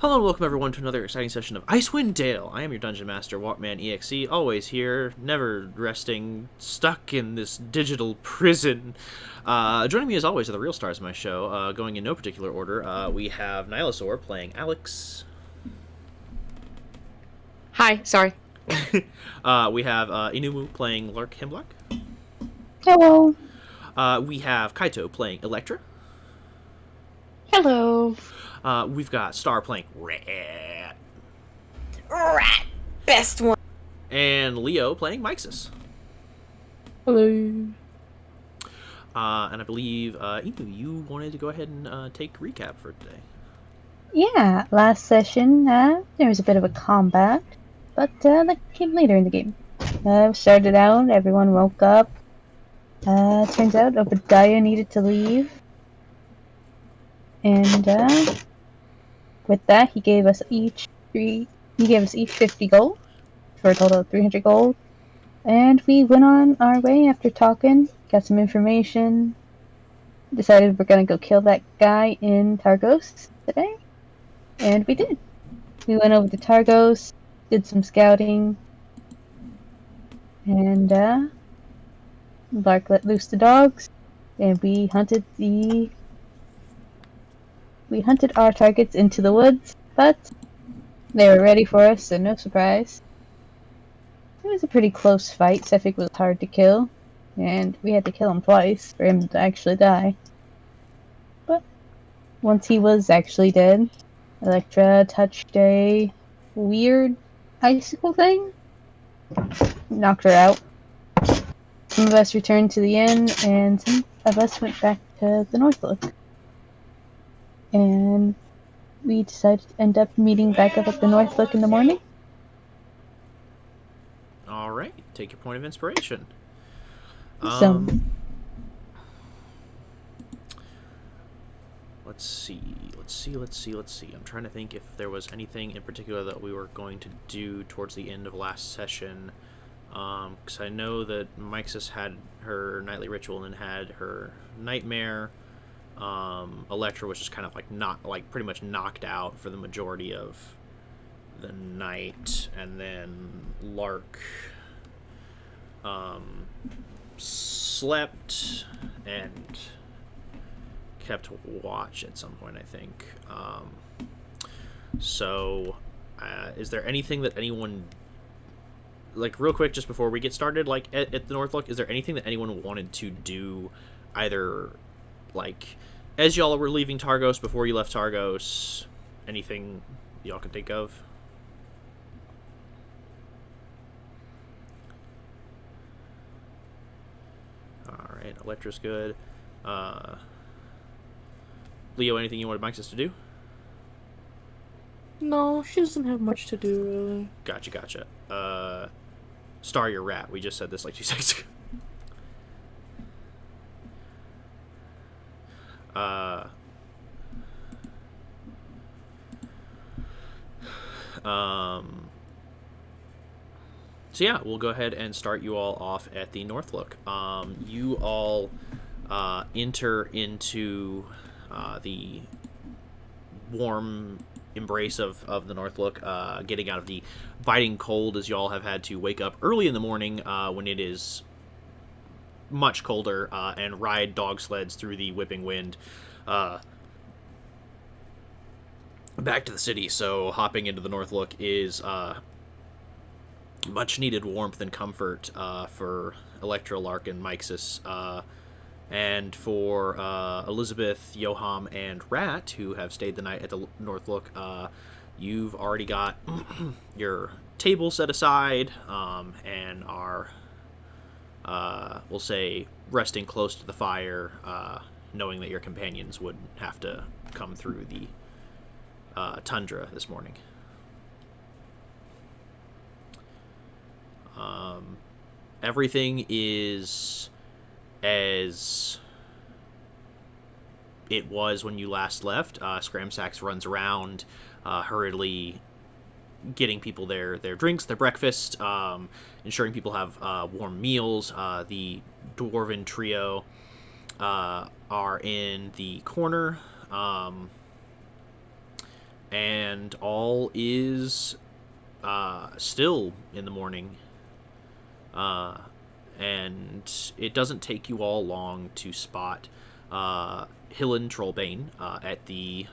Hello and welcome everyone to another exciting session of Icewind Dale. I am your Dungeon Master, Walkman EXE, always here, never resting, stuck in this digital prison. Joining me as always are the real stars of my show, going in no particular order. We have Nilosaur playing Alex. Hi, sorry. We have Inumu playing Lark Hemlock. Hello. We have Kaito playing Electra. Hello. We've got Star playing Rat. Rat. Best one. And Leo playing Mixus. Hello. And I believe, Inu, you wanted to go ahead and take recap for today. Yeah, last session, there was a bit of a combat, but that came later in the game. Started out, everyone woke up. Turns out Obadiah needed to leave. And with that, he gave us each 50 gold, for a total of 300 gold. And we went on our way after talking, got some information, decided we're gonna go kill that guy in Targos today. And we did. We went over to Targos, did some scouting, and Lark let loose the dogs, and we hunted our targets into the woods, but they were ready for us, so no surprise. It was a pretty close fight. Sephek was hard to kill, and we had to kill him twice for him to actually die. But once he was actually dead, Electra touched a weird icicle thing, knocked her out. Some of us returned to the inn, and some of us went back to the Northlook. And we decided to end up meeting back up at the Northlook in the morning. Alright, take your point of inspiration. Awesome. Let's see. I'm trying to think if there was anything in particular that we were going to do towards the end of last session. Because I know that Mixus had her nightly ritual and had her nightmare. Electra was just kind of pretty much knocked out for the majority of the night, and then Lark slept and kept watch at some point, I think. Is there anything that anyone, real quick, just before we get started, at the Northlook, is there anything that anyone wanted to do, either, as y'all were leaving Targos, before you left Targos? Anything y'all can think of? Alright, Electra's good. Leo, anything you wanted Mixus to do? No, she doesn't have much to do, really. Gotcha. Star, your rat. We just said this 2 seconds ago. So yeah, we'll go ahead and start you all off at the Northlook. You all enter into the warm embrace of the Northlook, getting out of the biting cold, as y'all have had to wake up early in the morning when it is much colder, and ride dog sleds through the whipping wind back to the city. So hopping into the Northlook is much needed warmth and comfort for Electra, Lark, and Mixus. And for Elizabeth, Yoham, and Rat, who have stayed the night at the Northlook, you've already got your table set aside, and are, we'll say, resting close to the fire, knowing that your companions would have to come through the tundra this morning. Everything is as it was when you last left. Scramsax runs around, hurriedly getting people their drinks, their breakfast, ensuring people have warm meals. The Dwarven trio are in the corner, and all is still in the morning. And it doesn't take you all long to spot Hillen Trollbane at the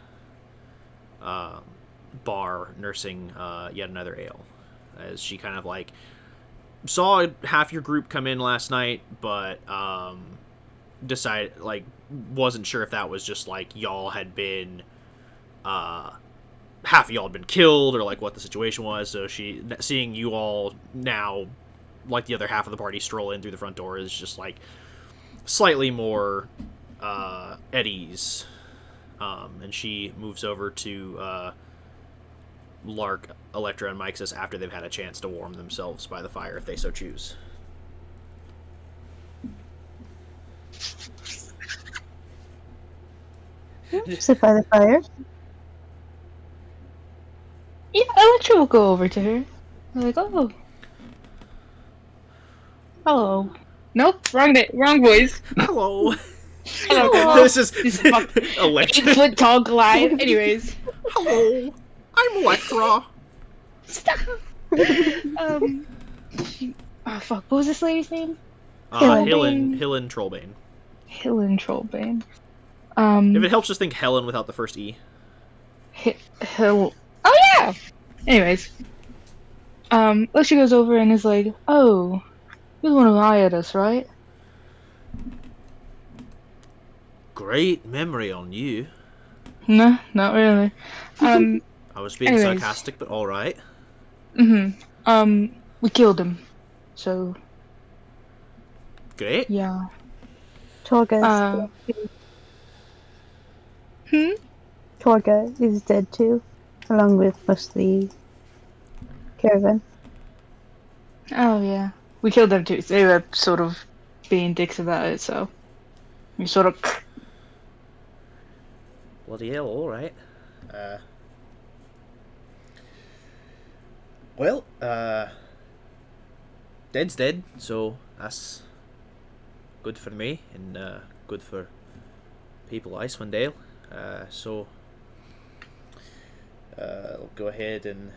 bar nursing yet another ale, as she kind of like saw half your group come in last night, but decided, like, wasn't sure if that was just like y'all had been half of y'all had been killed, or like what the situation was. So she, seeing you all now, like the other half of the party, stroll in through the front door, is just like slightly more at ease. And she moves over to Lark, Electra, and Mixus after they've had a chance to warm themselves by the fire, if they so choose. Sit by the fire. Yeah, Electra will go over to her. I'm like, oh. Hello. Nope, wrong voice. Hello. Hello. This is This fuck- Electra. 8-foot tall Goliath. Anyways. Hello. I'm Electra. Stop! Oh fuck, what was this lady's name? Hillen Trollbane. Hillen Trollbane. If it helps, just think Helen without the first E. Hill. Oh yeah! Anyways. She goes over and is like, oh, you're the one who hired us, right? Great memory on you. No, not really. I was being Anyways. sarcastic, but alright. We killed him. So, Great. yeah. Torga Torga is dead too, along with most of the caravan. Oh yeah. We killed them too. They were sort of being dicks about it, so we sort of. Bloody hell, alright. Well, dead's dead, so that's good for me, and good for people of Icewind Dale. So I'll go ahead and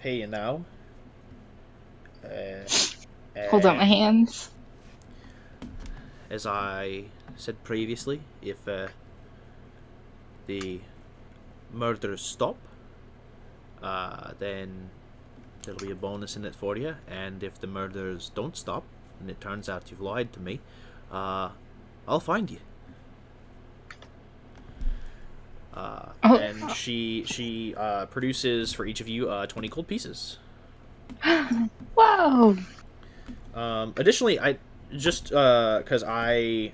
pay you now. Hold out my hands. As I said previously, if the murders stop, then there'll be a bonus in it for you, and if the murders don't stop, and it turns out you've lied to me, I'll find you. And she produces for each of you 20 gold pieces. Wow. Additionally, I just because I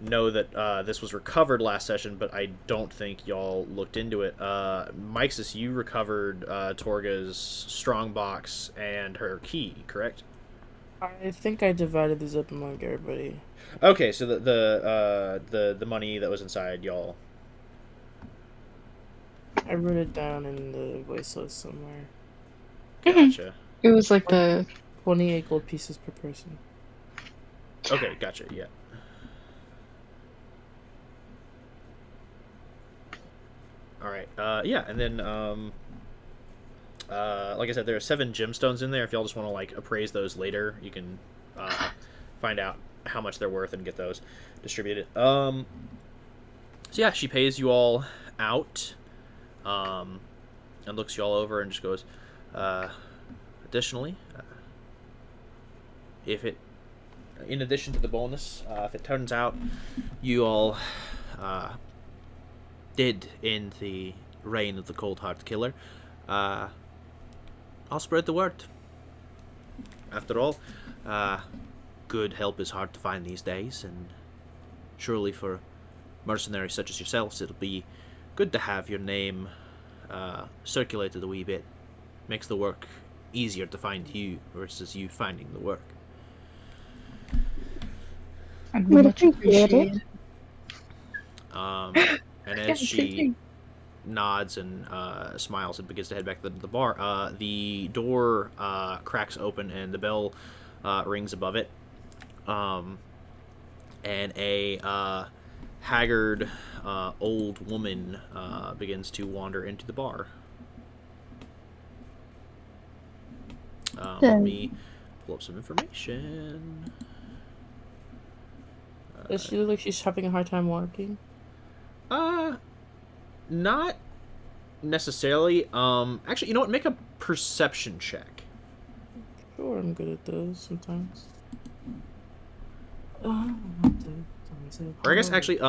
know that this was recovered last session, but I don't think y'all looked into it. Mixus, you recovered Torga's strongbox and her key, correct? I think I divided these up among everybody. Okay, so the money that was inside y'all. I wrote it down in the voice list somewhere. Gotcha. It was like the 28 gold pieces per person. Okay, gotcha. Yeah. All right. Yeah, and then like I said, there are 7 gemstones in there. If y'all just want to like appraise those later, you can find out how much they're worth and get those distributed. So yeah, she pays you all out, and looks you all over and just goes, additionally, if it, in addition to the bonus, if it turns out you all did end the reign of the cold-hearted killer, I'll spread the word. After all, good help is hard to find these days, and surely for mercenaries such as yourselves, it'll be good to have your name circulated a wee bit. Makes the work easier to find you versus you finding the work. I'd Would much appreciate appreciate it. And as she nods and smiles and begins to head back to the bar, the door cracks open and the bell rings above it. And a haggard old woman begins to wander into the bar. Let me pull up some information. Does she look like she's having a hard time walking? Not necessarily. Actually, you know what? Make a perception check. Sure, I'm good at those sometimes. Or I guess actually,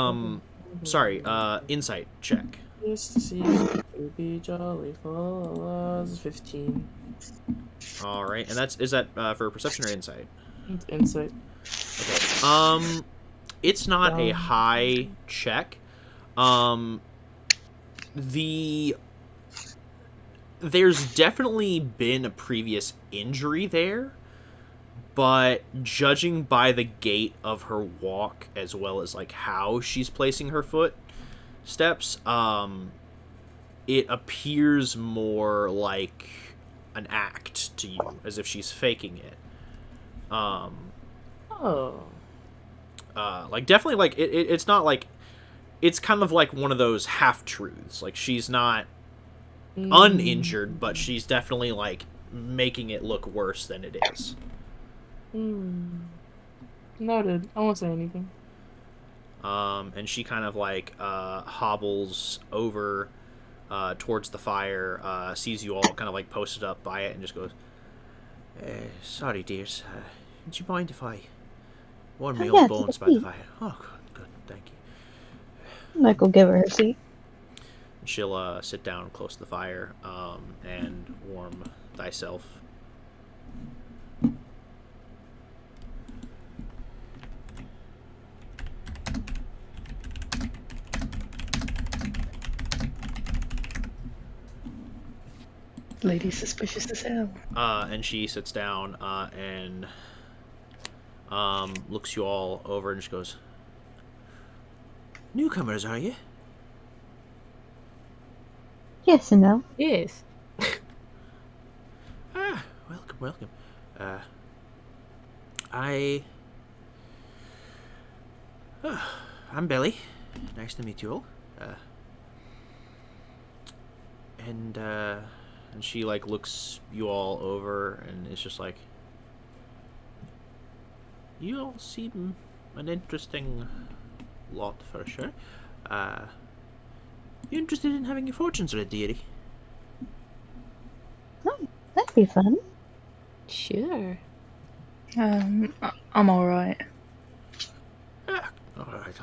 sorry, insight check. Just to see if it be jolly fellas. 15. All right, and is that for perception or insight? It's insight. Okay. It's not a high check. There's definitely been a previous injury there, but judging by the gait of her walk as well as like how she's placing her footsteps, it appears more like an act to you, as if she's faking it. Like definitely like it's not like, it's kind of like one of those half truths. Like she's not uninjured, but she's definitely like making it look worse than it is. Noted. I won't say anything. And she kind of like hobbles over towards the fire, sees you all kind of like posted up by it, and just goes, "Sorry, dears. Would you mind if I warm my old bones by the fire?" "Oh, good, thank you." Michael, give her her seat. She'll sit down close to the fire and warm thyself. Lady suspicious as hell. And she sits down and looks you all over and just goes, "Newcomers, are you?" Yes and no. Yes. Welcome, welcome. I'm Belly. Nice to meet you all. And she like looks you all over and is just like, "You all seem an interesting lot for sure. You interested in having your fortunes read, dearie?" Oh, that'd be fun. Sure. I'm alright. Alright.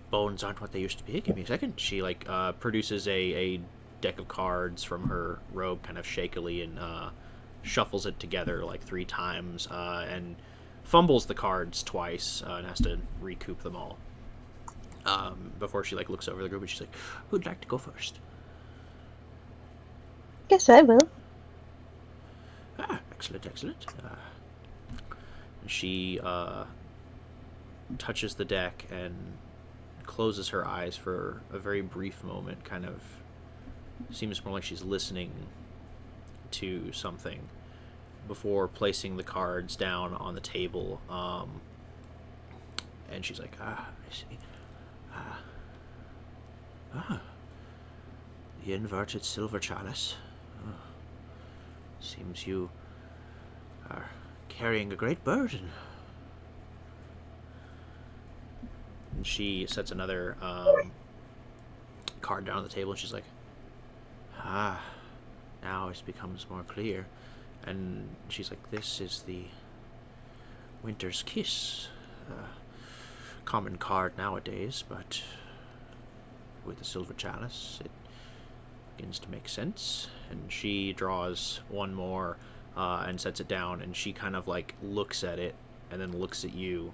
Bones aren't what they used to be. Give me a second. She like produces a deck of cards from her robe kind of shakily and shuffles it together like 3 times and fumbles the cards twice and has to recoup them all before she like looks over the group and she's like, "Who'd like to go first?" Guess I will. Excellent. She touches the deck and closes her eyes for a very brief moment, kind of seems more like she's listening to something before placing the cards down on the table. And she's like, "I see. The inverted silver chalice. Seems you are carrying a great burden." And she sets another card down on the table and she's like, now it becomes more clear. And she's like, "This is the Winter's Kiss. Common card nowadays, but with the silver chalice, it begins to make sense." And she draws one more and sets it down, and she kind of like looks at it and then looks at you.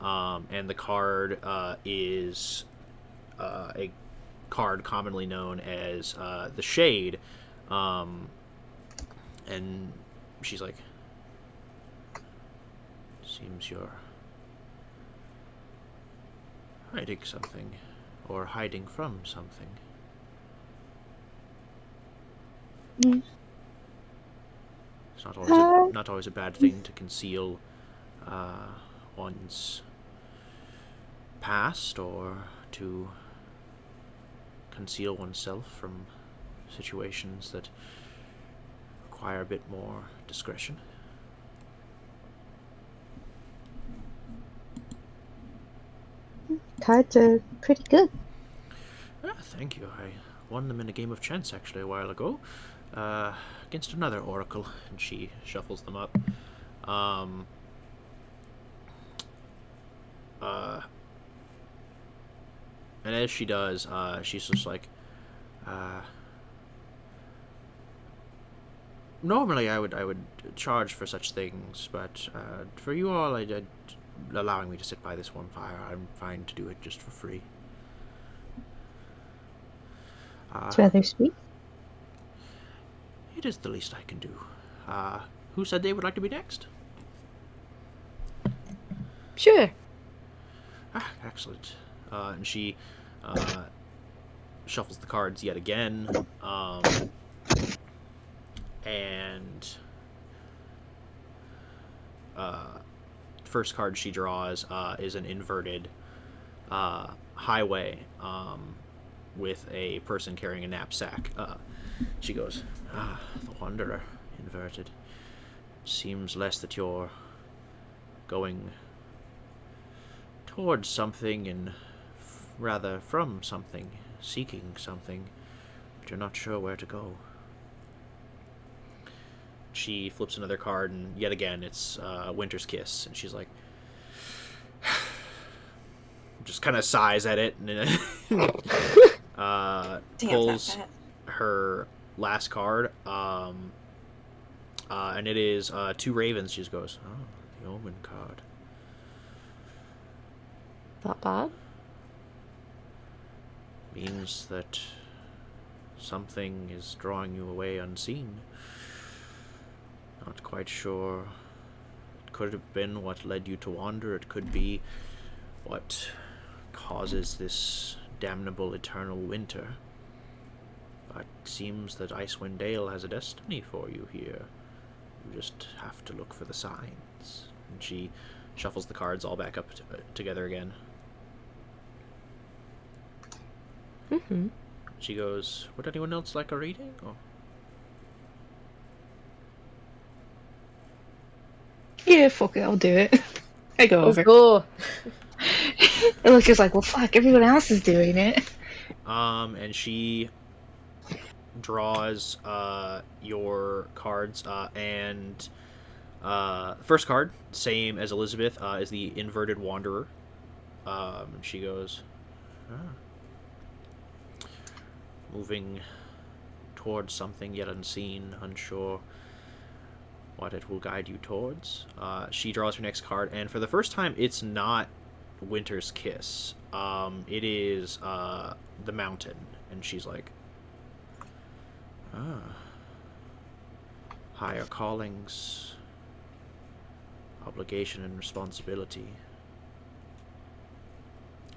And the card is a card commonly known as the Shade. And she's like, "Seems you're hiding something, or hiding from something." It's not always a bad thing to conceal one's past or to conceal oneself from situations that require a bit more discretion. Cards are pretty good. Ah, thank you. I won them in a game of chance actually a while ago, against another oracle, and she shuffles them up. And as she does, she's just like, normally I would charge for such things, but for you all, allowing me to sit by this one fire, I'm fine to do it just for free. It's rather sweet. It is the least I can do. Who said they would like to be next? Sure. Ah, excellent. And she shuffles the cards yet again. And first card she draws is an inverted highway with a person carrying a knapsack. She goes, the Wanderer, inverted. Seems less that you're going towards something and rather from something, seeking something, but you're not sure where to go. She flips another card, and yet again it's Winter's Kiss, and she's like, just kind of sighs at it, and pulls her last card, and it is two ravens. She just goes, oh, the Omen card. Not bad. Means that something is drawing you away unseen. Not quite sure. It could have been what led you to wander. It could be what causes this damnable eternal winter. But it seems that Icewind Dale has a destiny for you here. You just have to look for the signs. And she shuffles the cards all back up together again. Mm-hmm. She goes, would anyone else like a reading? Oh. Yeah, fuck it, I'll do it. I go Let's over. go. And Lucia's like, well, fuck, everyone else is doing it. And she draws your cards, and first card, same as Elizabeth, is the Inverted Wanderer. And she goes, moving towards something yet unseen, unsure what it will guide you towards. She draws her next card, and for the first time, it's not Winter's Kiss. It is the Mountain, and she's like, higher callings, obligation and responsibility.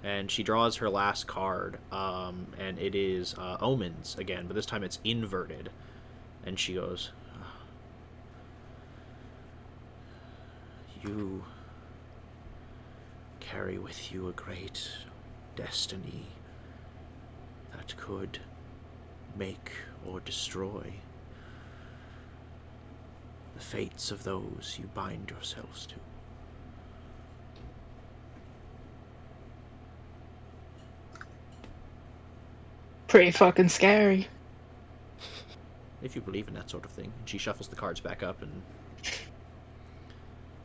And she draws her last card, and it is Omens again, but this time it's inverted. And she goes, you carry with you a great destiny that could make or destroy the fates of those you bind yourselves to. Pretty fucking scary. If you believe in that sort of thing. And she shuffles the cards back up and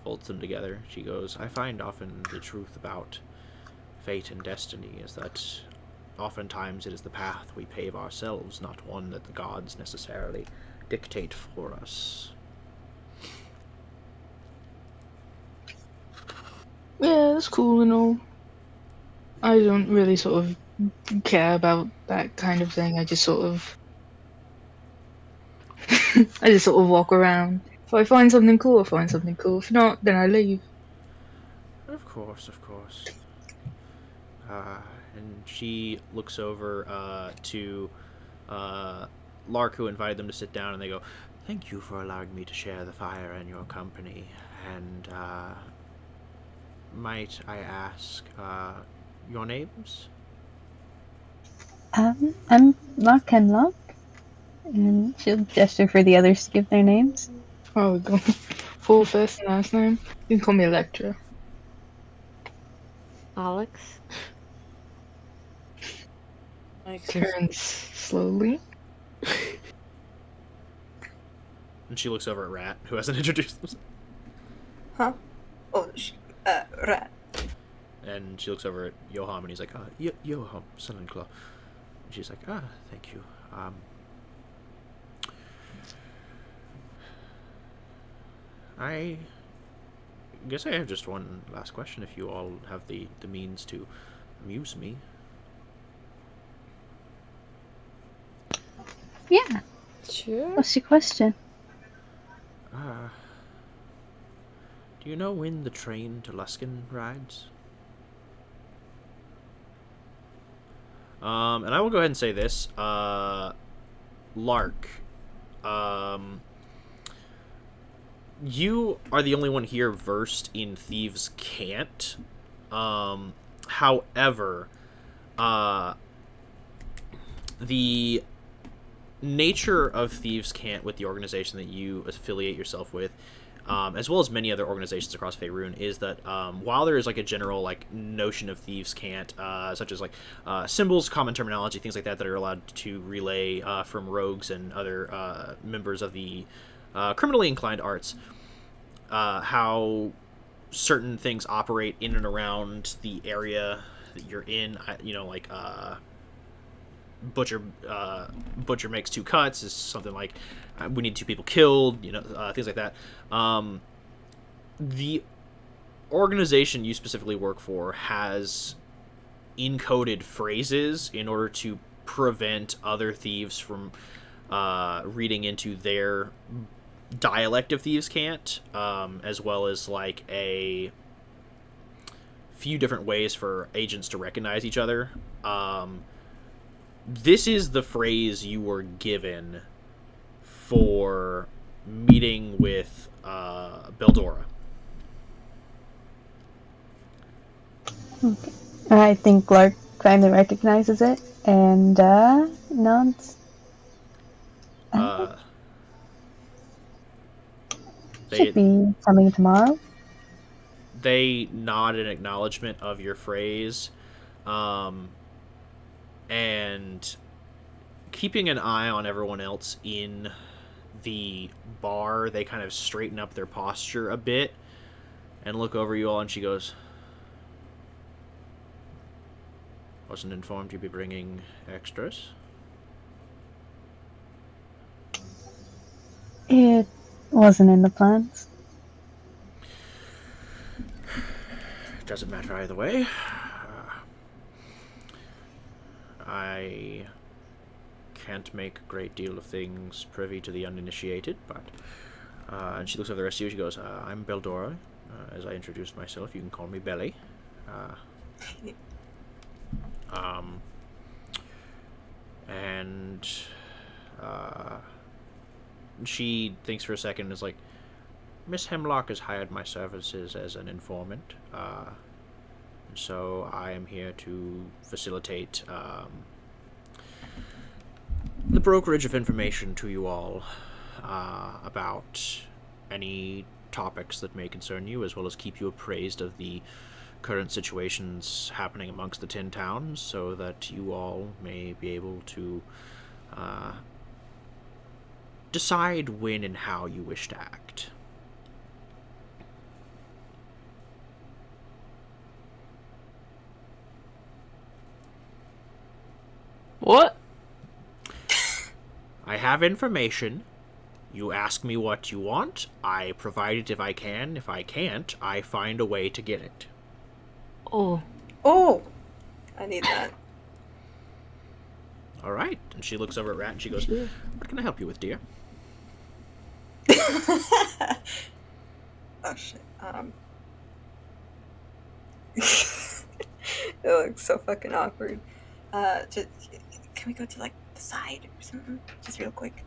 folds them together. She goes, I find often the truth about fate and destiny is that oftentimes it is the path we pave ourselves, not one that the gods necessarily dictate for us. Yeah, that's cool and all. I don't really sort of care about that kind of thing. I just sort of walk around. If I find something cool, I find something cool. If not, then I leave. Of course, of course. And she looks over to Lark, who invited them to sit down, and they go, thank you for allowing me to share the fire and your company. And might I ask, your names? I'm Lark and Lark, and she'll gesture for the others to give their names. Oh, go full first and last name. You can call me Electra. Alex? Turns slowly. And she looks over at Rat, who hasn't introduced himself. Huh? Oh, Rat. And she looks over at Yoham, and he's like, Yoham, son-in-law. And she's like, thank you. I guess I have just one last question, if you all have the means to amuse me. Yeah. Sure. What's your question? Do you know when the train to Luskin rides? And I will go ahead and say this. Lark. You are the only one here versed in Thieves' Cant. However, the nature of Thieves' Cant with the organization that you affiliate yourself with, as well as many other organizations across Faerun, is that while there is like a general like notion of Thieves' Cant, such as like symbols, common terminology, things like that that are allowed to relay from rogues and other members of the criminally inclined arts, how certain things operate in and around the area that you're in, like butcher makes 2 cuts is something like we need 2 people killed, things like that. The organization you specifically work for has encoded phrases in order to prevent other thieves from reading into their dialect of Thieves' Cant, as well as like a few different ways for agents to recognize each other. This is the phrase you were given for meeting with Beldora. Okay. I think Lark finally recognizes it and nods. Should be coming tomorrow. They nod in acknowledgement of your phrase, and keeping an eye on everyone else in the bar, they kind of straighten up their posture a bit and look over you all, and she goes, "Wasn't informed you'd be bringing extras." It wasn't in the plans. Doesn't matter either way. I can't make a great deal of things privy to the uninitiated, but... and she looks over the rest of you, she goes, I'm Beldora. As I introduced myself, you can call me Belly. And... she thinks for a second and is like, Miss Hemlock has hired my services as an informant, and so I am here to facilitate the brokerage of information to you all about any topics that may concern you, as well as keep you appraised of the current situations happening amongst the 10 towns, so that you all may be able to decide when and how you wish to act. What? I have information. You ask me what you want. I provide it if I can. If I can't, I find a way to get it. Oh. Oh! I need that. All right. And she looks over at Rat and she goes, Sure. What can I help you with, dear? Oh shit. It looks so fucking awkward. Just, can we go to like the side or something? Just real quick.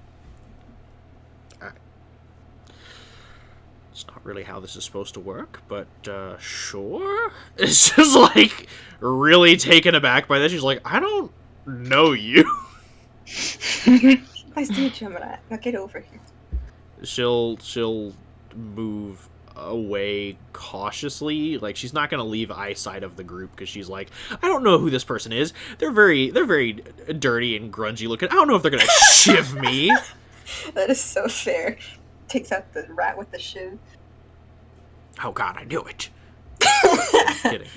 It's not really how this is supposed to work, but sure. It's just like really taken aback by this. She's like, I don't know you. Nice to meet you, Gemini. Now get over here. She'll move away cautiously. Like, she's not gonna leave eyesight of the group because she's like, I don't know who this person is. They're very dirty and grungy looking. I don't know if they're gonna shiv me. That is so fair. Takes out the rat with the shiv. Oh God, I knew it. Kidding.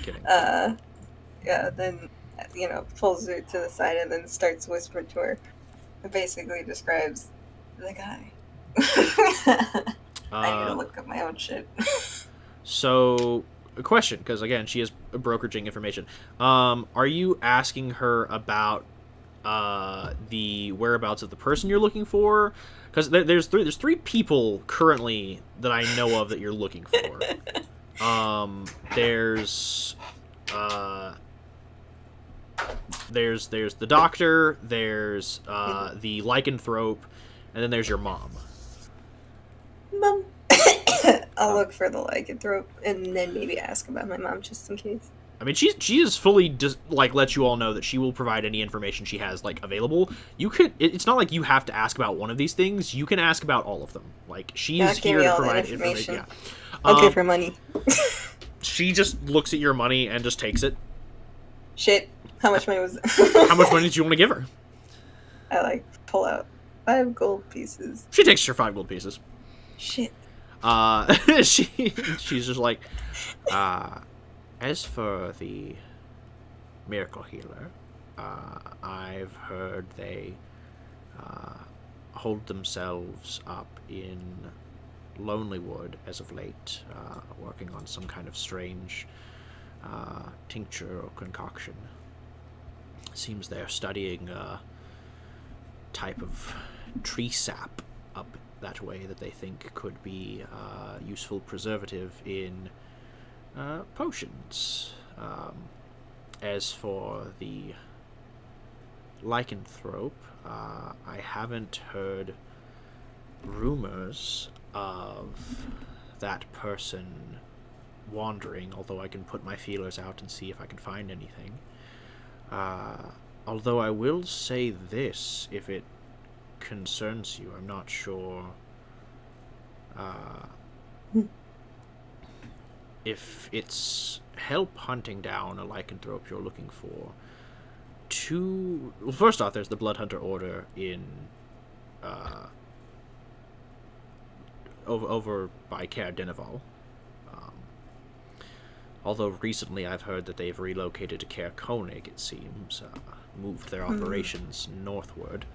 Yeah, then, pulls her to the side and then starts whispering to her. It basically describes the guy. I need to look up my own shit. So, a question, because again, she is brokeraging information. Are you asking her about the whereabouts of the person you're looking for? Because there's three people currently that I know of that you're looking for. There's the doctor, there's the lycanthrope, and then there's your mom. Mom. I'll look for the lycanthrope and then maybe ask about my mom just in case. I mean, she is fully just let you all know that she will provide any information she has available. You could. It's not like you have to ask about one of these things. You can ask about all of them. Like, she is here to provide information. Yeah. I'll give her money. She just looks at your money and just takes it. Shit. How much money was it? How much money did you want to give her? I pull out 5 gold pieces. She takes your 5 gold pieces. Shit. She's just like, as for the miracle healer, I've heard they hold themselves up in Lonelywood as of late, working on some kind of strange tincture or concoction. Seems they're studying a type of tree sap up that way that they think could be a useful preservative in potions. As for the lycanthrope, I haven't heard rumors of that person wandering, although I can put my feelers out and see if I can find anything. Although I will say this, if it concerns you, I'm not sure if it's help hunting down a lycanthrope you're looking for. Well, first off, there's the Blood Hunter Order in over by Caer Dineval. Although recently I've heard that they've relocated to Caer Koenig, it seems, moved their operations northward.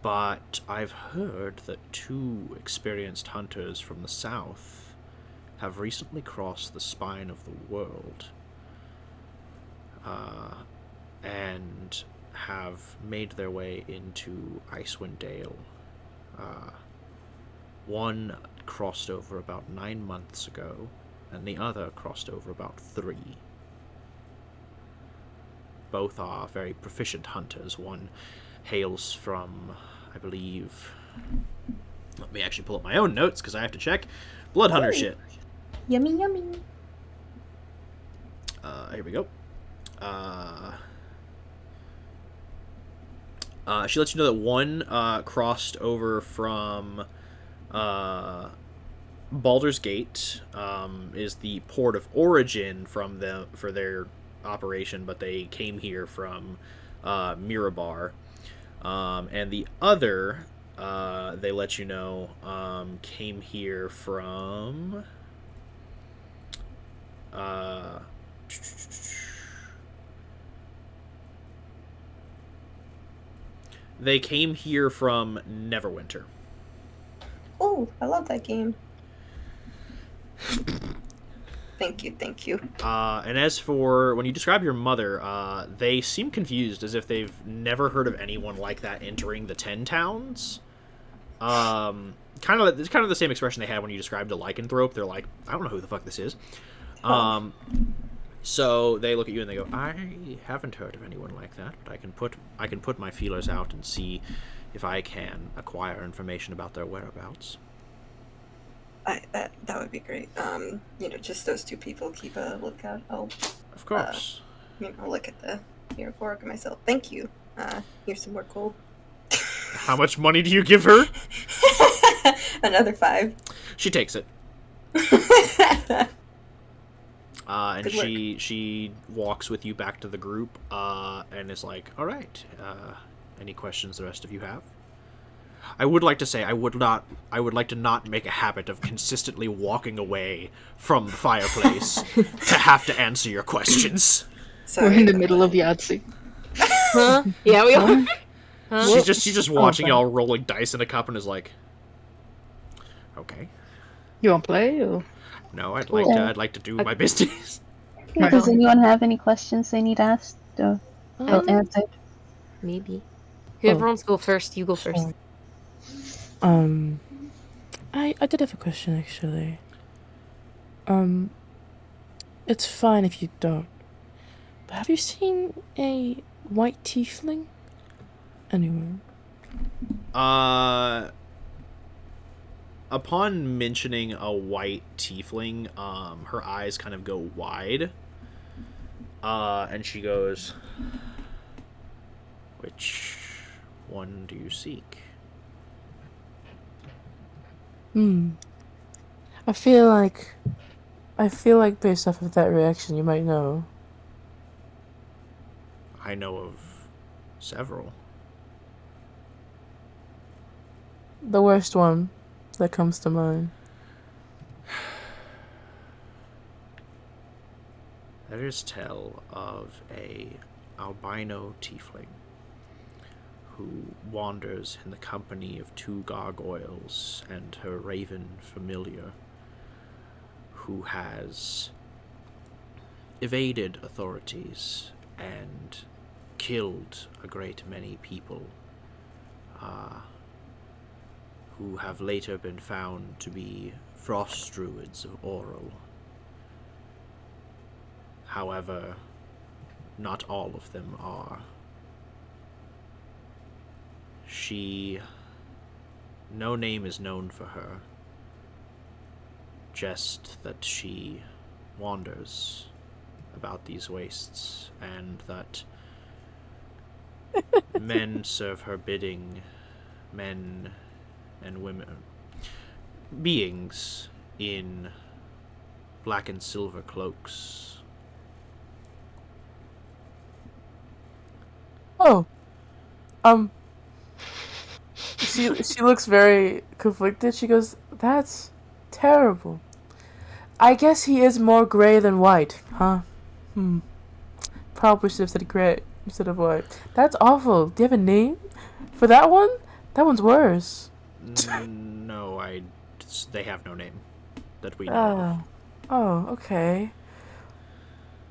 But I've heard that 2 experienced hunters from the south have recently crossed the spine of the world, and have made their way into Icewind Dale. One crossed over about 9 months ago, and the other crossed over about 3. Both are very proficient hunters. One hails from, I believe... Let me actually pull up my own notes, because I have to check. Blood Hunter shit. Yummy. Here we go. She lets you know that one crossed over from Baldur's Gate, is the port of origin for their operation, but they came here from Mirabar. And the other, they let you know, came here from... they came here from Neverwinter. Oh, I love that game. Thank you. And as for when you describe your mother, they seem confused, as if they've never heard of anyone like that entering the 10 towns. It's kind of the same expression they had when you described a lycanthrope. They're like, I don't know who the fuck this is. So they look at you and they go, I haven't heard of anyone like that, but I can put my feelers out and see if I can acquire information about their whereabouts. That would be great. Just those two people keep a lookout. I'll Of course. look at the orc myself. Thank you. Here's some more gold. How much money do you give her? Another 5. She takes it. And Good work. she walks with you back to the group, and is like, all right, any questions the rest of you have? I would like to say I would like to not make a habit of consistently walking away from the fireplace to have to answer your questions. Sorry We're in the about middle that. of Yahtzee. Huh? Yeah, we are. Huh? She's just watching fine. y'all rolling dice in a cup and is like, okay, You want to play? Or? no, I'd Cool. like to do my business. Yeah, does anyone have any questions they need asked or answered? Maybe. Whoever wants to go first, you go first. Sure. I did have a question actually. It's fine if you don't. But have you seen a white tiefling anywhere? Upon mentioning a white tiefling, her eyes kind of go wide, and she goes, "Which one do you seek?" I feel like based off of that reaction, you might know. I know of several. The worst one that comes to mind. There is tell of a albino tiefling who wanders in the company of 2 gargoyles and her raven familiar, who has evaded authorities and killed a great many people, who have later been found to be frost druids of Oral. However, not all of them are. No name is known for her, just that she wanders about these wastes, and that men serve her bidding, men and women, beings in black and silver cloaks. Oh, she looks very conflicted. She goes, "That's terrible. I guess he is more gray than white, huh? Probably should have said gray instead of white. That's awful. Do you have a name for that one? That one's worse." No, they have no name that we know Oh, okay.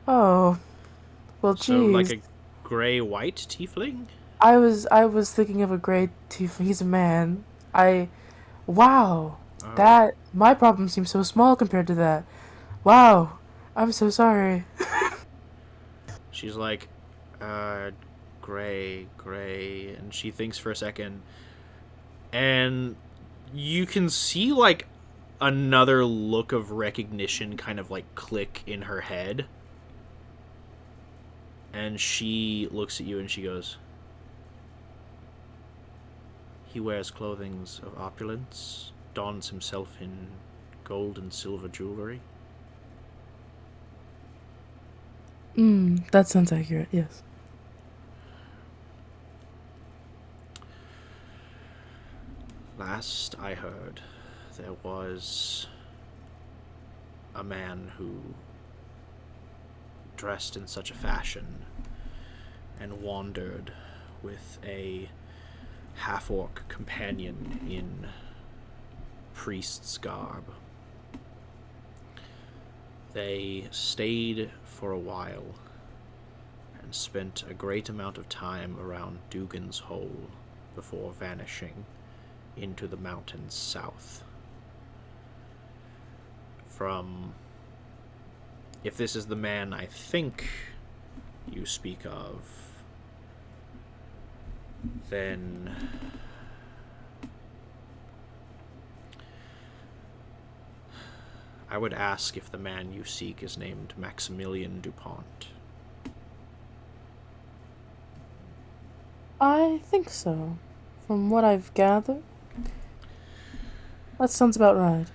Oh, well, of. So, like geez. a gray-white tiefling? I was thinking of a gray tiefling. He's a man. Wow. Oh. That my problem seems so small compared to that. Wow. I'm so sorry. She's like, gray, and she thinks for a second, and you can see, like, another look of recognition kind of, like, click in her head, and she looks at you and she goes, "He wears clothing of opulence, dons himself in gold and silver jewelry." That sounds accurate, yes. Last I heard, there was a man who dressed in such a fashion and wandered with a half-orc companion in priest's garb. They stayed for a while and spent a great amount of time around Dugan's Hole before vanishing into the mountains south. If this is the man I think you speak of, then I would ask if the man you seek is named Maximilian Dupont. I think so. From what I've gathered. That sounds about right.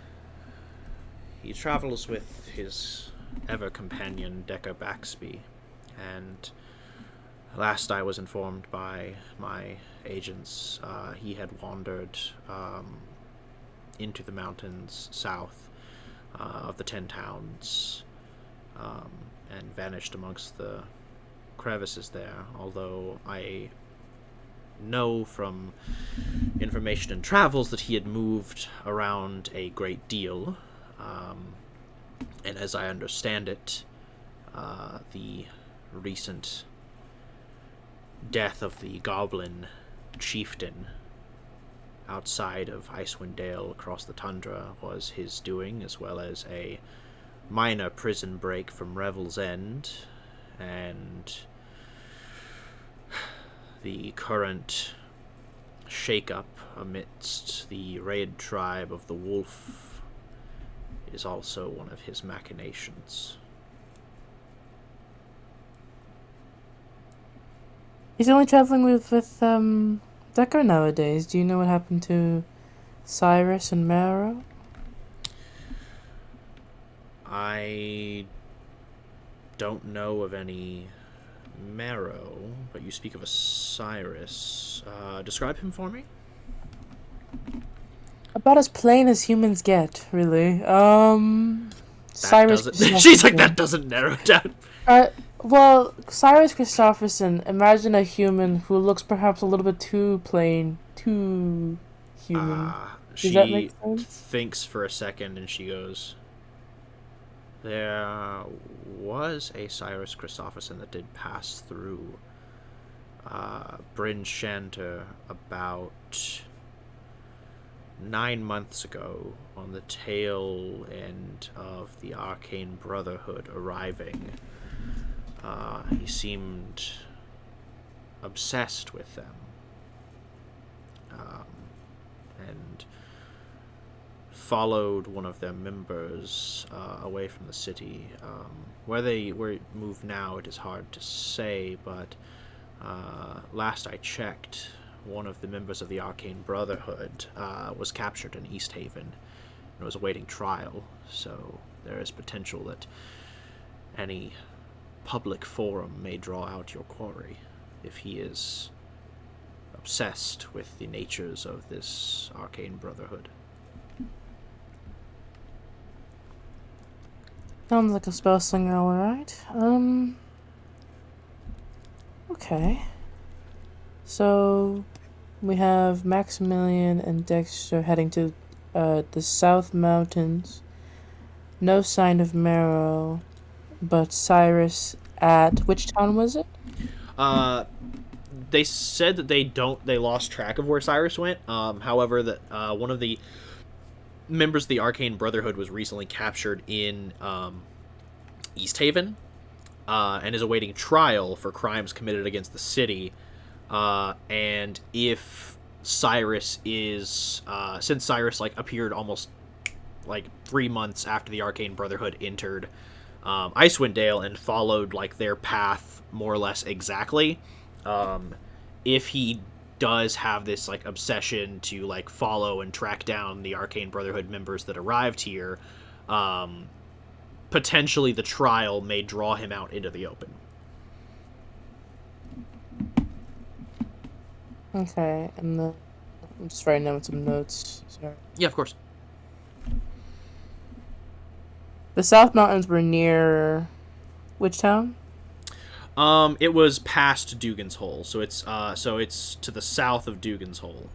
He travels with his ever-companion Decker Baxby, and last I was informed by my agents, he had wandered into the mountains south of the 10 towns and vanished amongst the crevices there, although I know from information and travels that he had moved around a great deal, and as I understand it, the recent death of the goblin chieftain outside of Icewind Dale across the tundra was his doing, as well as a minor prison break from Revel's End, and the current shake-up amidst the raid tribe of the Wolf is also one of his machinations. He's only traveling with Decker nowadays. Do you know what happened to Cyrus and Marrow? I don't know of any Marrow, but you speak of a Cyrus. Describe him for me? About as plain as humans get, really. Cyrus She's like, that doesn't narrow it down. Well, Cyrus Christopherson, imagine a human who looks perhaps a little bit too plain, too human. Does that make sense? She thinks for a second and she goes, there was a Cyrus Christopherson that did pass through Bryn Shander about 9 months ago on the tail end of the Arcane Brotherhood arriving. He seemed obsessed with them, and followed one of their members away from the city. Where it moved now, it is hard to say, but last I checked, one of the members of the Arcane Brotherhood was captured in Easthaven and was awaiting trial, so there is potential that any public forum may draw out your quarry if he is obsessed with the natures of this Arcane Brotherhood. Sounds like a spell slinger, alright. Okay. So, we have Maximilian and Dexter heading to the South Mountains. No sign of Marrow, but Cyrus at... which town was it? They said that they lost track of where Cyrus went. However, that one of the members of the Arcane Brotherhood was recently captured in Easthaven, and is awaiting trial for crimes committed against the city. And if Cyrus is, since Cyrus appeared almost 3 months after the Arcane Brotherhood entered Icewind Dale and followed their path more or less exactly, if he does have this obsession to follow and track down the Arcane Brotherhood members that arrived here, potentially the trial may draw him out into the open. Okay, and then I'm just writing down some notes. Sorry. Yeah, of course. The South Mountains were near which town? It was past Dugan's Hole, so it's to the south of Dugan's Hole.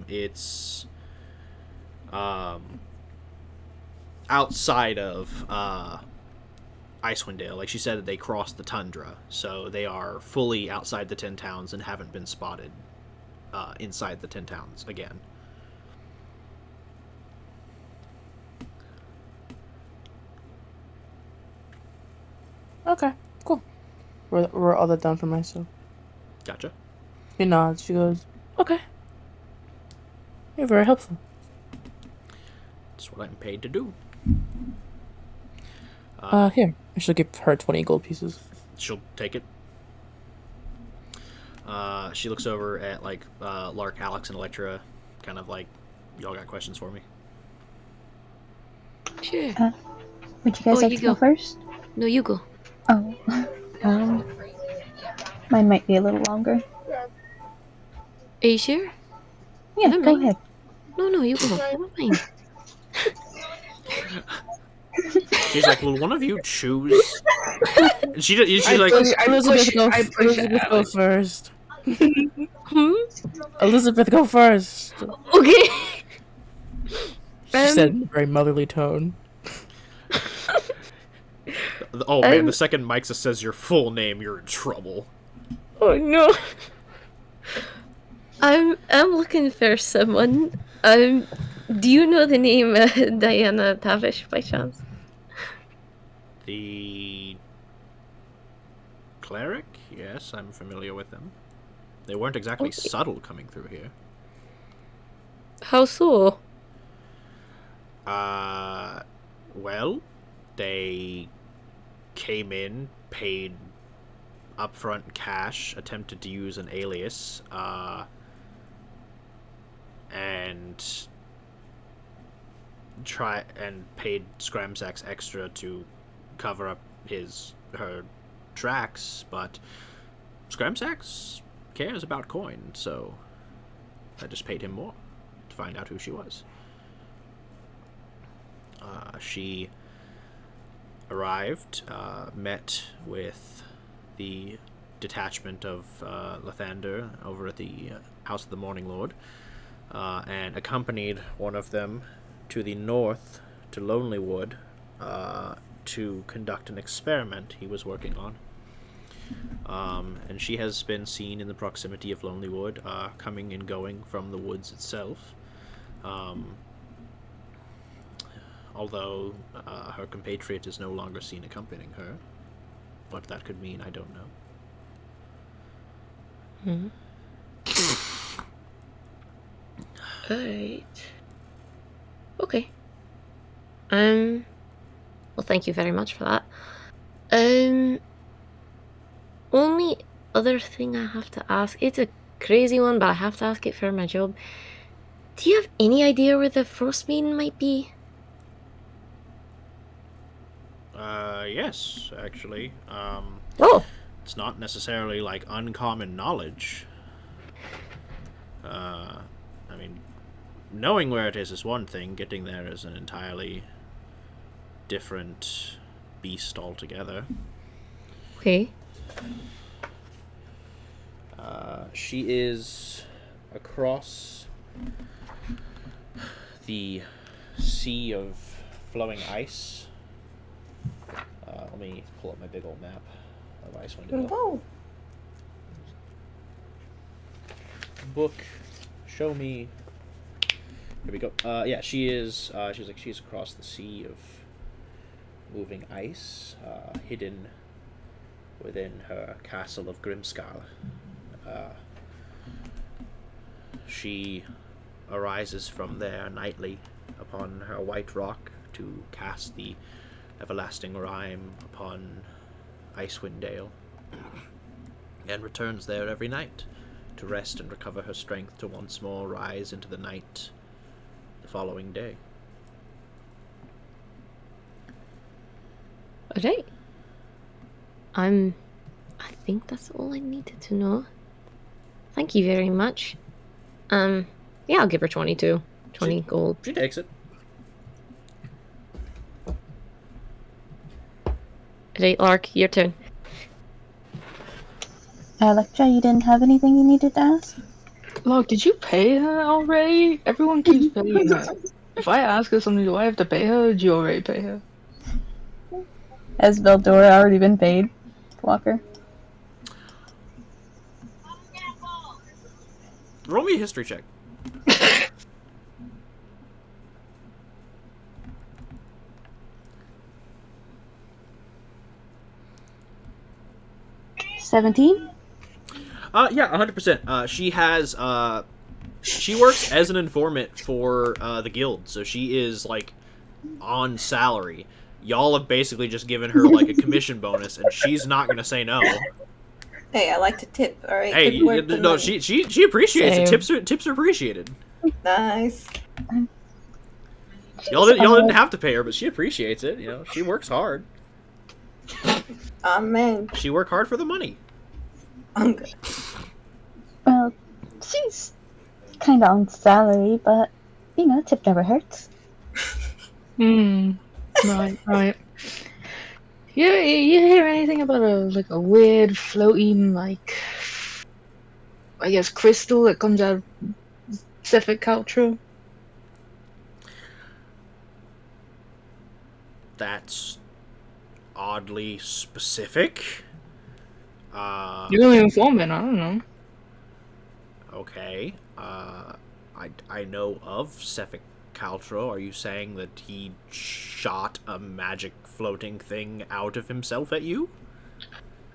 It's outside of Icewind Dale. Like she said, that they crossed the tundra, so they are fully outside the 10 towns and haven't been spotted inside the 10 towns again. Okay, cool. We're all that down for myself. Gotcha. She nods. She goes, okay. You're very helpful. That's what I'm paid to do. Here. I should give her 20 gold pieces. She'll take it. She looks over at, like, Lark, Alex, and Electra, kind of like, y'all got questions for me? Sure. Would you guys like you to go first? No, you go. Oh. Mine might be a little longer. Are you sure? Yeah, don't go mind. ahead. No, you go. I don't mind. She's like, will one of you choose? She's like, Elizabeth, go first. Elizabeth, go first. Okay. She said in a very motherly tone. oh man, the second Mixa says your full name, you're in trouble. Oh no. I'm looking for someone. Do you know the name Diana Tavish by chance? The cleric? Yes, I'm familiar with them. They weren't exactly subtle coming through here. How so? Well, they came in, paid upfront cash, attempted to use an alias, and paid Scramsax extra to cover up her tracks, but Scramsax cares about coin, so I just paid him more to find out who she was. She arrived, met with the detachment of Lathander over at the House of the Morning Lord, and accompanied one of them to the north to Lonelywood to conduct an experiment he was working on. And she has been seen in the proximity of Lonelywood, coming and going from the woods itself. Although her compatriot is no longer seen accompanying her. What that could mean, I don't know. Alright. Okay. Well, thank you very much for that. Only other thing I have to ask, it's a crazy one, but I have to ask it for my job. Do you have any idea where the Frostmaiden might be? Yes, actually. It's not necessarily, like, uncommon knowledge. I mean, knowing where it is one thing, getting there is an entirely different beast altogether. Okay. She is across the sea of flowing ice. Let me pull up my big old map of Icewind. Book, show me. Here we go. Yeah, she's across the sea of moving ice, hidden within her castle of Grimskal. She arises from there nightly upon her white rock to cast the everlasting rhyme upon Icewind Dale, and returns there every night to rest and recover her strength to once more rise into the night the following day. Alright. I think that's all I needed to know. Thank you very much. Yeah, I'll give her 20 gold. She takes it. Right, Lark, your turn. Electra, you didn't have anything you needed to ask? Look, did you pay her already? Everyone keeps paying her. If I ask her something, do I have to pay her, or did you already pay her? Has Veldora already been paid, Walker? Roll me a history check. $17? Yeah, 100%. She works as an informant for the guild, so she is, like, on salary. y'all have basically just given her like a commission bonus, and she's not gonna say no. Hey, I like to tip. All right. Hey, good work, good no, money. she appreciates it. Same. Tips are appreciated. Nice. Y'all didn't have to pay her, but she appreciates it. You know, she works hard. Amen. She worked hard for the money. I'm good. Well, she's kind of on salary, but, you know, tip never hurts. Right. You hear anything about a weird floating, like, I guess, crystal that comes out of Sephek Kaltro? That's oddly specific. You're the informant, I don't know. Okay. I know of Sephek Kaltro. Are you saying that he shot a magic floating thing out of himself at you?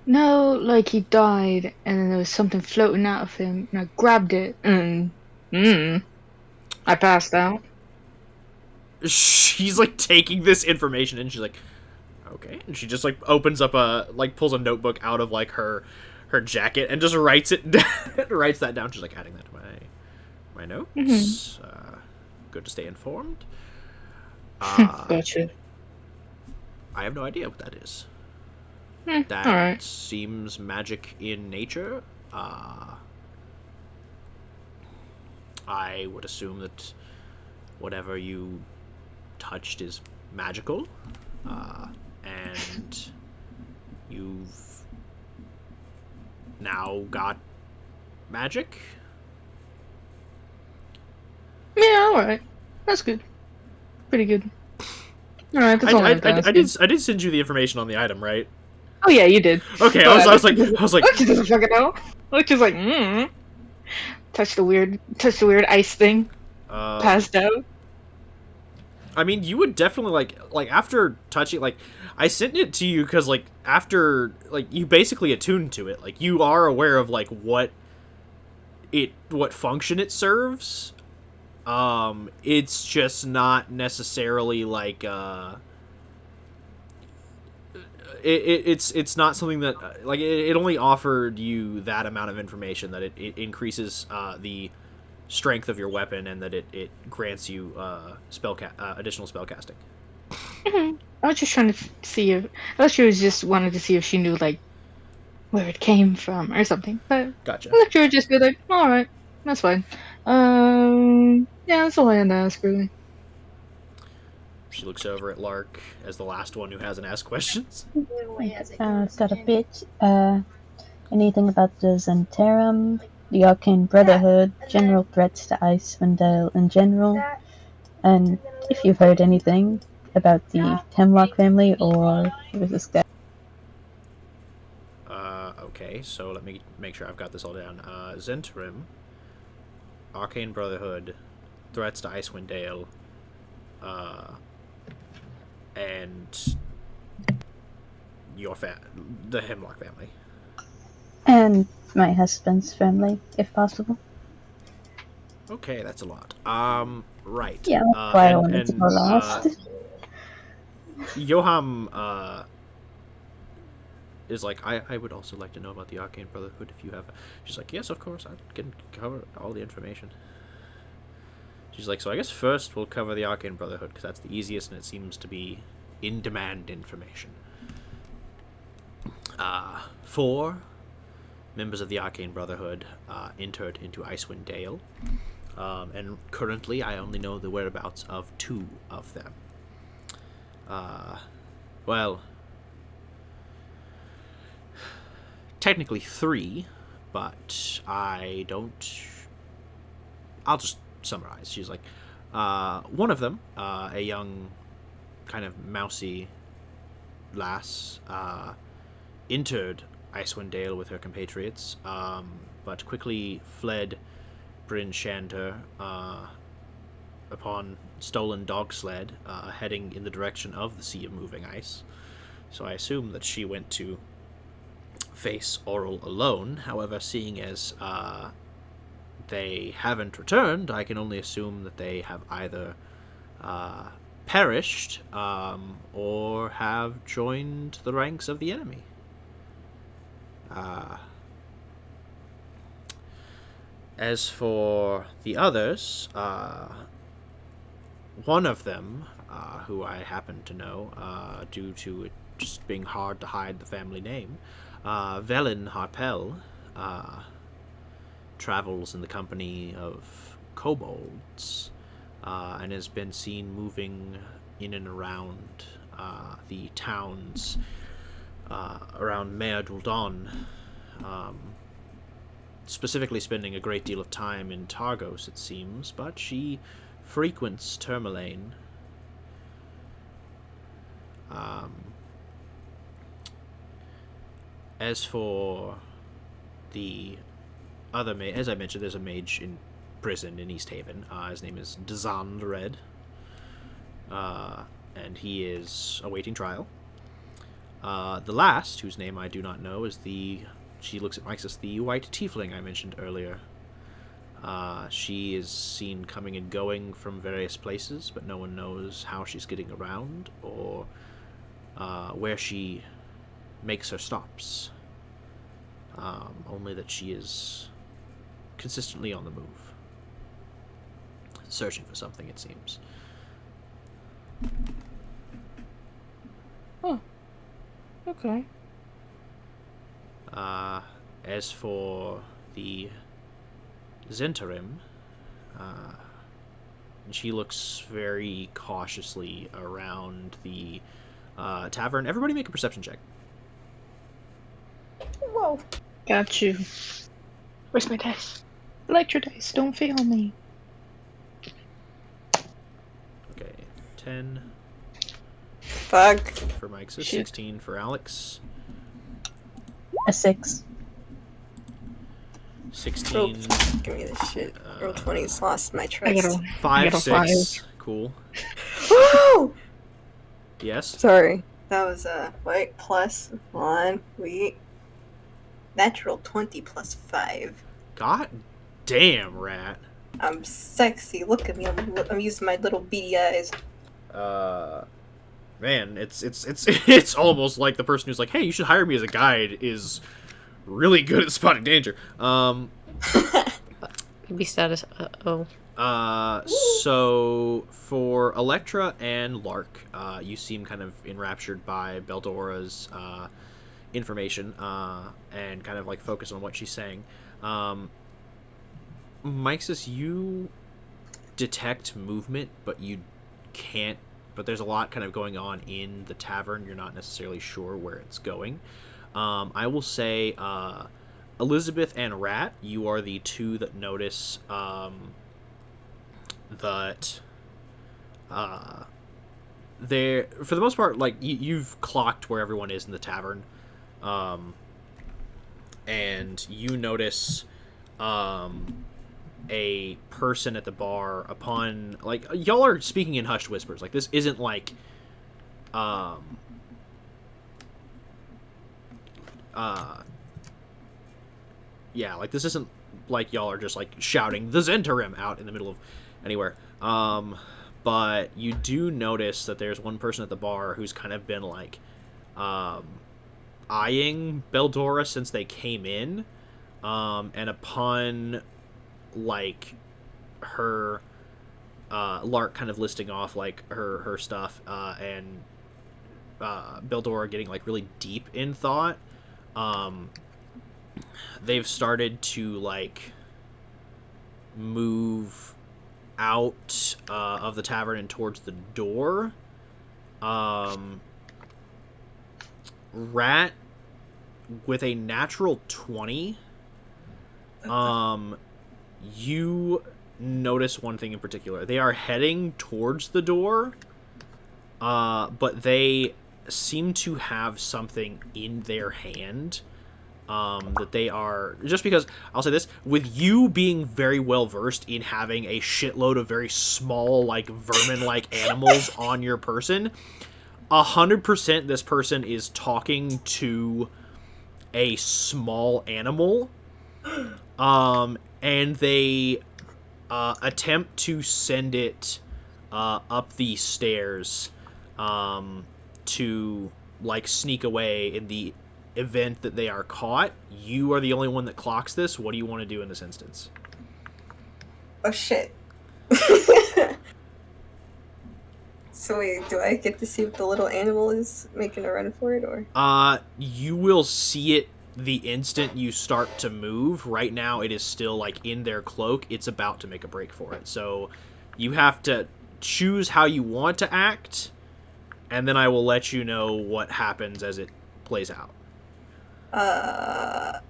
No, like he died, and then there was something floating out of him, and I grabbed it, and I passed out. She's like taking this information and she's like, okay, and she just like opens up pulls a notebook out of like her jacket and just writes it writes that down. She's like adding that to my notes. Good to stay informed. Gotcha. I have no idea what that is. That alright. Seems magic in nature. I would assume that whatever you touched is magical, and you've now got magic. Yeah, alright. That's good. Pretty good. Alright, that's all I did send you the information on the item, right? Oh yeah, you did. Okay, I was like, Look, she doesn't fucking know. Look, she's like, touch the weird ice thing. Passed out. I mean, you would definitely like after touching, like, I sent it to you because like after like you basically attuned to it, like you are aware of like what function it serves. It's just not necessarily like it's not something that like it only offered you that amount of information that it increases the strength of your weapon and that it grants you additional spell casting. I was just trying to see if I thought she was just wanted to see if she knew like where it came from or something. But Gotcha. I thought she would just be like, all right, that's fine. Yeah, that's all I had to ask really. She looks over at Lark as the last one who hasn't asked questions. Got a bit. Anything about the Zentarum, the Arcane Brotherhood, general threats to Icewind in general, and if you've heard anything about the Hemlock family or who was this guy? Okay, so let me make sure I've got this all down. Zentarum, Arcane Brotherhood, threats to Icewind Dale, and the Hemlock family. And my husband's family, if possible. Okay, that's a lot. Right. Yeah, that's why I wanted to go last. Yoham is like, I would also like to know about the Arcane Brotherhood if you have. She's like, yes, of course, I can cover all the information. She's like, so I guess first we'll cover the Arcane Brotherhood because that's the easiest and it seems to be in-demand information. 4 members of the Arcane Brotherhood entered into Icewind Dale, and currently I only know the whereabouts of 2 of them. Well, technically 3, but I'll just summarize. She's like, one of them, a young, kind of mousy lass, entered Icewind Dale with her compatriots, but quickly fled Bryn Shander upon stolen dog sled, heading in the direction of the Sea of Moving Ice. So I assume that she went to face Oral alone. However, seeing as they haven't returned, I can only assume that they have either perished or have joined the ranks of the enemy. As for the others, one of them, who I happen to know, due to it just being hard to hide the family name, Velen Harpel, travels in the company of kobolds, and has been seen moving in and around the towns around Mare Duldan, specifically spending a great deal of time in Targos, it seems, but she frequents Tourmaline. As for the other mage, as I mentioned, there's a mage in prison in Easthaven. His name is Dazan the Red, and he is awaiting trial. The last, whose name I do not know, is she looks at Mixus, the white tiefling I mentioned earlier. She is seen coming and going from various places, but no one knows how she's getting around or where she makes her stops. Only that she is consistently on the move, searching for something, it seems. Oh, okay. As for the Zentarim, she looks very cautiously around the tavern. Everybody make a perception check. Whoa. Got you. Where's my dice? Electro dice, don't fail me. Okay, 10 Fuck. for Mike's, Shit. 16 for Alex, A 6. 16, Give me this shit. Roll 20's lost my I trust. got a 5, got a 6. Cool. Woo! Yes? Sorry. That was wait, plus 1. Wait. Natural 20 plus 5. God damn, Rat. I'm sexy. Look at me. I'm using my little beady eyes. Man, it's almost like the person who's like, hey, you should hire me as a guide is really good at spotting danger. Maybe status. So for Electra and Lark, you seem kind of enraptured by Beldora's information and kind of like focus on what she's saying. Mixus, you detect movement, but you can't. But there's a lot kind of going on in the tavern. You're not necessarily sure where it's going. I will say, Elizabeth and Rat, you are the two that notice that they're, for the most part, like you've clocked where everyone is in the tavern, and you notice a person at the bar upon, like, y'all are speaking in hushed whispers. Like, this isn't like yeah, like this isn't like y'all are just like shouting the Zentarim out in the middle of anywhere. But you do notice that there's one person at the bar who's kind of been like eyeing Beldora since they came in, and upon like her Lark kind of listing off like her stuff, and Beldora getting like really deep in thought, they've started to like move out of the tavern and towards the door. Rat, with a natural 20, you notice one thing in particular. They are heading towards the door, but they seem to have something in their hand that they are, just because, I'll say this, with you being very well versed in having a shitload of very small, like, vermin-like animals on your person, 100% this person is talking to a small animal, and they attempt to send it up the stairs to like sneak away in the event that they are caught. You are the only one that clocks this. What do you want to do in this instance? Oh shit. So wait, do I get to see if the little animal is making a run for it, or? You will see it the instant you start to move. Right now, it is still like in their cloak. It's about to make a break for it. So you have to choose how you want to act, and then I will let you know what happens as it plays out. I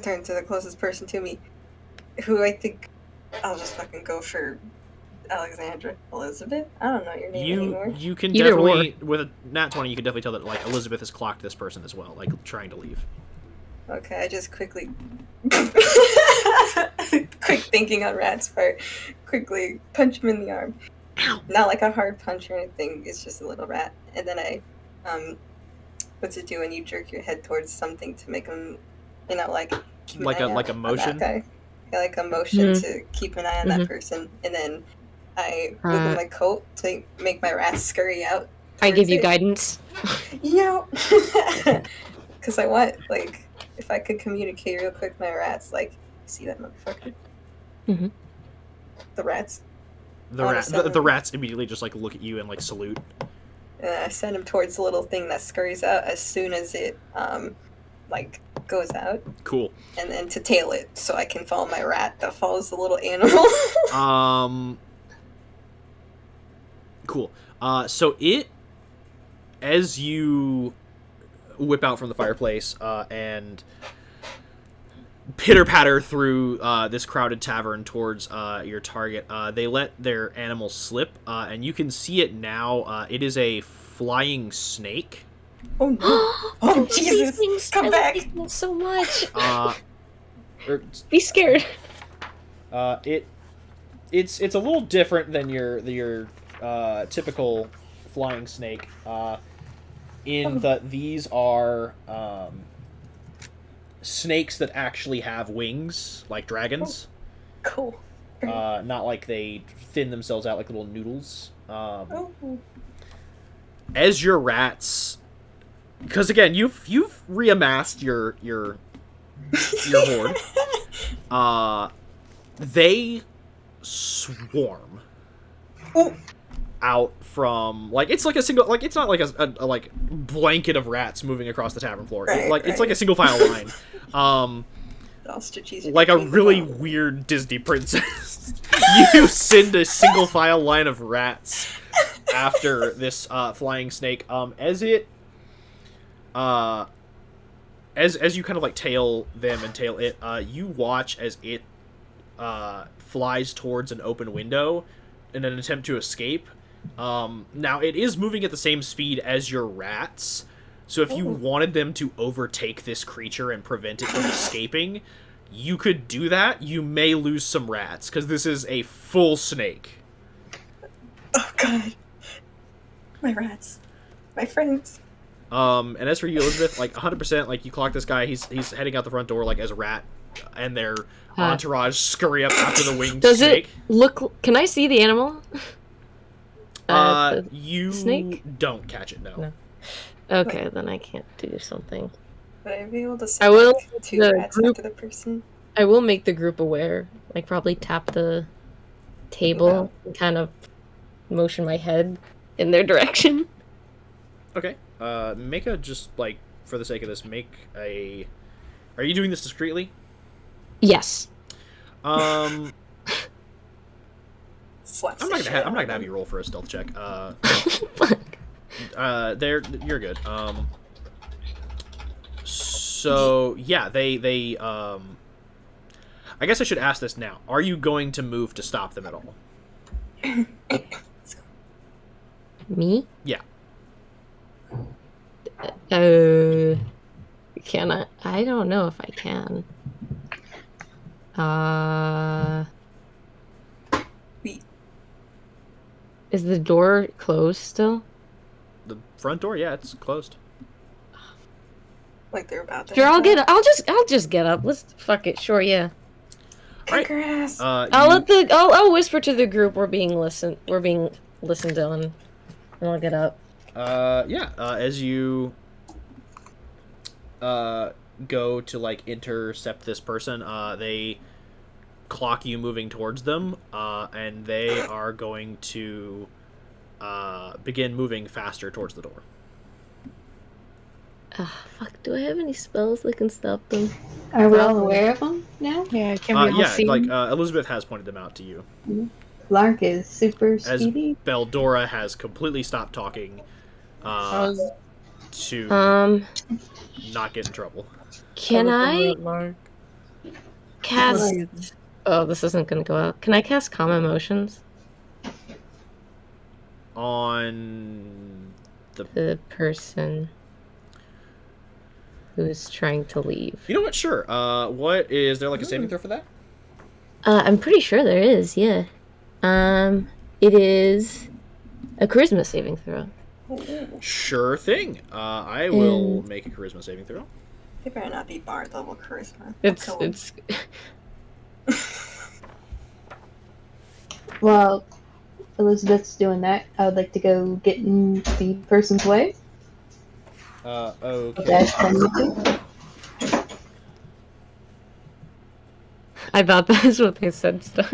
turn to the closest person to me, who I think I'll just fucking go for Alexandra. Elizabeth? I don't know your name anymore. You can Either definitely, with a nat 20, you can definitely tell that like Elizabeth has clocked this person as well, like trying to leave. Okay, I just quickly... quick thinking on Rat's part. Quickly punch him in the arm. Ow. Not like a hard punch or anything, it's just a little rat. And then I, what's it do when you jerk your head towards something to make him, you know, like... keep an eye out like a on motion? that guy. Yeah, like a motion to keep an eye on that person. And then I wiggle my coat to make my rat scurry out. I give you it. guidance. Yeah. Because I want, like, if I could communicate real quick, my rats, like, see that motherfucker? Mm-hmm. The rats. The rats immediately just like look at you and like salute. And I send him towards the little thing that scurries out as soon as it, like, goes out. Cool. And then to tail it so I can follow my rat that follows the little animal. Cool. So it, as you whip out from the fireplace and pitter-patter through this crowded tavern towards your target, they let their animal slip, and you can see it now. It is a flying snake. Oh no! Oh Jesus! Come back! So much. Be scared. It's a little different than your typical flying snake. In that these are snakes that actually have wings, like dragons. Cool. Not like they thin themselves out like little noodles. As your rats, because again, you've reamassed your horde. They swarm out from like it's like a single like it's not like a like blanket of rats moving across the tavern floor. It's like a single file line. Like a really weird Disney princess. You send a single file line of rats after this flying snake. As it as you kind of like tail them and tail it, you watch as it flies towards an open window in an attempt to escape. Now it is moving at the same speed as your rats, so if you wanted them to overtake this creature and prevent it from escaping, you could do that. You may lose some rats, because this is a full snake. Oh god. My rats. My friends. And as for you, Elizabeth, like 100%, like you clock this guy, he's heading out the front door like as a rat, and their entourage scurry up after the winged Does snake. It look? Can I see the animal? You snake? Don't catch it, no. Okay, then I can't do something. Would I be able to I will two rats after the person? I will make the group aware. Like probably tap the table and kind of motion my head in their direction. Okay. Make a just like for the sake of this, make a. Are you doing this discreetly? Yes. I'm not gonna have you roll for a stealth check. You're good. So yeah, they I guess I should ask this now. Are you going to move to stop them at all? Me? Yeah. Can I? I don't know if I can. Is the door closed still? The front door, yeah, it's closed. Like they're about to. Sure, I'll just get up. Let's fuck it. Sure, yeah. Kick her ass. I'll whisper to the group we're being listen, Dylan. And I'll get up. As you go to like intercept this person, they clock you moving towards them, and they are going to begin moving faster towards the door. Fuck, do I have any spells that can stop them? Are we all aware of them now? Yeah, can we all see? Elizabeth has pointed them out to you. Lark is super As speedy. Beldora has completely stopped talking to not get in trouble. Can I Lark? cast... Oh, this isn't gonna go out. Can I cast Calm Emotions? On the person who's trying to leave. You know what? Sure. What is there like a saving throw for that? I'm pretty sure there is, yeah. It is a charisma saving throw. Sure thing. I will make a charisma saving throw. They better not be bard level charisma. It's Well, Elizabeth's doing that. I would like to go get in the person's way. Okay. I thought that's what they said stuff.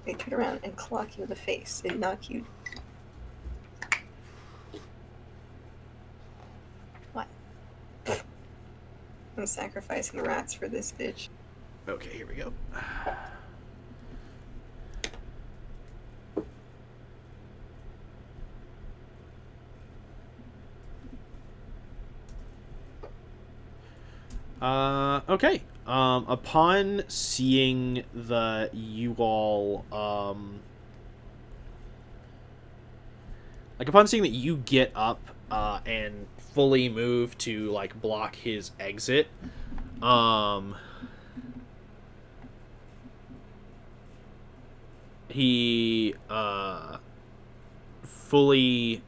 They turn around and clock you in the face and knock you. What? I'm sacrificing rats for this bitch. Okay, here we go. Okay. Upon seeing that you all, upon seeing that you get up, and fully move to, like, block his exit, he, fully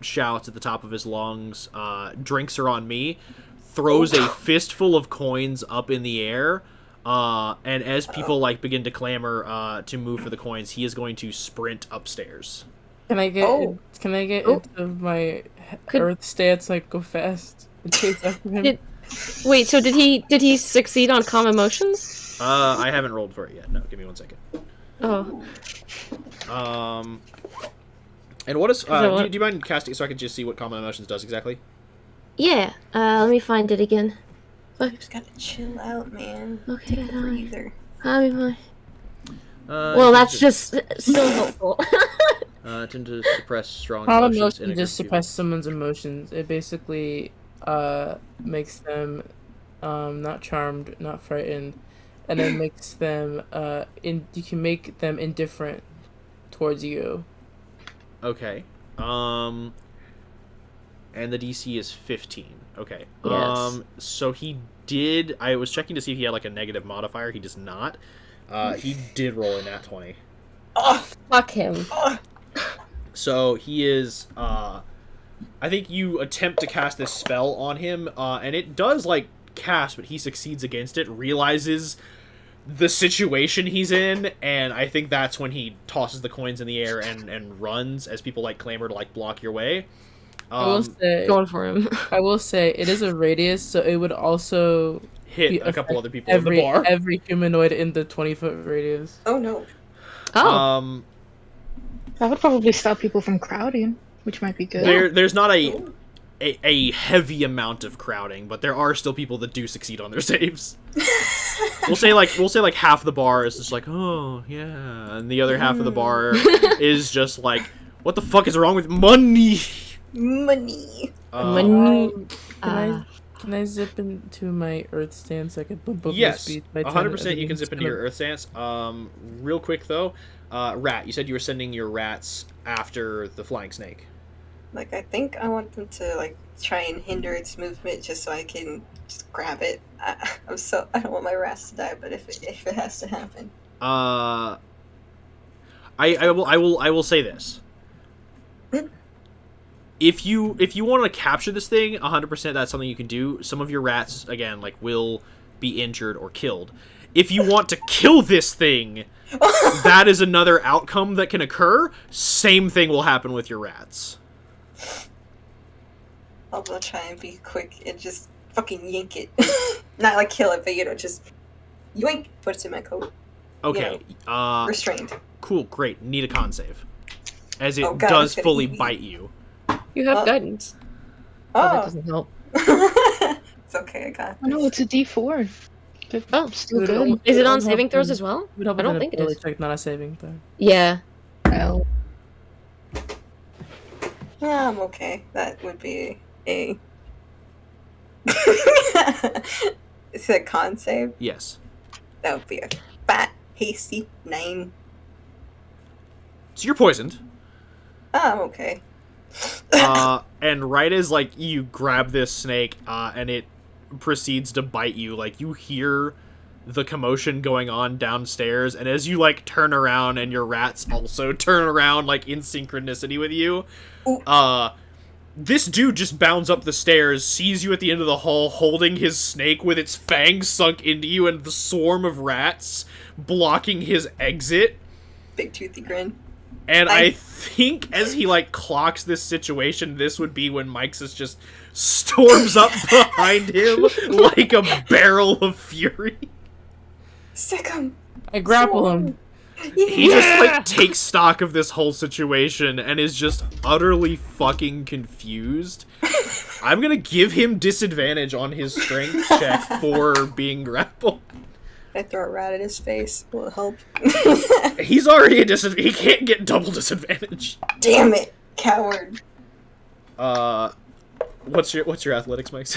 shouts at the top of his lungs, "Drinks are on me," throws a fistful of coins up in the air, and as people like begin to clamor to move for the coins, he is going to sprint upstairs. Can I get into my earth stance, like go fast and chase after him? Wait, so did he succeed on calm emotions? I haven't rolled for it yet. No, give me 1 second. Oh. And what is do you mind casting so I can just see what calm emotions does exactly? Yeah, let me find it again. You just gotta chill out, man. Okay, Take a breather. I'll be fine. Well, that's just still helpful. Tend to suppress strong Calm emotions. emotion just suppress someone's emotions. It basically makes them not charmed, not frightened, and it makes them you can make them indifferent towards you. Okay. And the DC is 15. Okay. Yes. So he did... I was checking to see if he had, like, a negative modifier. He does not. He did roll in that 20. Oh, fuck him. So he is... I think you attempt to cast this spell on him, and it does, like, cast, but he succeeds against it, realizes the situation he's in, and I think that's when he tosses the coins in the air and runs as people, like, clamor to, like, block your way. I will say, going for him. I will say it is a radius, so it would also hit a couple other people in the bar. Every humanoid in the 20-foot radius. Oh no. Oh. That would probably stop people from crowding, which might be good. There's not a heavy amount of crowding, but there are still people that do succeed on their saves. We'll say like half the bar is just like, oh yeah, and the other half of the bar is just like, what the fuck is wrong with money? Money. Can I zip into my earth stance? I could book yes, speed 100% you can zip into your earth stance. Real quick though, Rat, you said you were sending your rats after the flying snake. Like, I think I want them to, like, try and hinder its movement just so I can just grab it. I don't want my rats to die, but if it has to happen. I will say this. If you want to capture this thing, 100% that's something you can do. Some of your rats, again, like, will be injured or killed. if you want to kill this thing, that is another outcome that can occur. Same thing will happen with your rats. I'll try and be quick and just fucking yank it. Not like kill it, but just yoink, put it in my coat. Okay. Restrained. Cool, great. Need a con save. As it God, does fully bite you. You have guidance. Oh. That doesn't help. It's okay, I got this. Oh no, it's a D4. Oh, Still Dude, good. Is it on saving throws as well? We'd hope I don't it's think it an is. ability check, not a saving throw. Yeah. Well, Yeah, I'm okay. That would be a... It's a con save? Yes. That would be a fat, hasty 9. So you're poisoned. Oh, I'm okay. And right as, like, you grab this snake, and it proceeds to bite you, like, you hear the commotion going on downstairs, and as you, like, turn around and your rats also turn around, like, in synchronicity with you, this dude just bounds up the stairs, sees you at the end of the hall holding his snake with its fangs sunk into you and the swarm of rats blocking his exit. Big toothy grin. And I think as he, like, clocks this situation, this would be when Mixus just storms up behind him like a barrel of fury. Sick him. I grapple him. He just, like, takes stock of this whole situation and is just utterly fucking confused. I'm gonna give him disadvantage on his strength check for being grappled. I throw a rat at his face. Will it help? He's already a disadvantage. He can't get double disadvantage. Damn it, coward. What's your athletics, Mike?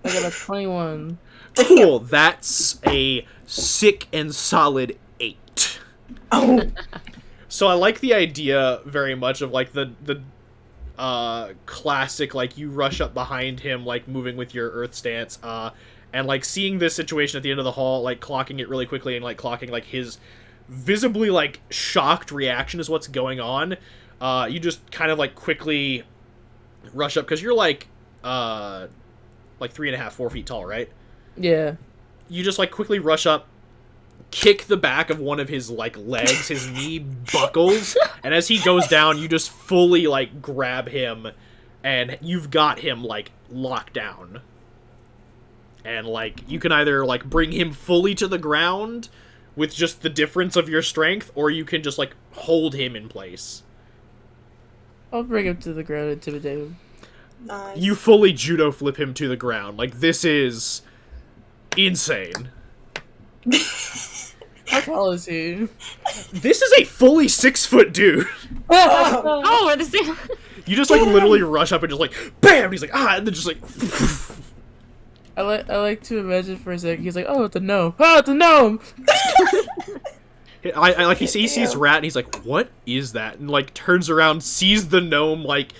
I got a 21. Cool. That's a sick and solid 8. Oh. So I like the idea very much of, like, the classic, like, you rush up behind him, like, moving with your earth stance, and, like, seeing this situation at the end of the hall, like, clocking it really quickly and, like, clocking, like, his visibly, like, shocked reaction is what's going on. You just kind of, like, quickly rush up, because you're, like 3.5, 4 feet tall, right? Yeah. You just, like, quickly rush up, kick the back of one of his, like, legs, his knee buckles, and as he goes down, you just fully, like, grab him, and you've got him, like, locked down. And, like, you can either, like, bring him fully to the ground with just the difference of your strength, or you can just, like, hold him in place. I'll bring him to the ground, intimidate him. Nice. You fully judo flip him to the ground. Like, this is insane. How tall is he? This is a fully 6-foot dude. Oh, we're the same. You just, like, literally rush up and just, like, BAM! And he's like, and then just, like... I like to imagine for a second, he's like, oh, it's a gnome. Oh, it's a gnome! I like, he sees Rat, and he's like, what is that? And, like, turns around, sees the gnome, like,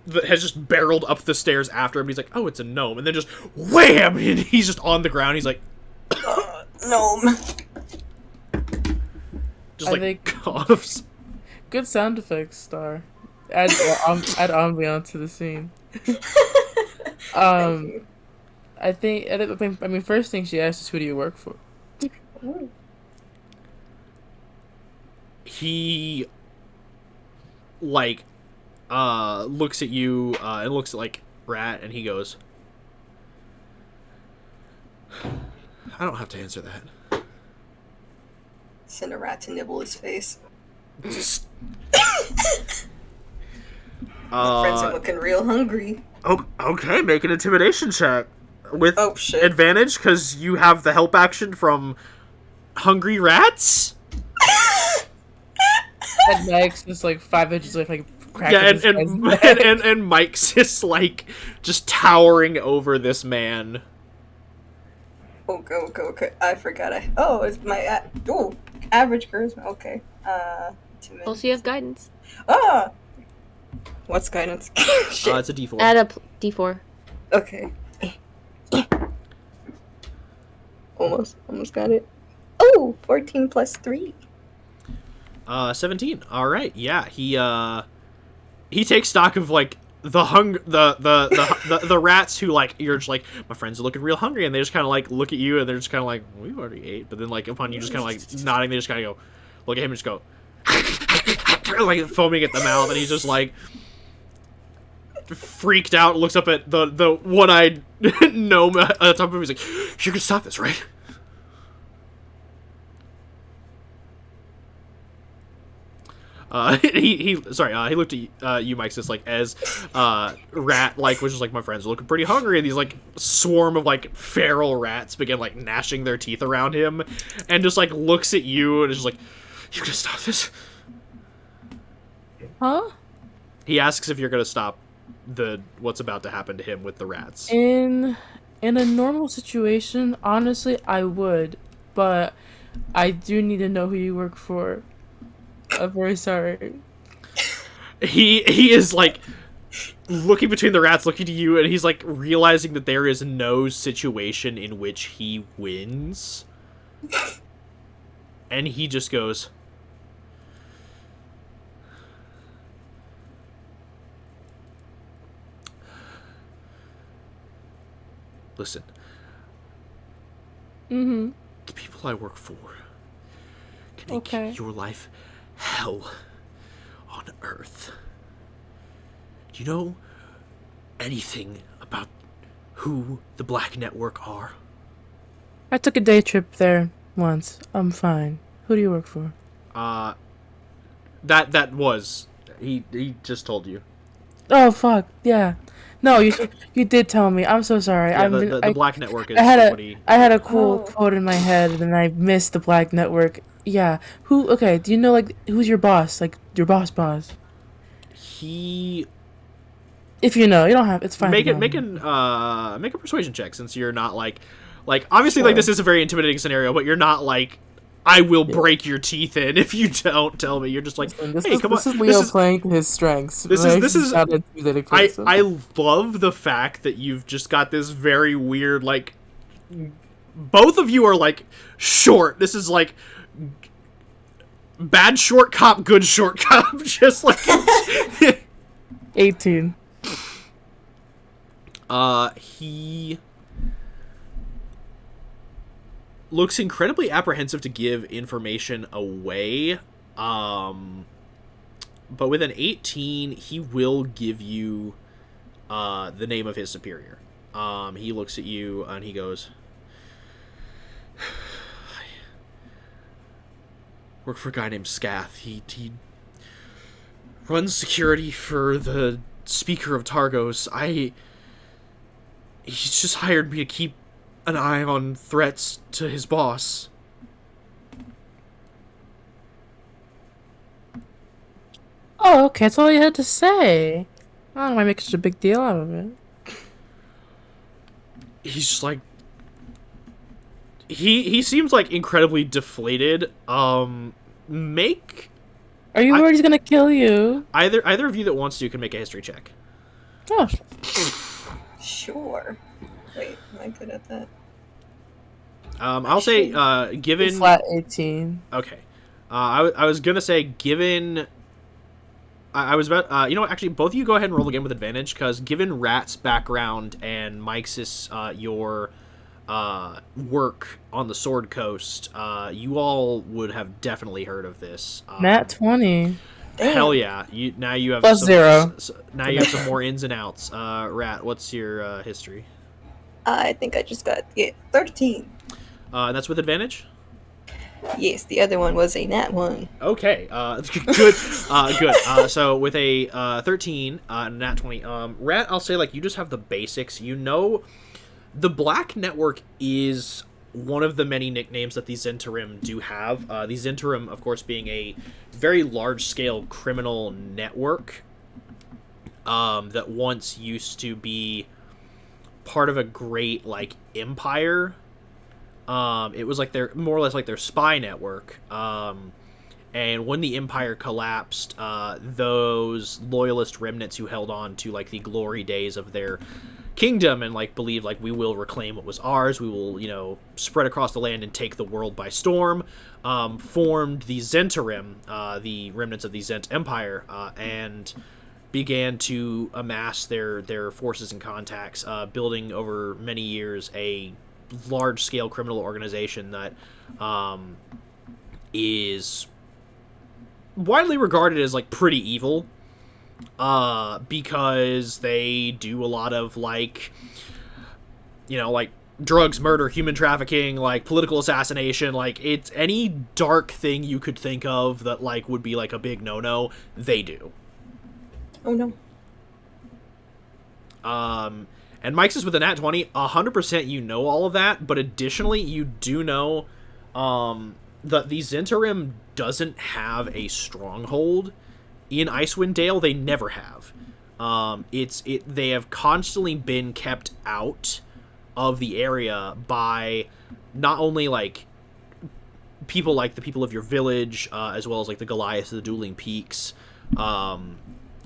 that has just barreled up the stairs after him. He's like, oh, it's a gnome. And then just, wham! And he's just on the ground. He's like... Gnome. Just, I like, think- coughs. Good sound effects, Star. Add ambiance to the scene. I mean, first thing she asked is, who do you work for? He, like, looks at you, and looks at, like, Rat, and he goes, I don't have to answer that. Send a rat to nibble his face. Friends are looking real hungry. Oh, okay, make an intimidation check. With shit. advantage, because you have the help action from hungry rats? And Mike's just like 5 inches away, like cracking Yeah, his head. and Mike's just, like, just towering over this man. Okay. I forgot. It's my average charisma. Okay. 2 minutes. Also, you have guidance. What's guidance? Shit. It's a D4. Add a D4. Okay. Almost got it. Oh, 14 plus 3. 17. All right. Yeah, he takes stock of, like, the rats who like you're just like my friends are looking real hungry and they just kind of like look at you and they're just kind of like we already ate, but then like upon you just kind of like nodding, they just kind of go look at him and just go like foaming at the mouth, and he's just like freaked out, looks up at the one-eyed gnome at the top of him. He's like, "You can stop this, right?" He looked at you, Mike, just like as Rat like was just like my friends are looking pretty hungry, and these like swarm of like feral rats begin like gnashing their teeth around him, and just like looks at you and is just like, "You can stop this." Huh? He asks if you're gonna stop what's about to happen to him with the rats. In a normal situation, honestly, I would, but I do need to know who you work for. I'm very sorry. He is like looking between the rats, looking to you, and he's like realizing that there is no situation in which he wins. And he just goes, "Listen. Mm-hmm. The people I work for can make your life hell on Earth. Do you know anything about who the Black Network are?" I took a day trip there once. I'm fine. Who do you work for? That was he just told you. Oh fuck yeah. No, you did tell me. I'm so sorry. Yeah, the Black Network is I I had a cool quote in my head, and I missed the Black Network. Yeah. Who? Okay. Do you know like who's your boss? Like your boss? He. If you know, you don't have. It's fine. Make a persuasion check, since you're not like obviously like this is a very intimidating scenario, but you're not like I will break your teeth in if you don't tell me. You're just like, come on. This is Leo playing to his strengths. This is. I love the fact that you've just got this very weird like. Both of you are like short. This is like bad short cop, good short cop. Just like 18. He looks incredibly apprehensive to give information away. But with an 18, he will give you the name of his superior. He looks at you and he goes, "I work for a guy named Scath. He runs security for the Speaker of Targos. He's just hired me to keep an eye on threats to his boss." Oh, okay. That's all you had to say. I don't know why make such a big deal out of it. He's just like he seems like incredibly deflated. Are you worried he's gonna kill you? Either of you that wants to can make a history check. Oh. Sure. Wait, am I good at that? I'll say given flat 18. Okay. I was gonna say given. I was about you know what, actually both of you go ahead and roll again with advantage, because given Rat's background and Mike's your work on the Sword Coast, you all would have definitely heard of this. Nat 20. Hell yeah! Now you have plus 0. Now you have some more ins and outs. Rat, what's your history? I think I just got 13. And that's with advantage? Yes, the other one was a nat 1. Okay, good, good. So with a 13, nat 20, Rat, I'll say like you just have the basics. You know, the Black Network is one of the many nicknames that the Zhentarim do have. The Zhentarim, of course, being a very large-scale criminal network that once used to be part of a great like empire. It was like more or less like their spy network. And when the empire collapsed, those loyalist remnants who held on to like the glory days of their kingdom and like believed like we will reclaim what was ours, we will, you know, spread across the land and take the world by storm, formed the Zhentarim, the remnants of the Zhent Empire, and began to amass their forces and contacts, building over many years a large-scale criminal organization that is widely regarded as like pretty evil, because they do a lot of like, you know, like drugs, murder, human trafficking, like political assassination, like it's any dark thing you could think of that like would be like a big no-no, they do. Oh no. And Mike's is with a nat 20, 100% you know all of that, but additionally you do know that the Zhentarim doesn't have a stronghold in Icewind Dale. They never have. They have constantly been kept out of the area by not only like people like the people of your village, as well as like the Goliaths of the Dueling Peaks,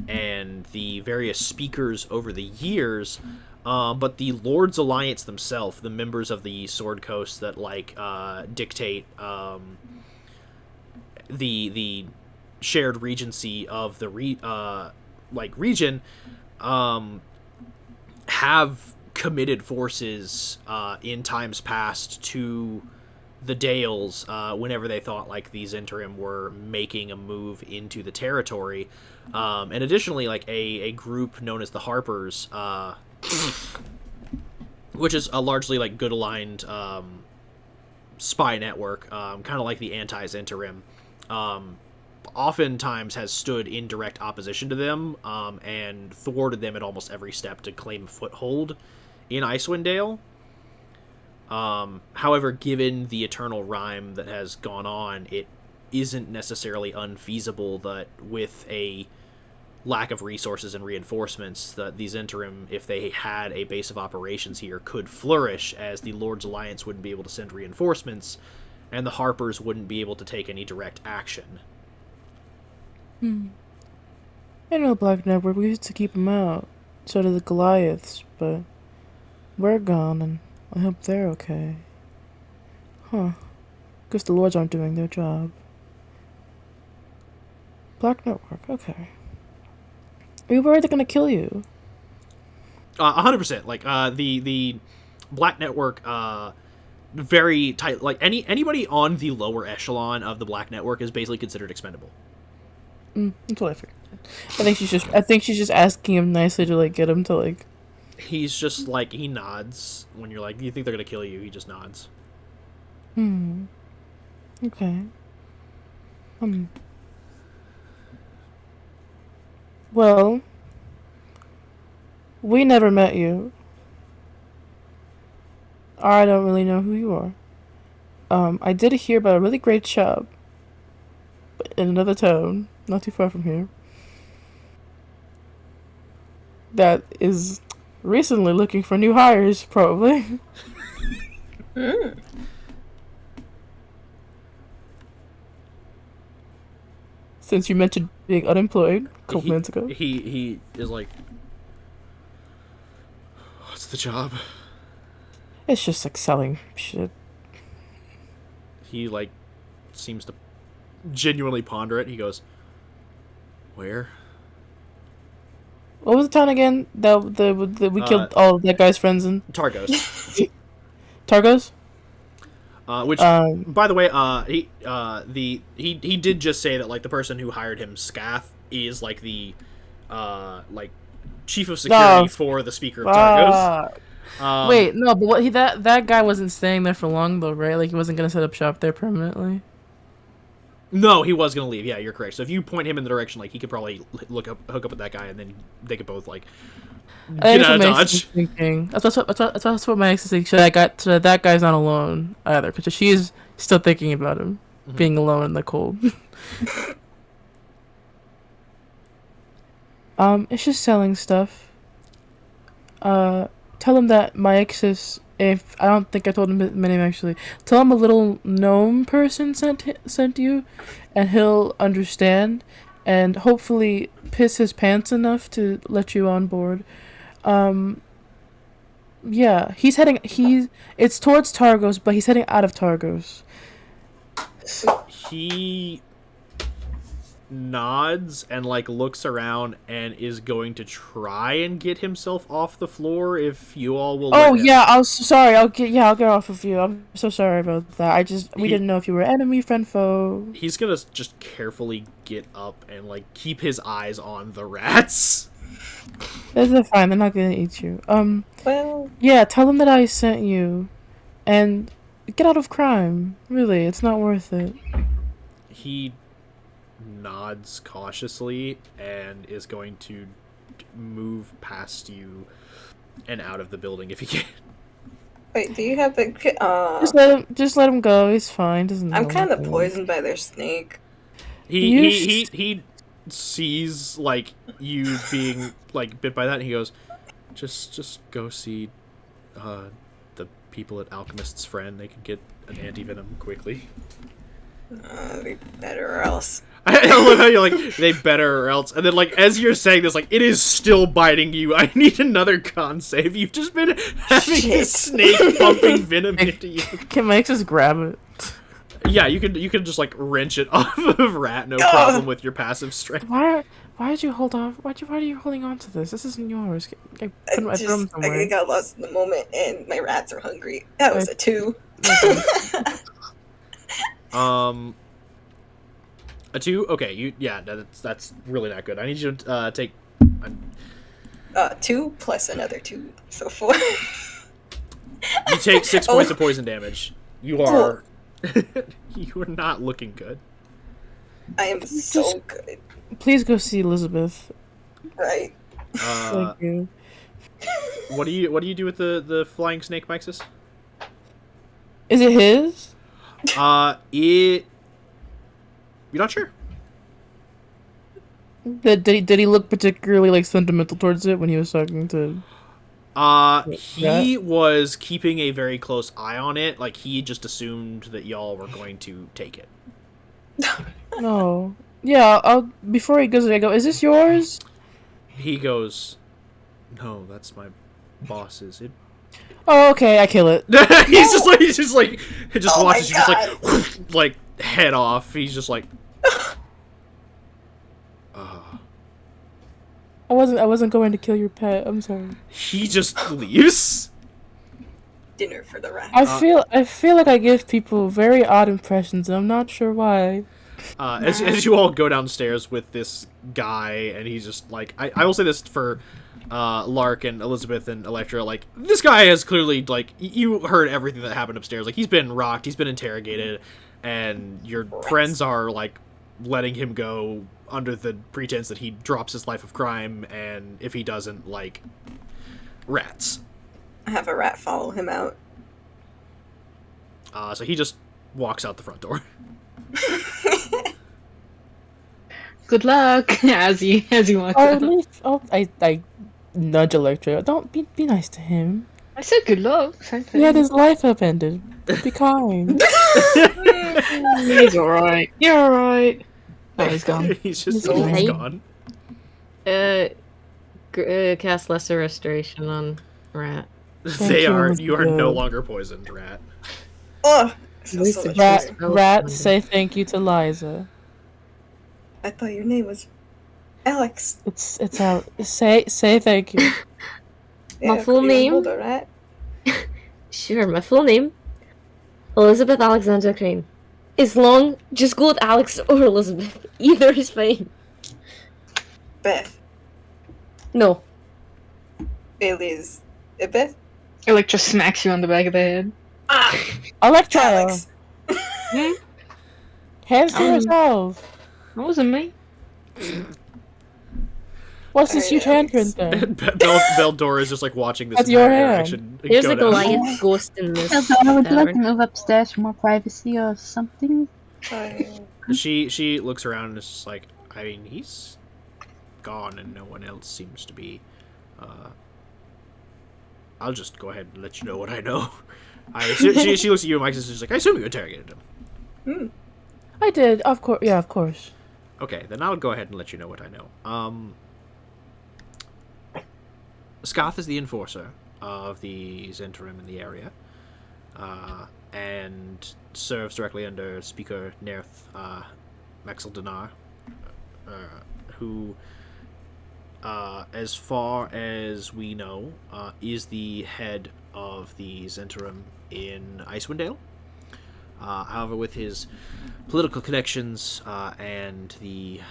and the various speakers over the years, but the Lord's Alliance themselves, the members of the Sword Coast that like dictate the shared regency of the region, have committed forces in times past to the Dales whenever they thought like these Zhentarim were making a move into the territory, and additionally like a group known as the Harpers, which is a largely like good aligned spy network, kind of like the anti-Zhentarim, oftentimes has stood in direct opposition to them, and thwarted them at almost every step to claim a foothold in Icewind Dale. However, given the eternal rhyme that has gone on, it isn't necessarily unfeasible that with a lack of resources and reinforcements, that these Zhentarim, if they had a base of operations here, could flourish, as the Lord's Alliance wouldn't be able to send reinforcements, and the Harpers wouldn't be able to take any direct action. I know Black Network, we used to keep them out. So did the Goliaths, but we're gone, and I hope they're okay. Huh. Guess the Lords aren't doing their job. Black Network, okay. Are you worried they're gonna kill you? 100%. Like, the Black Network, very tight. Like, anybody on the lower echelon of the Black Network is basically considered expendable. That's what I figured. I think she's just asking him nicely to like get him to like. He's just like, he nods when you're like, do you think they're gonna kill you? He just nods. Okay. Well, we never met you. I don't really know who you are. I did hear about a really great shop in another town, not too far from here, that is recently looking for new hires, probably. Since you mentioned being unemployed a couple minutes ago. He is like, what's the job? It's just like selling shit. He like seems to genuinely ponder it. He goes, where? What was the town again that we killed all of that guy's friends in? Targos. Targos? Which, by the way, he did just say that like the person who hired him, Scath, is like the like chief of security for the Speaker of Targos. Wait, no, but what that guy wasn't staying there for long though, right? Like he wasn't gonna set up shop there permanently. No, he was gonna leave. Yeah, you're correct. So if you point him in the direction, like he could probably hook up with that guy, and then they could both like get out of Dodge. That's what my ex is thinking. So that guy's not alone either, because she's still thinking about him being alone in the cold. It's just selling stuff. Tell him that my ex is. If I don't think I told him my name actually, tell him a little gnome person sent you, and he'll understand, and hopefully piss his pants enough to let you on board. Yeah, it's towards Targos, but he's heading out of Targos. He nods and like looks around and is going to try and get himself off the floor if you all will Oh let him. yeah, I was sorry. I'll get off of you. I'm so sorry about that. We didn't know if you were enemy, friend, foe. He's gonna just carefully get up and like keep his eyes on the rats. They're fine. They're not gonna eat you. Well, Yeah, tell them that I sent you, and get out of crime. Really, it's not worth it. He nods cautiously and is going to move past you and out of the building if he can. wait, do you have the? Just let him go. He's fine. Doesn't. I'm know kind of anything. poisoned by their snake. He sees like you being like bit by that, and he goes, "Just go see the people at Alchemist's Friend. They can get an antivenom quickly." They better or else. I love how you're like, they better or else. And then, like, as you're saying this, like, it is still biting you. I need another con save. You've just been having this snake pumping venom into you. Can Mike just grab it? Yeah, you could just, like, wrench it off of Rat, no problem with your passive strength. Why did you hold off? Why are you holding on to this? This isn't yours. I throw them somewhere. I got lost in the moment, and my rats are hungry. That was a 2. A 2? Okay, that's really not good. I need you to take... 2 plus another 2, so 4. You take 6 points of poison damage. You are... you are not looking good. I am so good. Please go see Elizabeth. Right. Thank you. What do you do with the flying snake, Mixus? Is it his? You're not sure. Did he look particularly like sentimental towards it when he was talking to? He was keeping a very close eye on it. Like he just assumed that y'all were going to take it. No. Yeah. I'll before he goes, I go. Is this yours? He goes, "No, that's my boss's." It. Oh, okay. I kill it. He just Oh watches you my just like head off. He's just like. I wasn't going to kill your pet. I'm sorry. He just leaves. Dinner for the rats. I feel like I give people very odd impressions, and I'm not sure why. As you all go downstairs with this guy, and he's just like, I will say this for Lark and Elizabeth and Electra, like, this guy has clearly, like, you heard everything that happened upstairs. Like, he's been rocked, he's been interrogated, and your friends are, like, letting him go under the pretense that he drops his life of crime, and if he doesn't, like, rats. I have a rat follow him out. So he just walks out the front door. Good luck as you walk Or out. at least, I nudge Electra. Don't be nice to him. I said good luck. He had his life upended. Be kind. He's alright. You're alright. Oh, he's gone. He's just Hey. gone. Cast Lesser Restoration on Rat. You are no longer poisoned, Rat. Oh, I feel so much better. Rat, say thank you to Liza. I thought your name was Alex. It's out. Say thank you. My full you name? hold a rat. Sure, my full name, Elizabeth Alexandra Crane. It's long, just go with Alex or Elizabeth. Either is fine. Beth. No. Bailey's. Beth? Electra smacks you on the back of the head. Ah! Electra. Alex. Hands to yourself. That wasn't me. What's this huge handprint there? Beldor is just like watching this That's your entire hand. interaction There's go a down. Goliath ghost in this. Donna, would you like to tavern. move upstairs for more privacy or something? She looks around and is just like, I mean, he's gone and no one else seems to be. I'll just go ahead and let you know what I know. She looks at you and Mike is just like, I assume you interrogated him. I did, of course. Yeah, of course. Okay, then I'll go ahead and let you know what I know. Scath is the enforcer of the Zentrum in the area, and serves directly under Speaker Nerth Maxildanar. who, as far as we know, is the head of the Zentrum in Icewind. However, with his political connections and the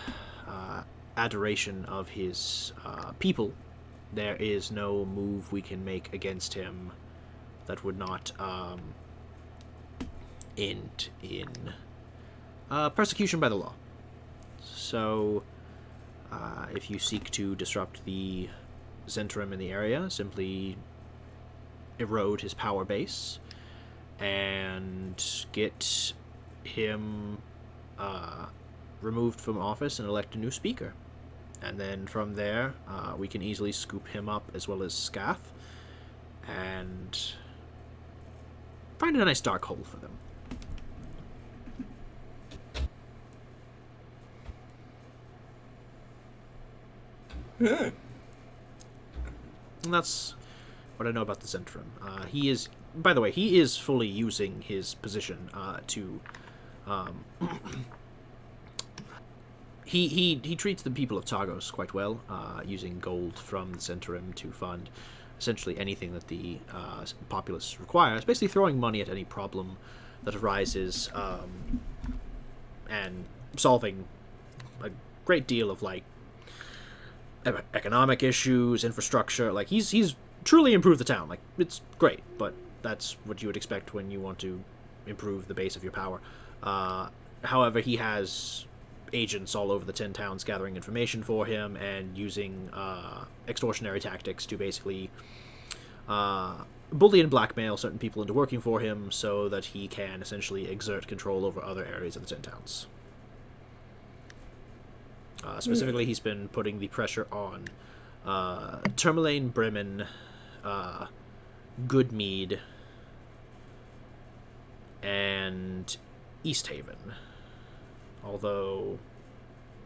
adoration of his people, there is no move we can make against him that would not end in persecution by the law. So, if you seek to disrupt the Zentrum in the area, simply erode his power base and get him removed from office and elect a new speaker. And then from there, we can easily scoop him up as well as Scath and find a nice dark hole for them. And that's what I know about the Zentrum. He is, by the way, he is fully using his position to. He treats the people of Targos quite well, using gold from the Zentrum to fund essentially anything that the populace requires, basically throwing money at any problem that arises, and solving a great deal of economic issues, infrastructure. He's truly improved the town. It's great, but that's what you would expect when you want to improve the base of your power. However, he has agents all over the 10 towns gathering information for him and using extortionary tactics to basically bully and blackmail certain people into working for him so that he can essentially exert control over other areas of the 10 towns. Specifically, he's been putting the pressure on Tourmaline, Bremen, Goodmead, and Easthaven. Although,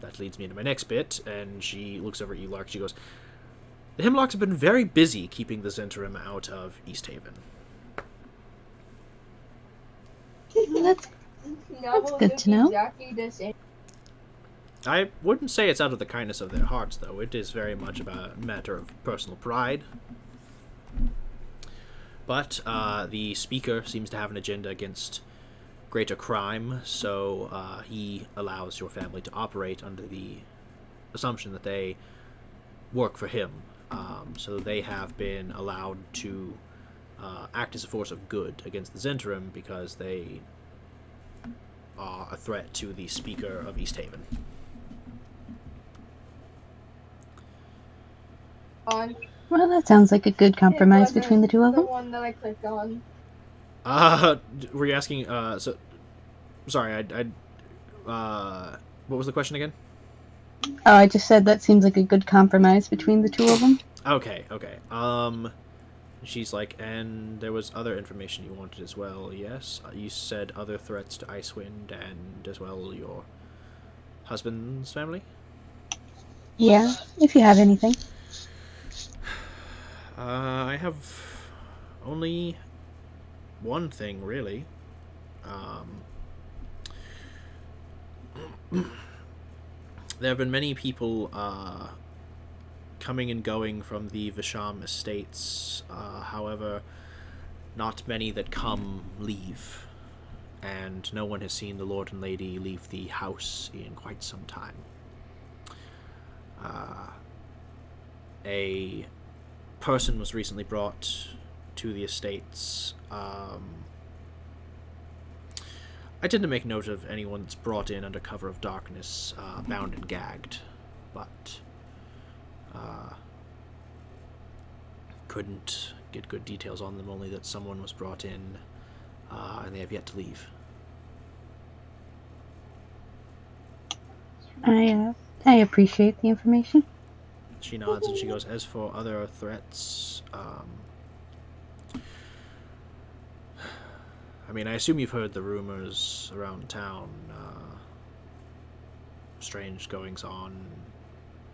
that leads me into my next bit, and she looks over at you, Lark. She goes, "The Hemlocks have been very busy keeping the Zentrum out of Easthaven." That's good to know. I wouldn't say it's out of the kindness of their hearts, though. It is very much a matter of personal pride. But the speaker seems to have an agenda against greater crime, so he allows your family to operate under the assumption that they work for him. So they have been allowed to act as a force of good against the Zentrum because they are a threat to the speaker of Easthaven. Well, that sounds like a good compromise between the two of them. The one that I clicked on. Were you asking, sorry, what was the question again? Oh, I just said that seems like a good compromise between the two of them. Okay. She's like, and there was other information you wanted as well, yes? You said other threats to Icewind and as well your husband's family? Yeah, if you have anything. I have only one thing, really. There have been many people coming and going from the Visham estates. However, not many that come leave. And no one has seen the Lord and Lady leave the house in quite some time. A person was recently brought to the estates. I tend to make note of anyone that's brought in under cover of darkness, bound and gagged, but couldn't get good details on them, only that someone was brought in, and they have yet to leave. I appreciate the information. She nods and she goes, as for other threats, I mean, I assume you've heard the rumors around town, strange goings-on,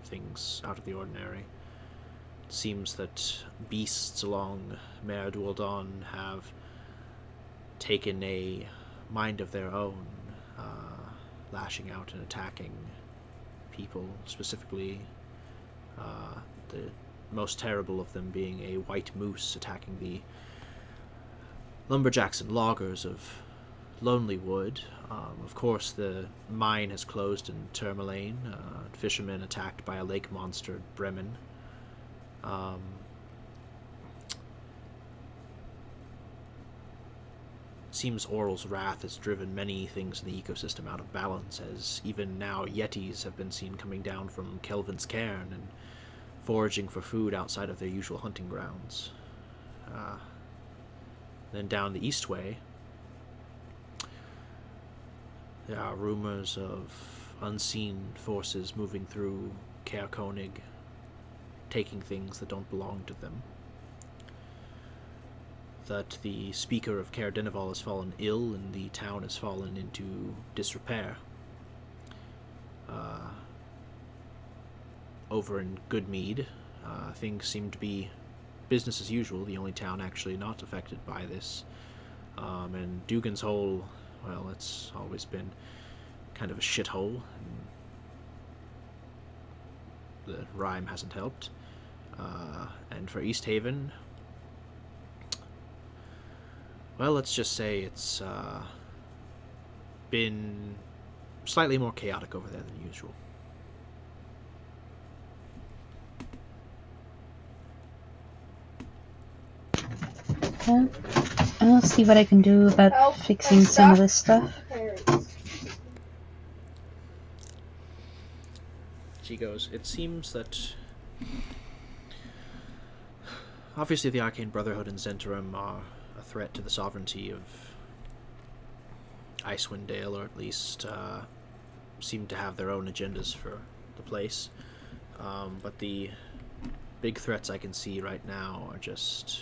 things out of the ordinary. It seems that beasts along Mare Dualdon have taken a mind of their own, lashing out and attacking people, specifically the most terrible of them being a white moose attacking the lumberjacks and loggers of Lonely Wood. Of course, the mine has closed in Tourmaline. Fishermen attacked by a lake monster at Bremen. Seems Oral's wrath has driven many things in the ecosystem out of balance, as even now yetis have been seen coming down from Kelvin's cairn and foraging for food outside of their usual hunting grounds. Then down the Eastway, there are rumors of unseen forces moving through Caer Konig, taking things that don't belong to them. That the speaker of Caer Dineval has fallen ill and the town has fallen into disrepair. Over in Goodmead, things seem to be business as usual, the only town actually not affected by this. And Dugan's Hole, well, it's always been kind of a shithole. The rhyme hasn't helped. And for Easthaven, well, let's just say it's been slightly more chaotic over there than usual. I'll see what I can do about fixing some of this stuff. She goes, it seems that obviously the Arcane Brotherhood and Zentarum are a threat to the sovereignty of Icewind Dale, or at least seem to have their own agendas for the place. But the big threats I can see right now are just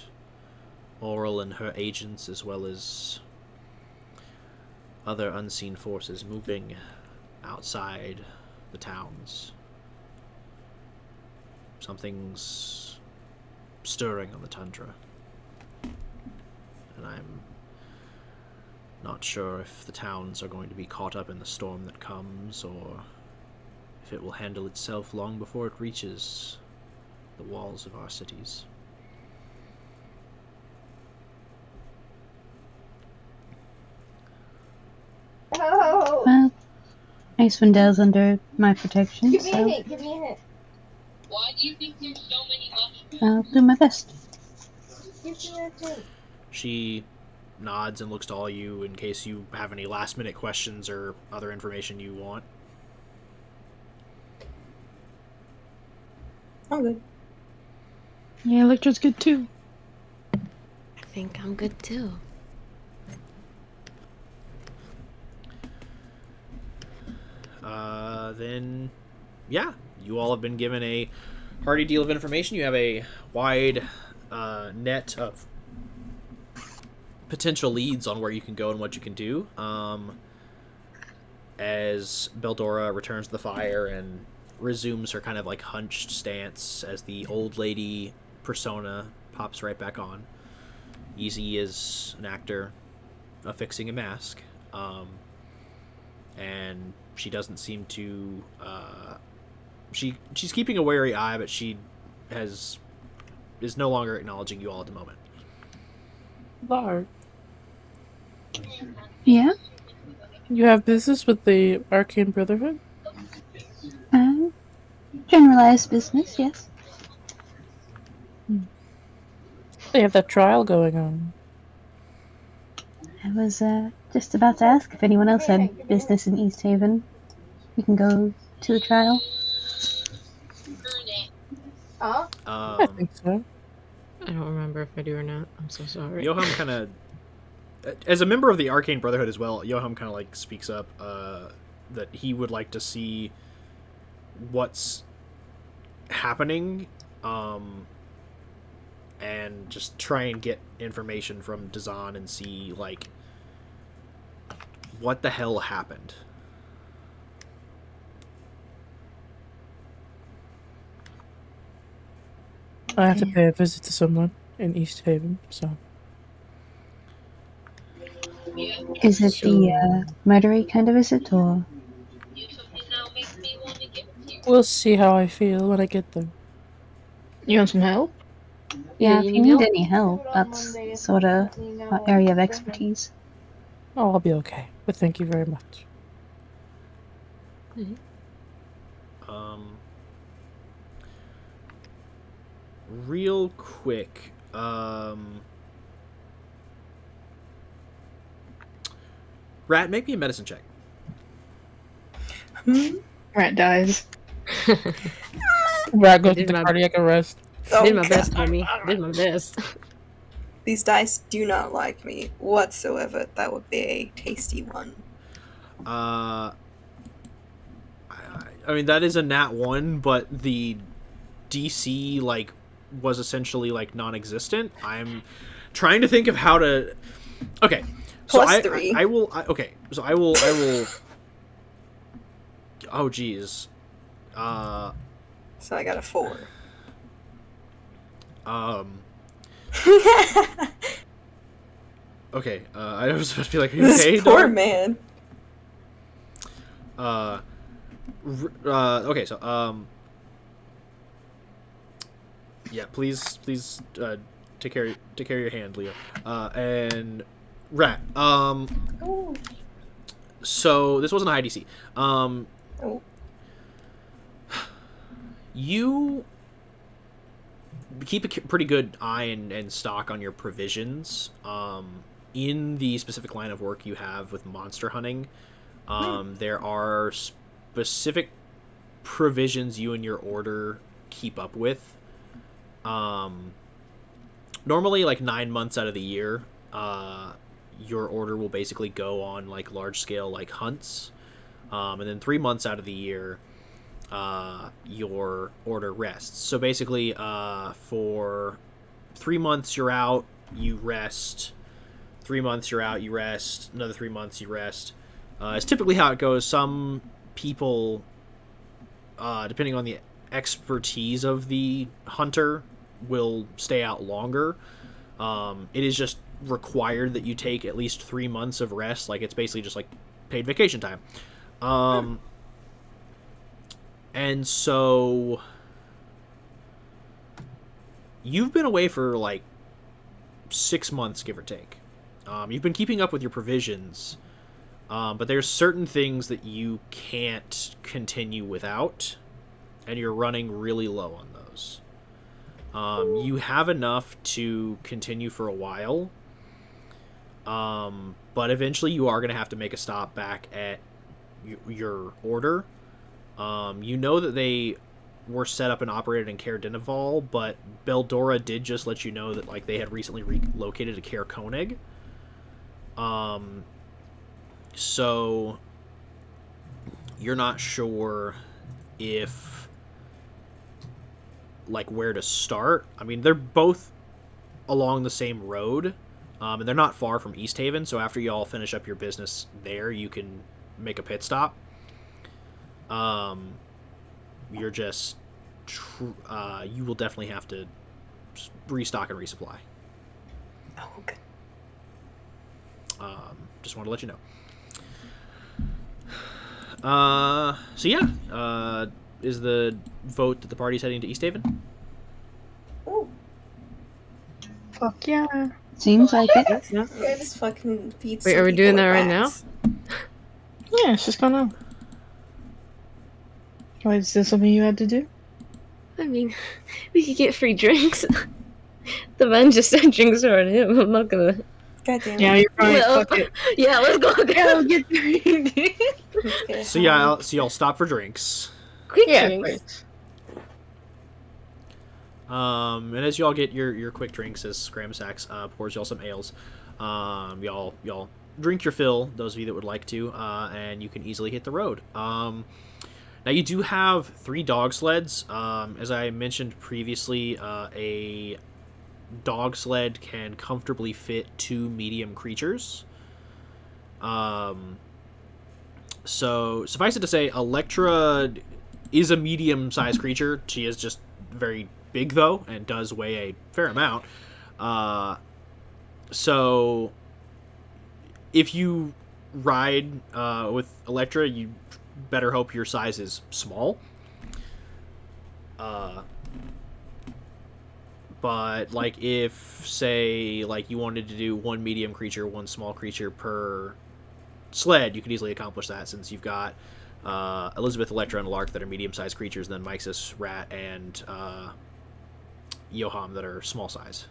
Oral and her agents, as well as other unseen forces moving outside the towns. Something's stirring on the tundra, and I'm not sure if the towns are going to be caught up in the storm that comes, or if it will handle itself long before it reaches the walls of our cities. Well, Icewind Dale's under my protection, Give me so a hint. Give me a hint. Why do you think there's so many mushrooms? I'll do my best. Give me a hint. She nods and looks to all you in case you have any last-minute questions or other information you want. I'm good. Yeah, Electra's good too. I think I'm good too. Then, yeah, you all have been given a hearty deal of information. You have a wide net of potential leads on where you can go and what you can do. As Beldora returns to the fire and resumes her kind of like hunched stance as the old lady persona pops right back on. Easy is an actor affixing a mask. And she doesn't seem to she's keeping a wary eye, but she is no longer acknowledging you all at the moment. Lark, Yeah? you have business with the Arcane Brotherhood? Generalized business, yes. They have that trial going on. I was just about to ask if anyone else had business in Easthaven. We can go to the trial. Huh? I think so. I don't remember if I do or not. I'm so sorry. Yoham kind of, as a member of the Arcane Brotherhood as well, Yoham kind of like speaks up that he would like to see what's happening, and just try and get information from Dazan and see like what the hell happened. I have to pay a visit to someone in Easthaven, so. Is it the murdery kind of visit, or? You now make me want to give it to We'll see how I feel when I get there. You want some help? Yeah, you if you need need help? any help, that's sort of our area of expertise. Oh, I'll be okay. But thank you very much. Real quick, Rat, make me a medicine check. Rat dies. Rat goes did into my- cardiac arrest. Did my Oh, best, God. homie. Did my best. These dice do not like me whatsoever. That would be a tasty one. I mean, that is a nat 1, but the DC, like, was essentially, like, non-existent. I'm trying to think of how to... Okay. So Plus 3. I will... okay. So I will... Oh, geez. So I got a 4. Okay. I was supposed to be like, are you This okay, poor dog? man. Okay, so, yeah, please, take care of your hand, Leo. And Rat, so this wasn't a high DC. Oh. You keep a pretty good eye and stock on your provisions. In the specific line of work you have with monster hunting, there are specific provisions you and your order keep up with. Normally, like 9 months out of the year, your order will basically go on like large scale like hunts, and then 3 months out of the year, your order rests. So basically, for 3 months you're out, you rest. 3 months you're out, you rest. Another 3 months you rest. It's typically how it goes. Some people, depending on the expertise of the hunter, will stay out longer. It is just required that you take at least 3 months of rest. Like, it's basically just like paid vacation time. And so you've been away for like 6 months, give or take. You've been keeping up with your provisions, but there's certain things that you can't continue without, and you're running really low on those. You have enough to continue for a while, but eventually you are going to have to make a stop back at your order. You know that they were set up and operated in Caer Dineval, but Beldora did just let you know that like they had recently relocated to Caer Koenig. So you're not sure if like where to start. I mean, they're both along the same road, and they're not far from Easthaven, so after you all finish up your business there, you can make a pit stop. You're just you will definitely have to restock and resupply. Oh, good. Just want to let you know. So yeah, is the vote that the party's heading to Easthaven? Oh, Fuck yeah. Seems like it. let's fucking feed Wait, some are we people doing to that right now? rats. Yeah, it's just going on. Why, is this something you had to do? I mean, we could get free drinks. The man just said drinks are on him. I'm not gonna. God damn it. Yeah, you're right. Well, Fuck it. yeah, let's go. Yeah, get the Let's get So yeah, so y'all stop for drinks. Quick Yeah, drinks. great. And as y'all get your quick drinks, as Scramsax pours y'all some ales, y'all drink your fill, those of you that would like to, and you can easily hit the road. Now you do have 3 dog sleds. As I mentioned previously, a dog sled can comfortably fit 2 medium creatures. So suffice it to say, Electra is a medium-sized creature. She is just very big, though, and does weigh a fair amount. So if you ride with Electra, you better hope your size is small. But like if say like you wanted to do one medium creature, one small creature per sled, you could easily accomplish that since you've got Elizabeth, Electra, and Lark that are medium-sized creatures, then Mixus, Rat, and Yoham that are small size.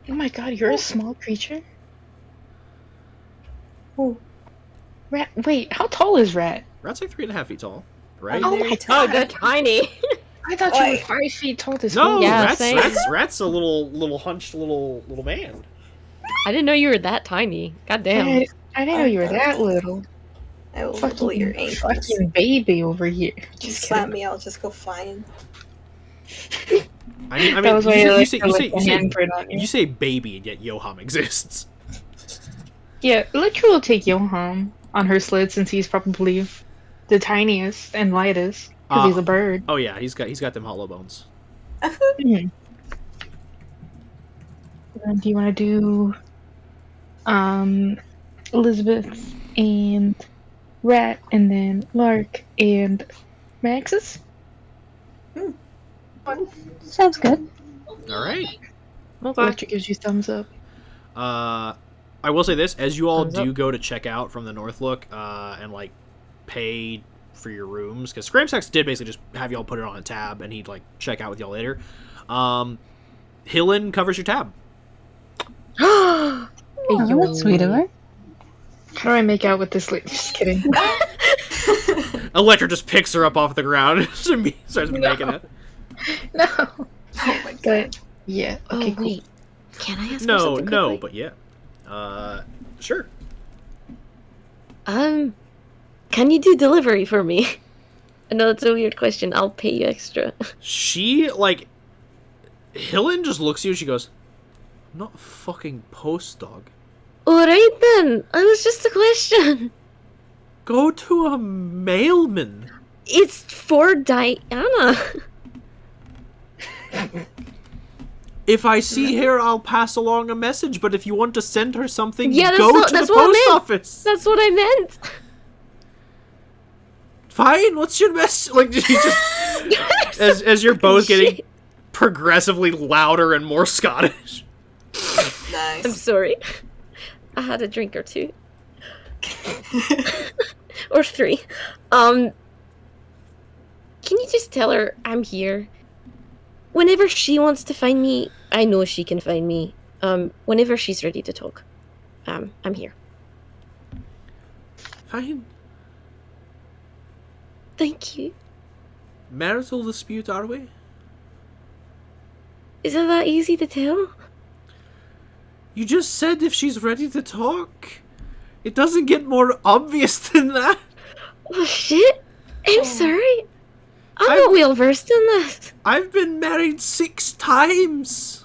Oh my god, you're a small creature? Oh. Rat, wait, how tall is Rat? Rat's like 3.5 feet tall, right? Oh Very my tall. Oh, they're tiny. I thought you were Wait. 5 feet tall this No, whole Yeah, Rat's, same. Rat's a little hunched little man. I didn't know you were that tiny. God damn. I didn't know you were that little. I will pull your ankles. Fucking baby over here. You Just slap kidding. me, I'll just go flying. I mean, That was why you I say you you say baby, and yet Yoham exists. Yeah, Electra will take Yoham on her sled since he's probably the tiniest and lightest because he's a bird. Oh yeah, he's got them hollow bones. Mhm. Do you want to do Elizabeth and Rat and then Lark and Maxis? Sounds good. All right. Okay. Electra gives you thumbs up. I will say this: as you all Thumbs do up. go to check out from the Northlook, and like pay for your rooms, because Scramsax did basically just have y'all put it on a tab, and he'd like check out with y'all later. Hillen covers your tab. Oh, that's sweet of her. How do I make out with this lady? Just kidding. Electra just picks her up off the ground and starts making it. No. Oh my god. But yeah. Okay. Oh, Cool. wait. Can I ask her No, something no, quickly? but yeah. Sure. Can you do delivery for me? I know it's a weird question. I'll pay you extra. She, like, Hillen just looks at you and she goes, I'm not a fucking post dog. Alright then. It was just a question. Go to a mailman. It's for Diana. If I see her, I'll pass along a message, but if you want to send her something, Yeah, go to that's the what I post meant. office. That's what I meant. Fine, what's your message? Like, you just... as you're both getting progressively louder and more Scottish. Nice. I'm sorry. I had a drink or two. Or three. Can you just tell her I'm here? Whenever she wants to find me, I know she can find me. Whenever she's ready to talk. I'm here. Fine. Thank you. Marital dispute, are we? Is it that easy to tell? You just said if she's ready to talk. It doesn't get more obvious than that. Oh shit! I'm sorry. I'm not well versed in this. I've been married 6 times.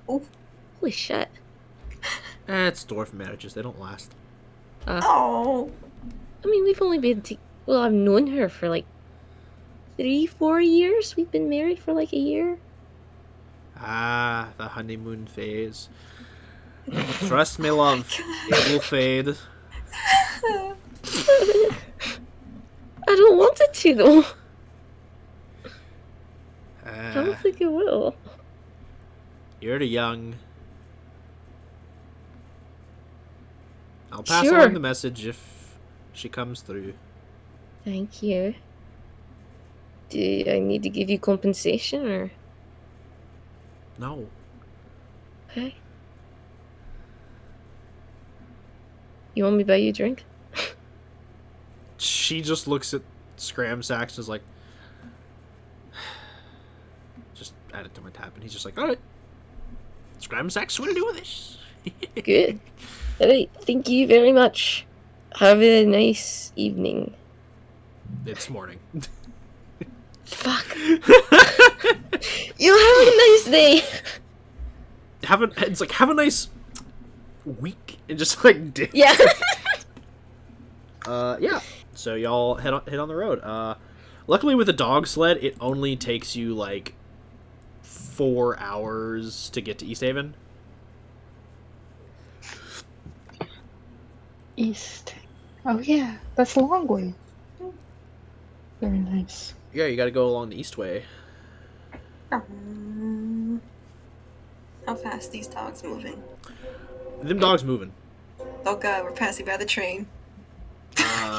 Holy shit. It's dwarf marriages. They don't last. Oh. I mean, we've only been well, I've known her for like 3-4 years. We've been married for like a year. Ah, the honeymoon phase. Trust me, love. It will fade. I don't want it to, though. I don't think it will. You're young. I'll pass Sure. along the message if she comes through. Thank you. Do I need to give you compensation, or...? No. Okay. You want me to buy you a drink? She just looks at Scramsax and is like, just add it to my tab, and he's just like, alright. Scramsax, what do you do with this? Good. Alright, thank you very much. Have a nice evening. It's morning. Fuck. You have a nice day. Have a nice week, and just like Yeah. yeah. So y'all hit on the road. Luckily with the dog sled, it only takes you like 4 hours to get to Easthaven. East. Oh yeah, that's a long way. Very nice. Yeah, you got to go along the Eastway. How fast these dogs moving? Them dogs moving. Oh god, we're passing by the train.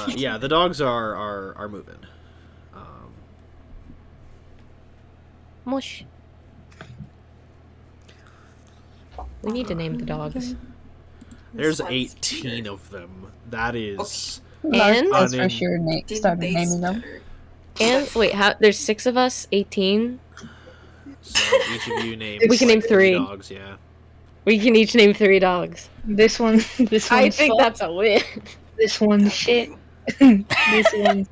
Yeah, the dogs are moving. Mush. We need to name the dogs. There's This one's 18 bigger. of them. That is... And That's I for mean- sure. Nate Didn't started they naming them. stutter? And wait, there's 6 of us, 18. So each of you name... We can name 3. dogs, yeah. We can each name 3 dogs. This one. This I one's think fucked. that's a win. This one's shit. This one's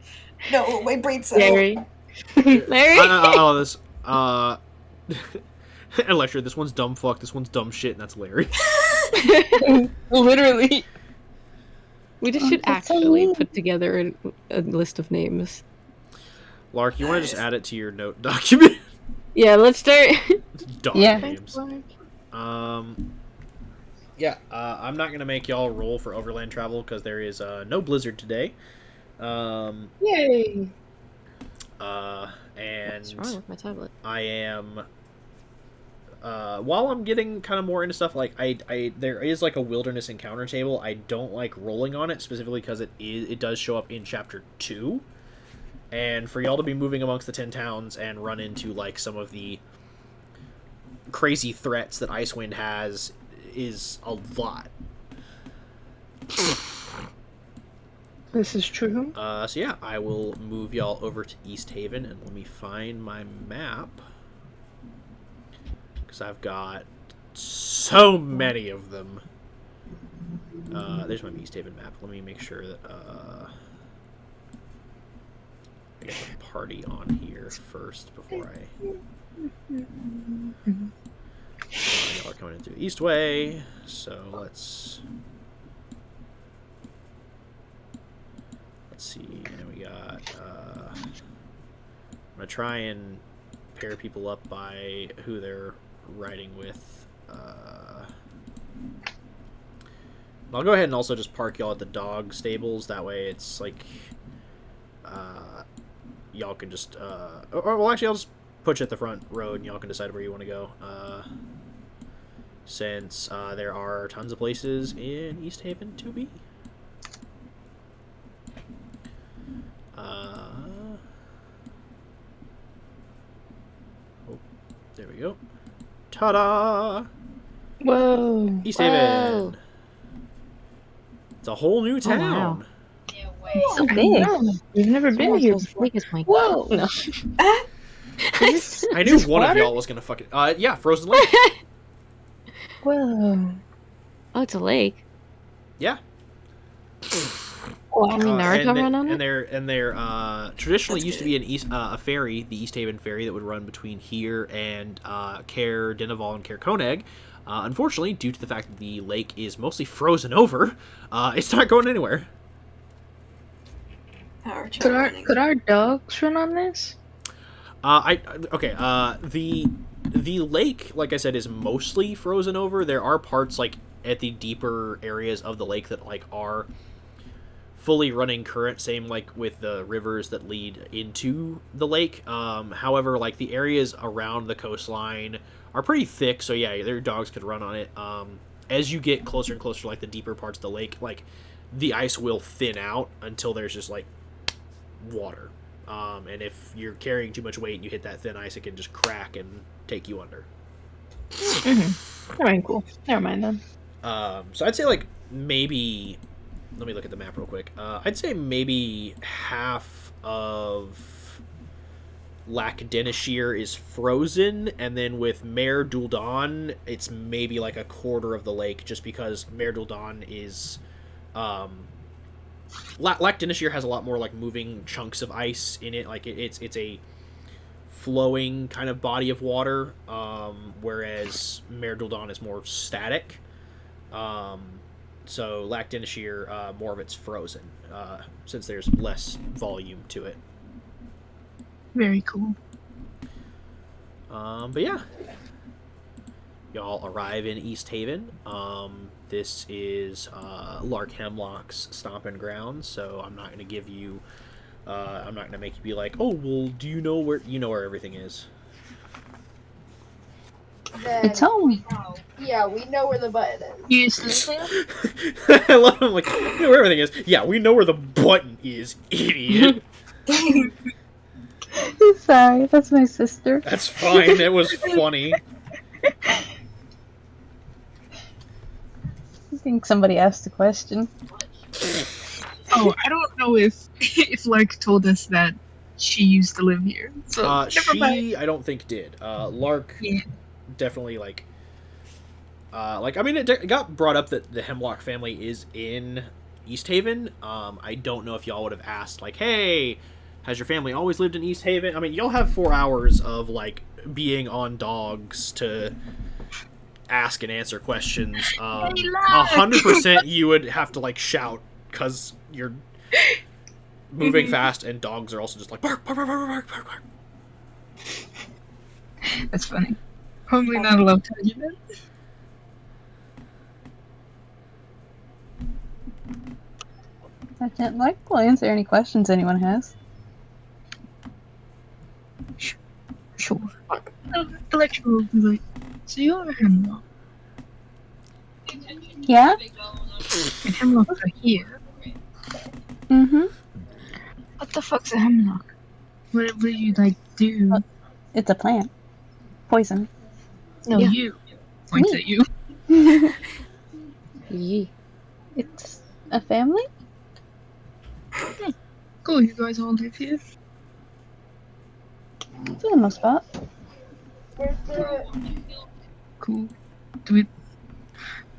No, my brain's out. Larry. Larry. This... Electra, this one's dumb fuck, this one's dumb shit, and that's Larry. literally. We just should that's so actually mean. put together a list of names. Lark, you want to just add it to your note document? Yeah, let's start. Dog Yeah. names. Yeah, I'm not going to make y'all roll for overland travel because there is no blizzard today. Yay. And What's wrong with my tablet? I am... while I'm getting kind of more into stuff, like, there is, like, a wilderness encounter table. I don't like rolling on it, specifically because it does show up in Chapter 2. And for y'all to be moving amongst the 10 towns and run into, like, some of the crazy threats that Icewind has is a lot. This is true. So yeah, I will move y'all over to Easthaven, and let me find my map. Because I've got so many of them. There's my Easthaven map. Let me make sure that I get the party on here first before y'all are coming in through Eastway. So let's see. And we got I'm gonna try and pair people up by who they're riding with. I'll go ahead and also just park y'all at the dog stables. That way it's like y'all can just well, actually I'll just put you at the front road and y'all can decide where you want to go, since there are tons of places in Easthaven to be. There we go. Ta-da! Whoa. Easthaven! It's a whole new town! wow. Yeah, way. So big. We've never been here before. Whoa. No. I knew one of y'all was gonna fucking... yeah, Frozen Lake. Whoa. Oh, it's a lake. Yeah. How many Naruto run on it? And there traditionally That's used to good. be a ferry, the Easthaven ferry, that would run between here and Caer Dineval and Caer Coneg. Unfortunately, due to the fact that the lake is mostly frozen over, it's not going anywhere. Power Could our dogs run on this? The lake, like I said, is mostly frozen over. There are parts like at the deeper areas of the lake that like are fully running current, same like with the rivers that lead into the lake. However, like the areas around the coastline are pretty thick, so yeah, their dogs could run on it. As you get closer and closer to like the deeper parts of the lake, like the ice will thin out until there's just like water. And if you're carrying too much weight and you hit that thin ice, it can just crack and take you under. Alright, cool. Never mind then. So I'd say like maybe, let me look at the map real quick. I'd say maybe half of Lac Denishir is frozen, and then with Mare Duldan, it's maybe like a quarter of the lake, just because Mare Duldan is Lac Denishir has a lot more like moving chunks of ice in it. Like it's a flowing kind of body of water, whereas Mare Duldan is more static. So Lac Denishir, more of it's frozen, since there's less volume to it. Very cool. But yeah, y'all arrive in Easthaven. This is Lark Hemlock's stomping ground, so I'm not going to give you, I'm not going to make you be like, oh, well, do you know where everything is? then It's home. yeah, we know where the button is. You sleep here? I love him. Like, we know where everything is. Yeah, we know where the button is, idiot. Sorry, that's my sister. That's fine. It was funny. I think somebody asked a question. Oh, I don't know if Lark told us that she used to live here. So never mind. She, I don't think did. Lark, Yeah. definitely I mean, it got brought up that the Hemlock family is in Easthaven. I don't know if y'all would have asked, like, hey, has your family always lived in Easthaven? I mean, y'all have 4 hours of, like, being on dogs to ask and answer questions. 100% you would have to, like, shout, because you're moving fast, and dogs are also just like, bark, bark, bark, bark, bark, bark, bark. That's funny. Probably not allowed to do that. Sergeant Lark will answer any questions anyone has. Sure. Electro will be like, so you're a Hemlock. Yeah? And Hemlocks are here. Mm-hmm. What the fuck's a Hemlock? What would you, like, do? It's a plant. Poison. No, Yeah. you. Points Me. at you. Yee. It's a family? Cool, you guys all live here? For the most part. Where's the Cool. Do we...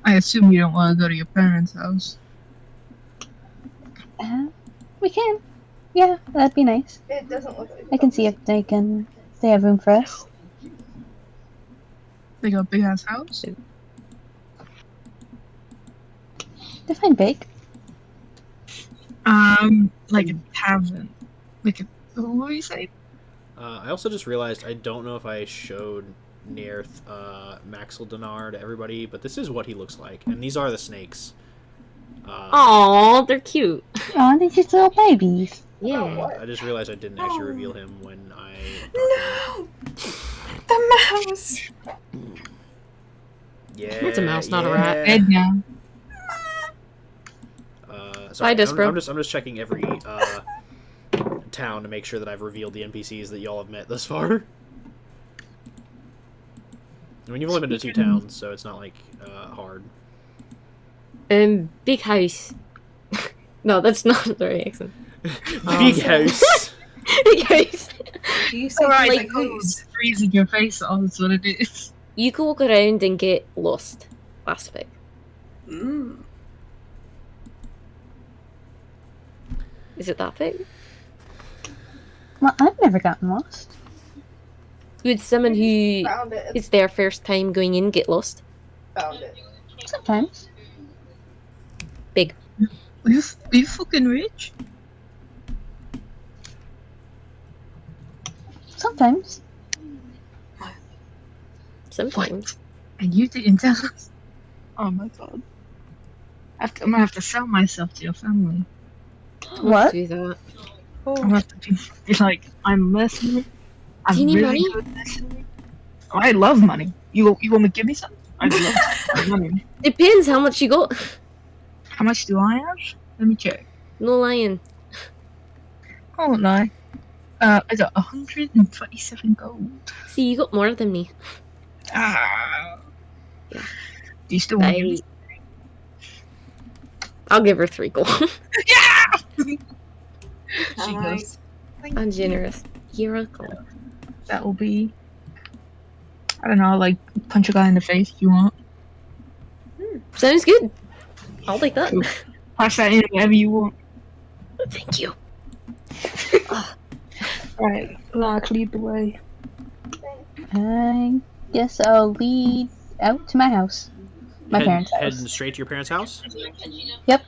I assume you don't want to go to your parents' house. We can. Yeah, that'd be nice. it doesn't look like I can see if they have room for us. They got a big ass house? Define big. Like a tavern. Like a... What were you saying? I also just realized I don't know if I showed Nearth Maxil Dinar to everybody, but this is what he looks like, and these are the snakes. Aw, they're cute. Aw, they're just little babies. Yeah. I just realized I didn't actually reveal him when I... No! The mouse! Yeah, It's a mouse, not a rat. Dead now. Sorry, Bye, Dispro. I'm just checking every town to make sure that I've revealed the NPCs that y'all have met thus far. I mean, you've only been to 2 towns, so it's not like hard. Big house. No, that's not the right accent. Big house. Big house. You say Alright, like like, who's? freezing your face off is what it is. You can walk around and get lost. Last pick. Mm. Is it that big? Well, I've never gotten lost. Would someone who found it. it's their first time going in get lost? Found it. Sometimes. Big. Are you fucking rich? Sometimes. Sometimes. And you didn't tell us? Oh my god. I'm gonna have to sell myself to your family. What? Do that. I'm gonna have to be like, I'm a mercenary. I'm Do you need really money? good mercenary. Oh, I love money. You want me to give me some? I love money. Depends how much you got. How much do I have? Let me check. No lying. I won't lie. I got 127 gold. See, you got more than me. Ah. Yeah. Do you still want I... me? I'll give her 3 gold. Yeah! She Nice. goes, I'm generous. You're welcome. that will be... I don't know, like, punch a guy in the face if you want. Sounds good. I'll take that. Cool. Pass that in whenever you want. Thank you. Alright, Lark, lead the way. I guess I'll lead out to my house. My parents' house. Heading straight to your parents' house? Yep.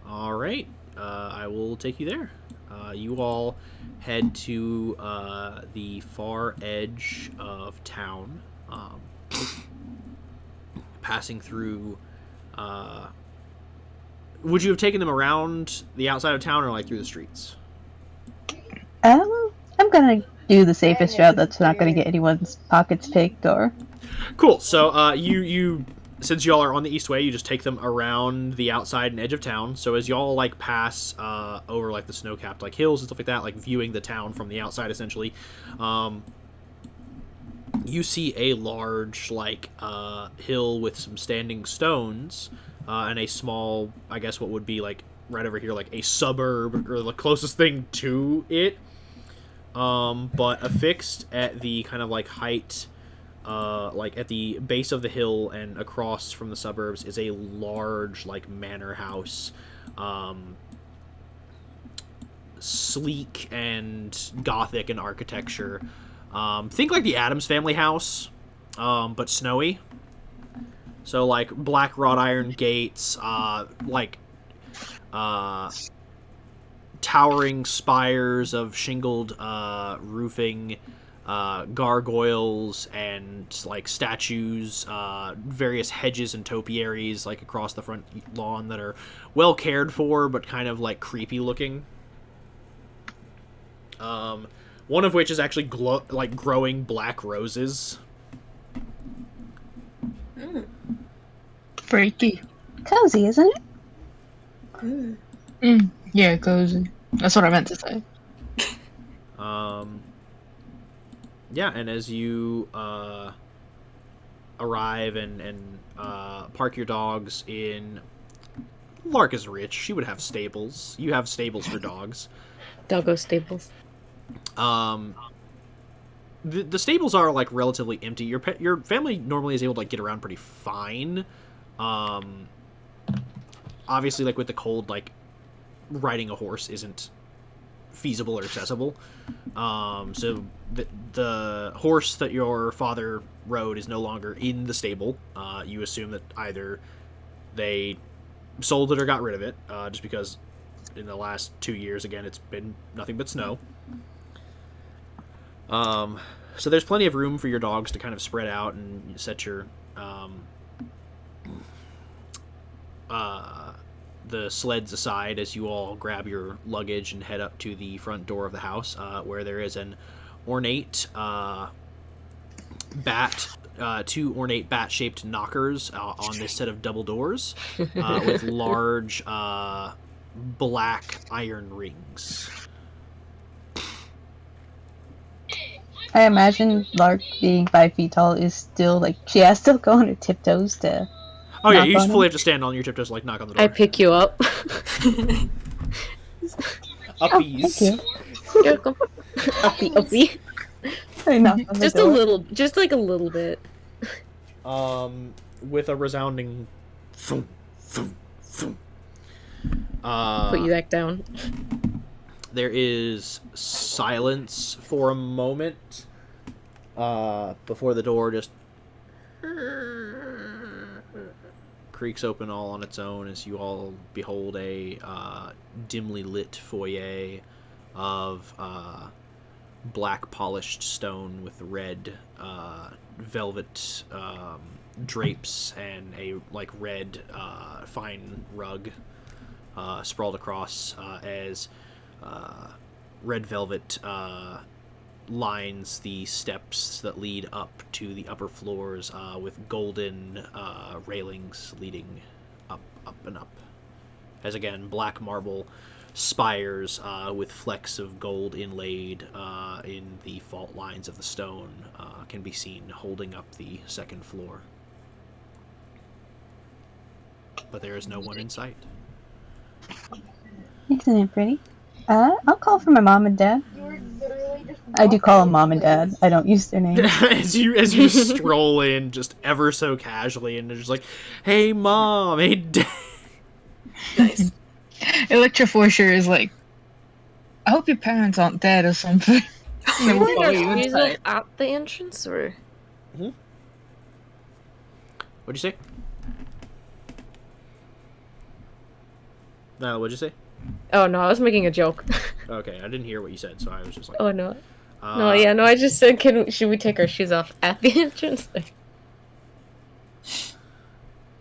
Alright, I will take you there. You all head to the far edge of town, passing through... would you have taken them around the outside of town or like through the streets? I'm gonna do the safest route that's not gonna get anyone's pockets picked or Cool. So you since y'all are on the east way, you just take them around the outside and edge of town. So as y'all like pass over like the snow-capped like hills and stuff like that, like viewing the town from the outside essentially, you see a large like hill with some standing stones and a small, I guess what would be like right over here, like a suburb or the closest thing to it, but affixed at the kind of like height. Like at the base of the hill and across from the suburbs is a large like manor house, sleek and gothic in architecture. Think like the Addams Family house, but snowy. So like black wrought iron gates, towering spires of shingled roofing. Gargoyles and like statues, various hedges and topiaries like across the front lawn that are well cared for but kind of like creepy looking. One of which is actually growing black roses. Freaky. Cozy, isn't it? Yeah, cozy. That's what I meant to say. Yeah, and as you arrive and park your dogs in... Lark is rich. She would have stables. You have stables for dogs. Doggo stables. The stables are, like, relatively empty. Your family normally is able to, like, get around pretty fine. Obviously, like, with the cold, like, riding a horse isn't feasible or accessible. So the horse that your father rode is no longer in the stable. You assume that either they sold it or got rid of it, just because in the last 2 years, again, it's been nothing but snow. So there's plenty of room for your dogs to kind of spread out and set your the sleds aside as you all grab your luggage and head up to the front door of the house, where there is an ornate two ornate bat-shaped knockers on this set of double doors with large black iron rings. I imagine Lark being 5 feet tall is still like she has to go on her tiptoes to. Oh yeah, you knock just on fully him. have to stand on your tiptoes, like knock on the door. I pick you up. Uppies. Thank you. You're welcome. Uppy. I knock on the Just door. a little, just like a little bit. With a resounding thump, thump, thump. Put you back down. There is silence for a moment before the door just creaks open all on its own as you all behold a dimly lit foyer of black polished stone with red velvet drapes and a like red fine rug sprawled across as red velvet lines the steps that lead up to the upper floors with golden railings leading up and up. As again, black marble spires with flecks of gold inlaid in the fault lines of the stone can be seen holding up the second floor. But there is no one in sight. Isn't it pretty? I'll call for my mom and dad. You were literally just. I do call them mom and dad. I don't use their names. as you stroll in just ever so casually and they're just like, hey mom, hey dad. Nice. Electroforcer is like, I hope your parents aren't dead or something. They will follow you Is inside. it at the entrance or? What'd you say? No, what'd you say? Oh no, I was making a joke. Okay, I didn't hear what you said, so I was just like... Oh no. No, I just said, should we take our shoes off at the entrance?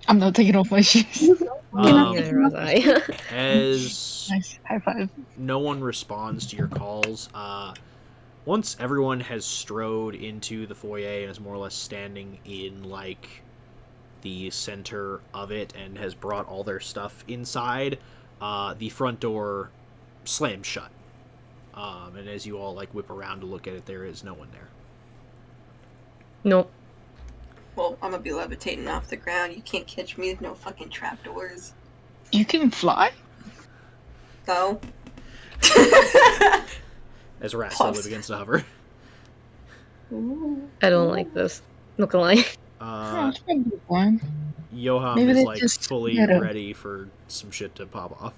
I'm not taking off my shoes. Neither was I. As Nice. High five. no one responds to your calls, once everyone has strode into the foyer and is more or less standing in, like, the center of it and has brought all their stuff inside, the front door slams shut. And as you all, like, whip around to look at it, there is no one there. Nope. Well, I'm gonna be levitating off the ground. You can't catch me with no fucking trapdoors. You can fly? No. As Rat slowly begins to hover. I don't like this. Not gonna lie. It's probably fine. Yoham Maybe is, they like, just fully had a- ready for some shit to pop off.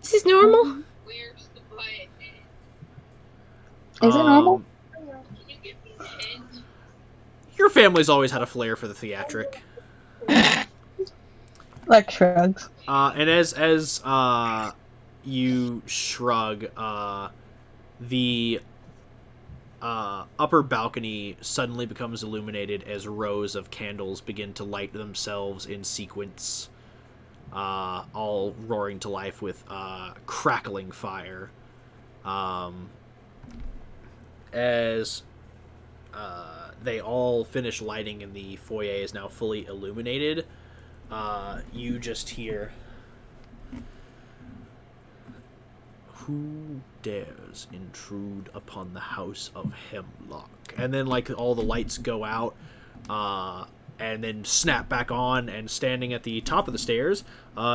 This is normal? Where's the button? Is it normal? Can you give me a hint? Your family's always had a flair for the theatric. Lark shrugs. And as you shrug, the upper balcony suddenly becomes illuminated as rows of candles begin to light themselves in sequence, all roaring to life with crackling fire. As they all finish lighting and the foyer is now fully illuminated, you just hear, "Who dares intrude upon the house of Hemlock?" And then, like, all the lights go out, and then snap back on, and standing at the top of the stairs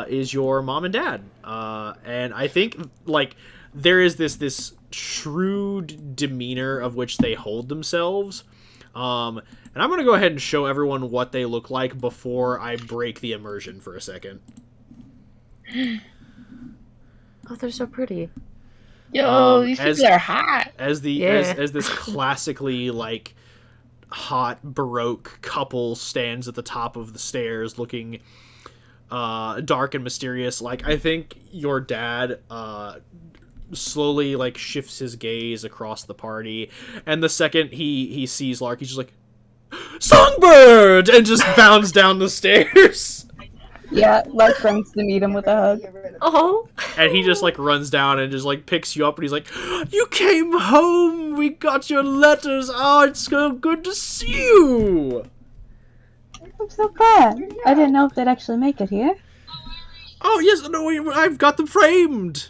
is your mom and dad. And I think, like, there is this shrewd demeanor of which they hold themselves. And I'm going to go ahead and show everyone what they look like before I break the immersion for a second. Oh, they're so pretty. Yo, these people are hot. As this classically, like, hot Baroque couple stands at the top of the stairs looking dark and mysterious, like, I think your dad slowly, like, shifts his gaze across the party, and the second he sees Lark, he's just like, "Songbird!" and just bounds down the stairs. Yeah, Lark runs to meet him with a hug. Oh. And he just, like, runs down and just, like, picks you up, and he's like, "You came home! We got your letters! Oh, it's so good to see you!" I'm so glad. I didn't know if they'd actually make it here. "Oh, yes, no, I've got them framed!"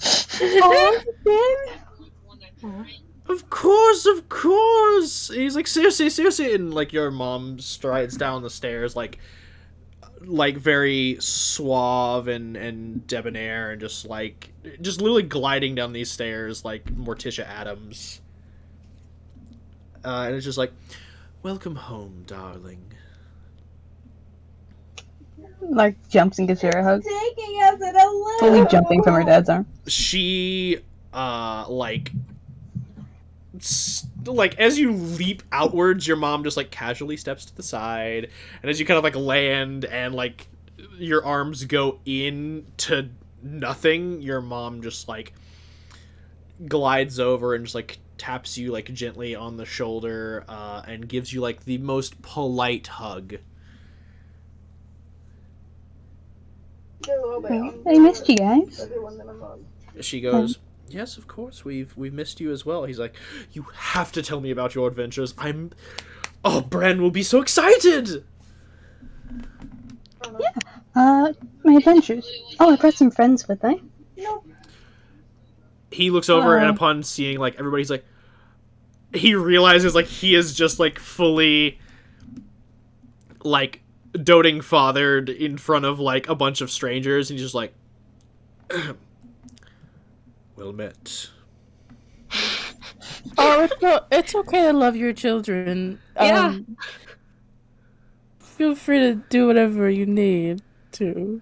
Oh, you did? Of course! He's like, seriously, and, like, your mom strides down the stairs, like very suave and debonair, and just literally gliding down these stairs like Morticia Adams. And it's just like, "Welcome home, darling." Lark jumps and gives her a hug. Taking us at 11. Fully jumping from her dad's arm. She, like, as you leap outwards, your mom just, like, casually steps to the side, and as you kind of, like, land and, like, your arms go into nothing, your mom just, like, glides over and just, like, taps you, like, gently on the shoulder, and gives you, like, the most polite hug. I missed you guys. She goes, "Yes, of course, we've missed you as well." He's like, "You have to tell me about your adventures. Bran will be so excited!" Yeah. My adventures. Oh, I brought some friends with me. He looks over, and upon seeing, like, everybody's like, he realizes, like, he is just, like, fully, like, doting fathered in front of, like, a bunch of strangers, and he's just like, "Well met." Oh, it's okay to love your children. Yeah. Feel free to do whatever you need to.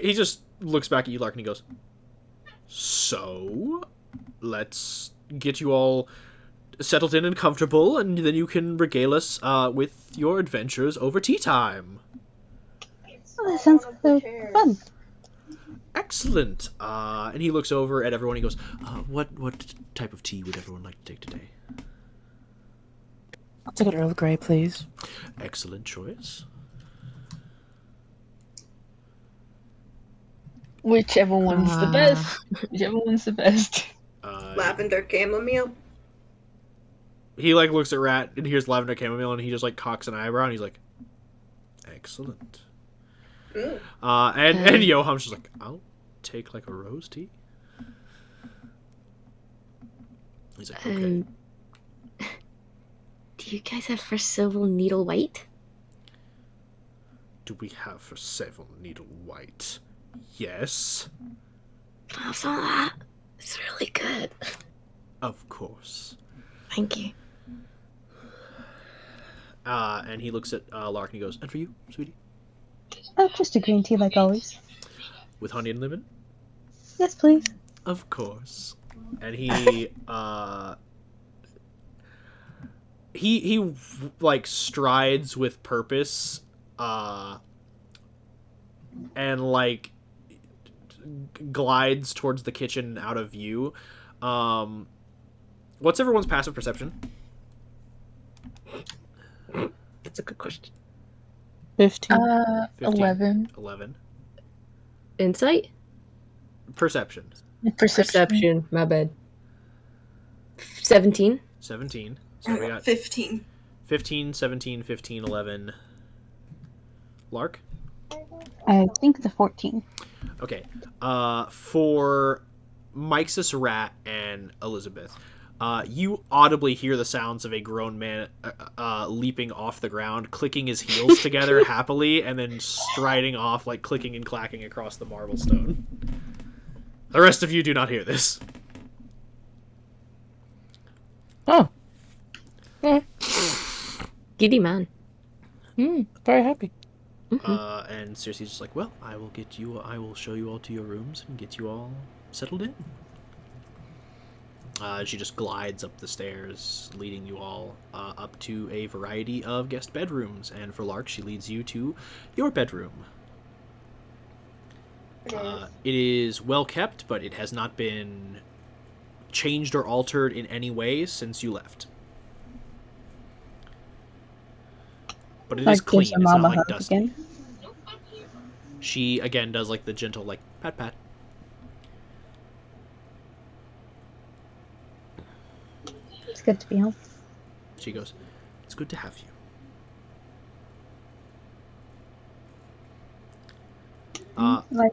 He just looks back at you, Lark, and he goes, "So, let's get you all settled in and comfortable, and then you can regale us with your adventures over tea time." Oh, that sounds so fun. Excellent. And he looks over at everyone, and he goes, what type of tea would everyone like to take today?" I'll take an Earl Grey, please. Excellent choice. Whichever one's the best. Whichever one's the best. Lavender chamomile. He like looks at Rat and hears lavender chamomile, and he just like cocks an eyebrow, and he's like, "Excellent." Mm. And Yoham's just like, "I'll take like a rose tea." He's like, "Okay." Do you guys have for silver needle white? Do we have for several needle white? Yes. Can I have some of that? It's really good. Of course. Thank you. And he looks at Lark and he goes, "And for you, sweetie? Oh, just a green tea like always. With honey and lemon?" Yes, please. Of course. And he he like strides with purpose, and like glides towards the kitchen out of view. What's everyone's passive perception? That's a good question. 15. 15. 11. 11. Insight? Perception. Perception. My bad. 17. 17. So we got 15. 15, 17, 15, 11. Lark? I think it's a 14. Okay. For Mixus, Rat, and Elizabeth, you audibly hear the sounds of a grown man leaping off the ground, clicking his heels together happily, and then striding off, like clicking and clacking across the marble stone. The rest of you do not hear this. Oh. Yeah. Giddy man. Very happy. And Circe's just like, "Well, I will show you all to your rooms and get you all settled in." She just glides up the stairs, leading you all up to a variety of guest bedrooms. And for Lark, she leads you to your bedroom. It is well kept, but it has not been changed or altered in any way since you left. But it is Like, clean. gives It's her not mom a like hug dusty. again. She again does like the gentle like pat pat. It's good to be home. She goes, "It's good to have you." Like,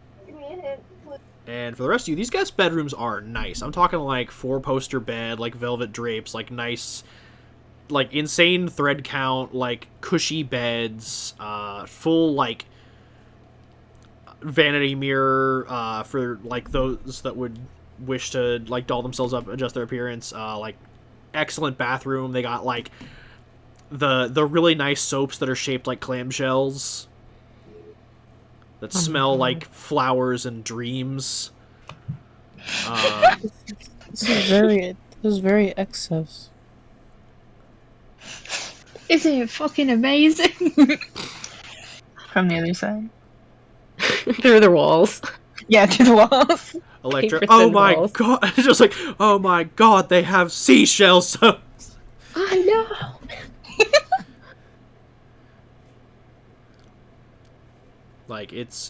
And for the rest of you, these guest bedrooms are nice. I'm talking like 4-poster bed, like velvet drapes, like nice, like insane thread count, like cushy beds, full like vanity mirror for like those that would wish to like doll themselves up, adjust their appearance. Like excellent bathroom. They got like the really nice soaps that are shaped like clamshells that smell like flowers and dreams. This is very excess. Isn't it fucking amazing? From the other side. Through the walls. Yeah, to the walls. Electra, Paper oh thin my walls. god, just like, oh my god, they have seashell soaps. I know. Like it's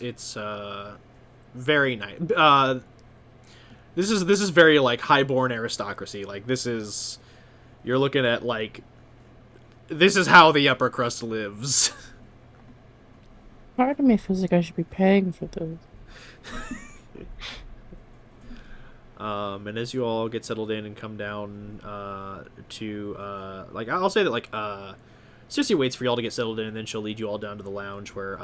very nice. This is very like highborn aristocracy. Like you're looking at like this is how the upper crust lives. Part of me feels like I should be paying for this. And as you all get settled in and come down to like I'll say that like Circe waits for y'all to get settled in, and then she'll lead you all down to the lounge where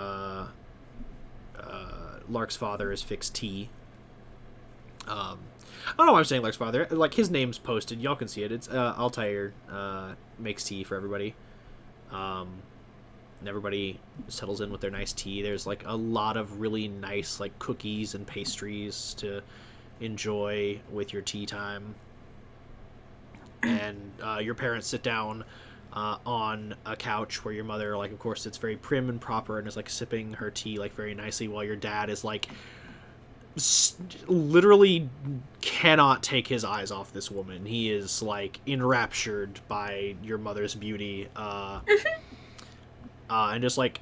Lark's father has fixed tea. I don't know why I'm saying Lark's father. Like his name's posted, y'all can see it. It's Altair makes tea for everybody. And everybody settles in with their nice tea. There's like a lot of really nice like cookies and pastries to enjoy with your tea time. And your parents sit down on a couch where your mother, like, of course, sits very prim and proper and is like sipping her tea like very nicely, while your dad is like literally cannot take his eyes off this woman. He is like enraptured by your mother's beauty, and just like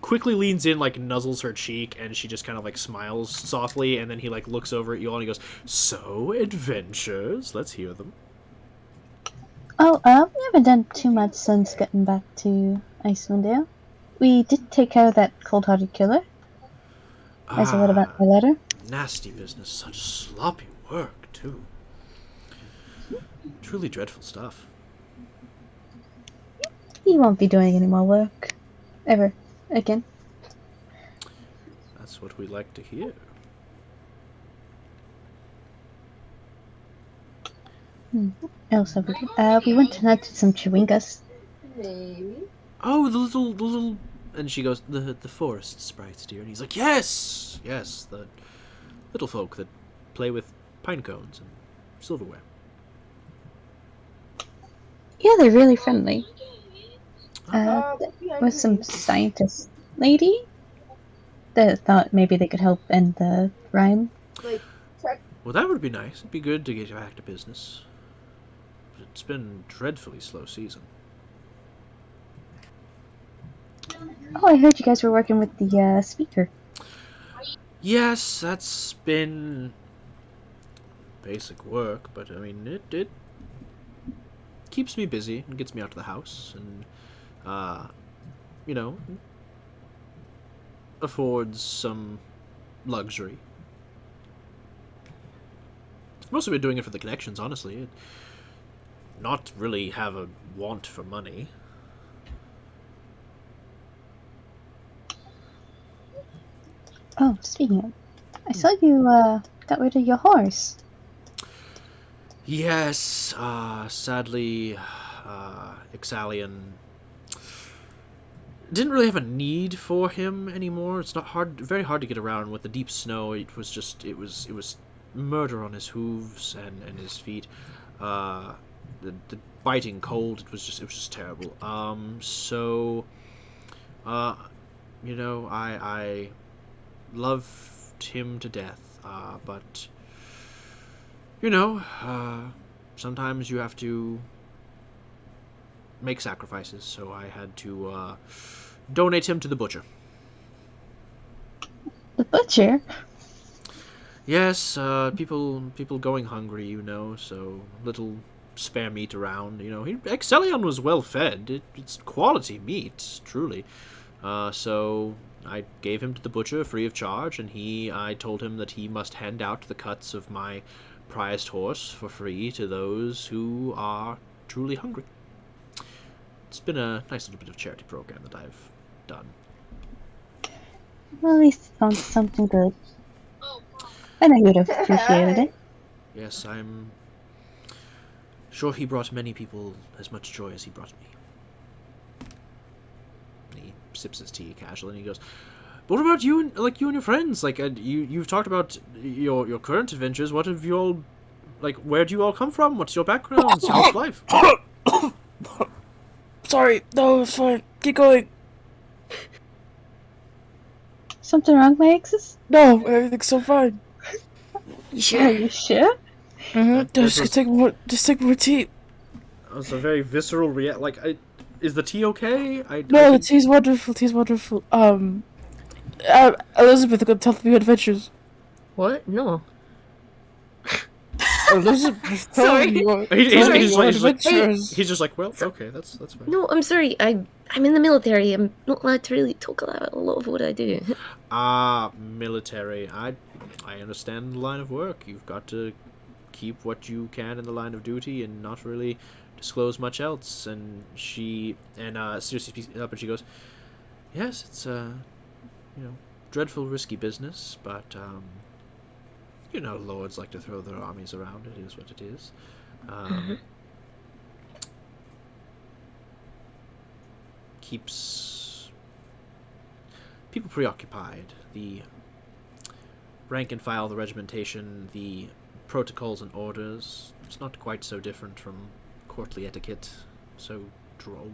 quickly leans in, like, nuzzles her cheek, and she just kind of, like, smiles softly, and then he, like, looks over at you all, and he goes, "So, adventures? Let's hear them." Oh, we haven't done too much since getting back to Icewind. We did take care of that cold-hearted killer. As I read about my letter. Nasty business. Such sloppy work, too. Truly dreadful stuff. He won't be doing any more work. Ever. Again. That's what we like to hear. What else have we done? We went and hunted some chewingas. Maybe. Oh, the little... And she goes, the forest sprites, dear. And he's like, yes! Yes, the little folk that play with pine cones and silverware. Yeah, they're really friendly. Yeah, With some scientist lady that thought maybe they could help end the rhyme. like, check. Well, that would be nice. It'd be good to get back to business. But it's been a dreadfully slow season. Oh, I heard you guys were working with the speaker. Yes, that's been basic work, but I mean, it keeps me busy and gets me out of the house and, you know, affords some luxury. I've mostly been doing it for the connections, honestly. Not really have a want for money. Oh, speaking of, I saw you got rid of your horse. Yes, sadly, Ixalian didn't really have a need for him anymore. It's not very hard to get around with the deep snow. It was murder on his hooves and his feet. The biting cold. It was just terrible. So, you know, I loved him to death. But you know, sometimes you have to make sacrifices, so I had to donate him to the butcher. The butcher? Yes, people going hungry, you know, so little spare meat around, you know. Excellion was well fed. It's quality meat, truly. So I gave him to the butcher free of charge, and I told him that he must hand out the cuts of my prized horse for free to those who are truly hungry. It's been a nice little bit of charity program that I've done. Well, at least you found something good. I know you would have appreciated it. Yes, I'm sure he brought many people as much joy as he brought me. And he sips his tea casually and he goes, "But what about you and your friends? Like, you've talked about your current adventures. What have you all, like, where do you all come from? What's your background? How's life?" Sorry, no, it's fine. Keep going. Something wrong, my exes? No, everything's so fine. Are you sure? Just take more tea. That was a very visceral react. Like, is the tea okay? No, the tea's wonderful. Tea's wonderful. Elizabeth, go tell me your adventures. What? No. Elizabeth, Sorry. He's just like, well, okay, that's fine. No, I'm sorry. I'm in the military. I'm not allowed to really talk about a lot of what I do. Military. I understand the line of work. You've got to keep what you can in the line of duty and not really disclose much else. And she seriously speaks up and she goes, "Yes, it's dreadful, risky business, but you know, lords like to throw their armies around. It is what it is. Keeps people preoccupied. The rank and file, the regimentation, the protocols and orders. It's not quite so different from courtly etiquette. So droll."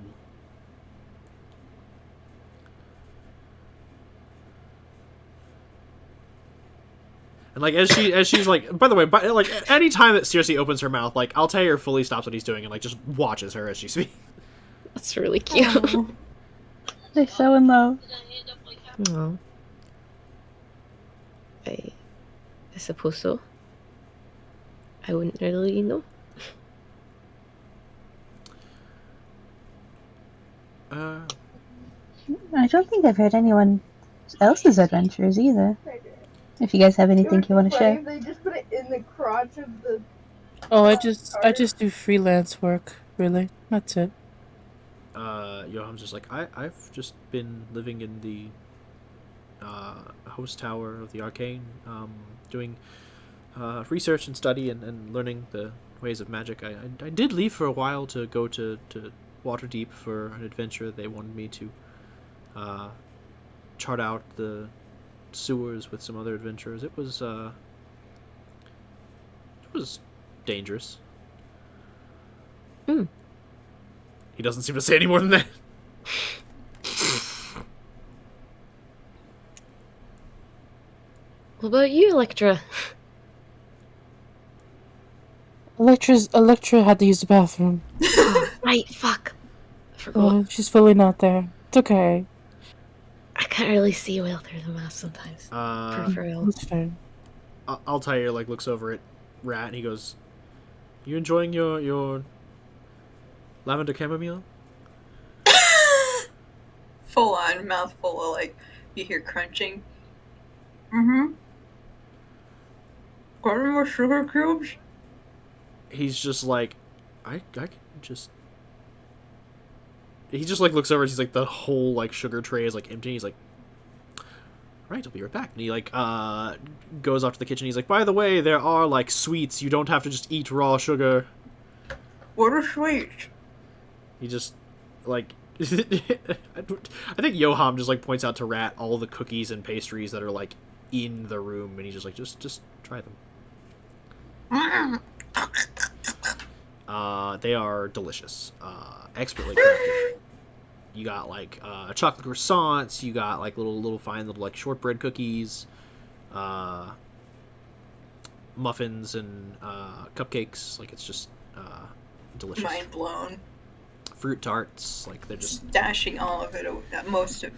And like as she's like, by the way, like any time that Circe opens her mouth, like Altair fully stops what he's doing and like just watches her as she speaks. That's really cute. They're so in love. No. I suppose so. I wouldn't really know. I don't think I've heard anyone else's adventures either. If you guys have anything you want to share. They just put it in the crotch of the. Oh, I just do freelance work, really. That's it. Yoham's just like, I've just been living in the host tower of the Arcane, doing research and study and learning the ways of magic. I did leave for a while to go to Waterdeep for an adventure. They wanted me to chart out the sewers with some other adventurers. It was dangerous. Hmm. He doesn't seem to say any more than that. What about you, Electra? Electra had to use the bathroom. Right, fuck. I forgot. She's fully not there. It's okay. I can't really see well through the mask sometimes. Peripheral. It's fine. Altair looks over at Rat and he goes, "You enjoying your lavender chamomile?" Full on mouthful of you hear crunching. Got any more sugar cubes? He's just like, I can just. He just looks over and he's like, the whole sugar tray is empty. He's like, right, I'll be right back. And he goes off to the kitchen. He's like, by the way, there are sweets. You don't have to just eat raw sugar. What are sweets? He just I think Yoham just points out to Rat all the cookies and pastries that are in the room, and he's just just try them. They are delicious, expertly crafted. You got chocolate croissants. You got little fine little shortbread cookies, muffins and cupcakes. It's just delicious. Mind blown. Fruit tarts, they're just Stashing all of it, most of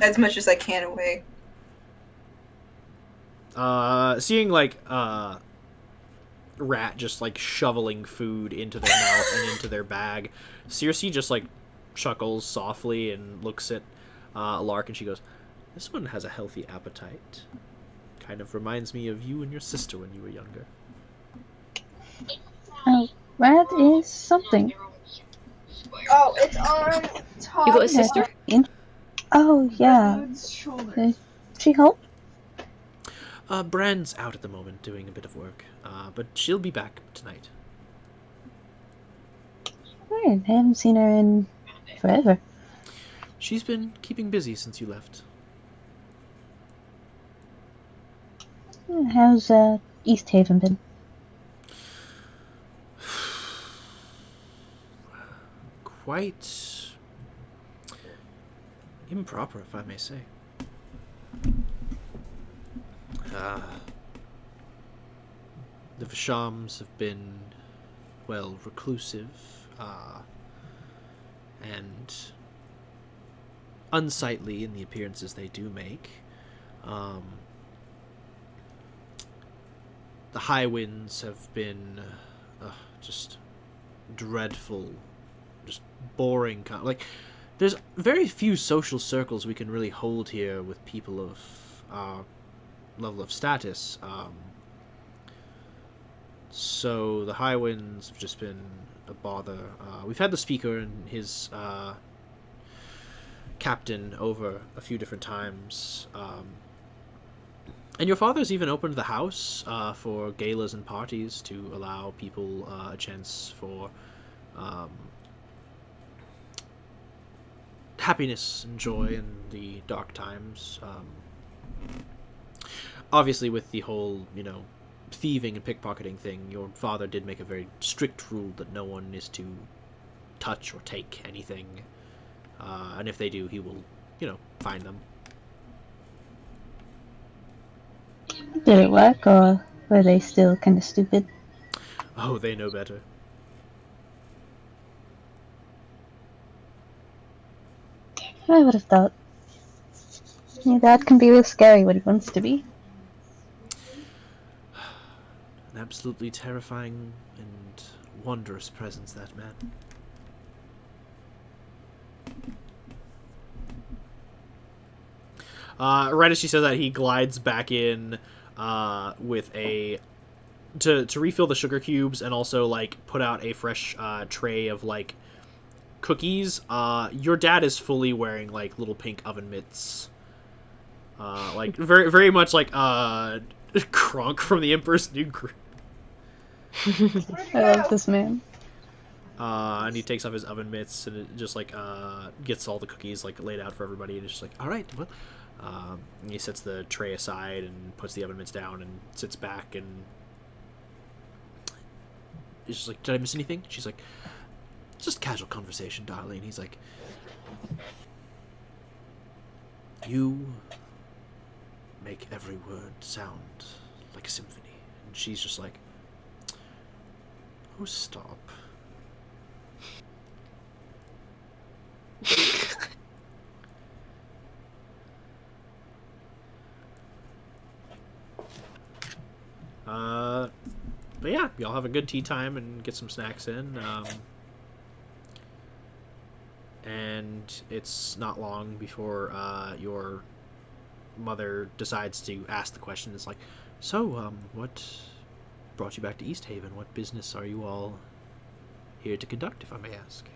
as much as I can away. seeing Rat just shoveling food into their mouth and into their bag. Circe just chuckles softly and looks at Lark, and she goes, "This one has a healthy appetite. Kind of reminds me of you and your sister when you were younger." Oh, Rat is something. Oh, it's on top. You got a sister? Oh, yeah. Dude's shoulder. She home? Bran's out at the moment doing a bit of work, but she'll be back tonight. Alright, I haven't seen her in forever. She's been keeping busy since you left. How's Easthaven been? Quite improper, if I may say. The Vishams have been, reclusive, and unsightly in the appearances they do make. The high winds have been just dreadful, just boring. There's very few social circles we can really hold here with people of our level of status. So the high winds have just been a bother. We've had the speaker and his captain over a few different times. And your father's even opened the house for galas and parties to allow people a chance for happiness and joy in the dark times. Obviously, with the whole, thieving and pickpocketing thing, your father did make a very strict rule that no one is to touch or take anything. And if they do, he will, fine them. Did it work, or were they still kind of stupid? Oh, they know better. I would have thought. Your dad can be real scary when he wants to be. An absolutely terrifying and wondrous presence, that man. Right as she says that, he glides back in with a to refill the sugar cubes and also like put out a fresh tray of like cookies. Your dad is fully wearing like little pink oven mitts, like very very much like Kronk from the Emperor's New Groove. I love this man. And he takes off his oven mitts and it just like gets all the cookies like laid out for everybody, and it's just like, all right, well, and he sets the tray aside and puts the oven mitts down and sits back and is just like, did I miss anything? She's like, just casual conversation, darling. He's like, you make every word sound like a symphony. And she's just like, oh, stop. But yeah, y'all have a good tea time and get some snacks in. And it's not long before your mother decides to ask the question. It's like, so, what brought you back to Easthaven? What business are you all here to conduct, if I may ask?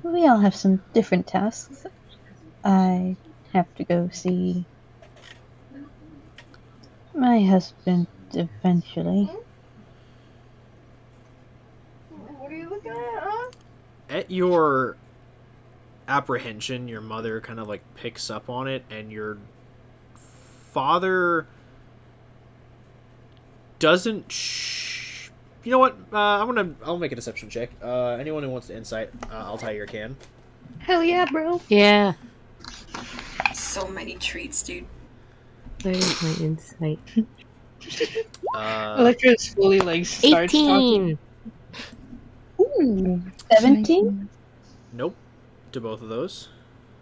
We all have some different tasks. I have to go see my husband eventually. What are you looking at, huh? At your apprehension, your mother kind of like picks up on it, and your father doesn't. You know what? I'll make a deception check. Anyone who wants to insight, Altair can. Hell yeah, bro. Yeah. So many treats, dude. Where's my insight? Electra is fully like starts 18! talking. Ooh. 17? Nope. To both of those.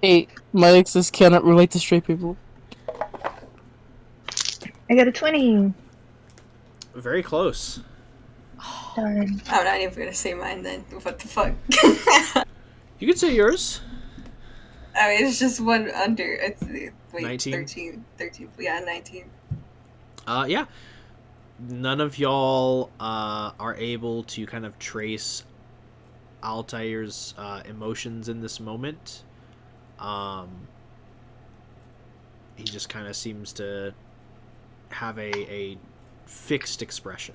8. My exes cannot relate to straight people. I got a 20. Very close. Darn. I'm not even gonna say mine then. What the fuck? You can say yours. I mean, it's just one under. It's, wait, 19? 13. Yeah, 19. Yeah. None of y'all are able to kind of trace Altair's emotions in this moment. He just kind of seems to have a fixed expression.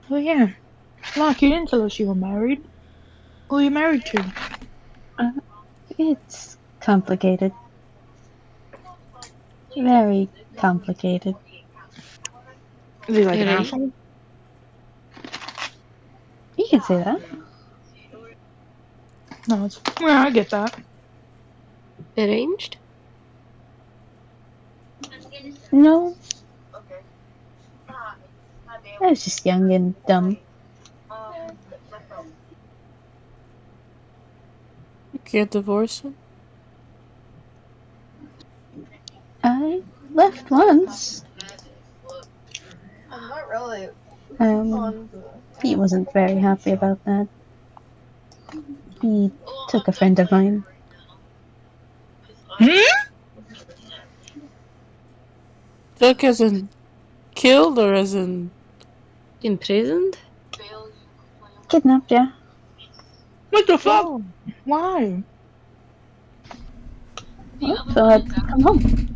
Oh yeah. Lark, you didn't tell us you were married. Who are you married to? It's complicated. Very complicated. Is he like an Really? asshole? You can say that. No, it's yeah, I get that. Arranged? No. I was just young and dumb. You can't divorce him? I left once. Not really. He wasn't very happy about that. He took a friend of mine. Took as in killed or as in... Imprisoned? Kidnapped, yeah. What the fuck? Why? Well, so I'd come home.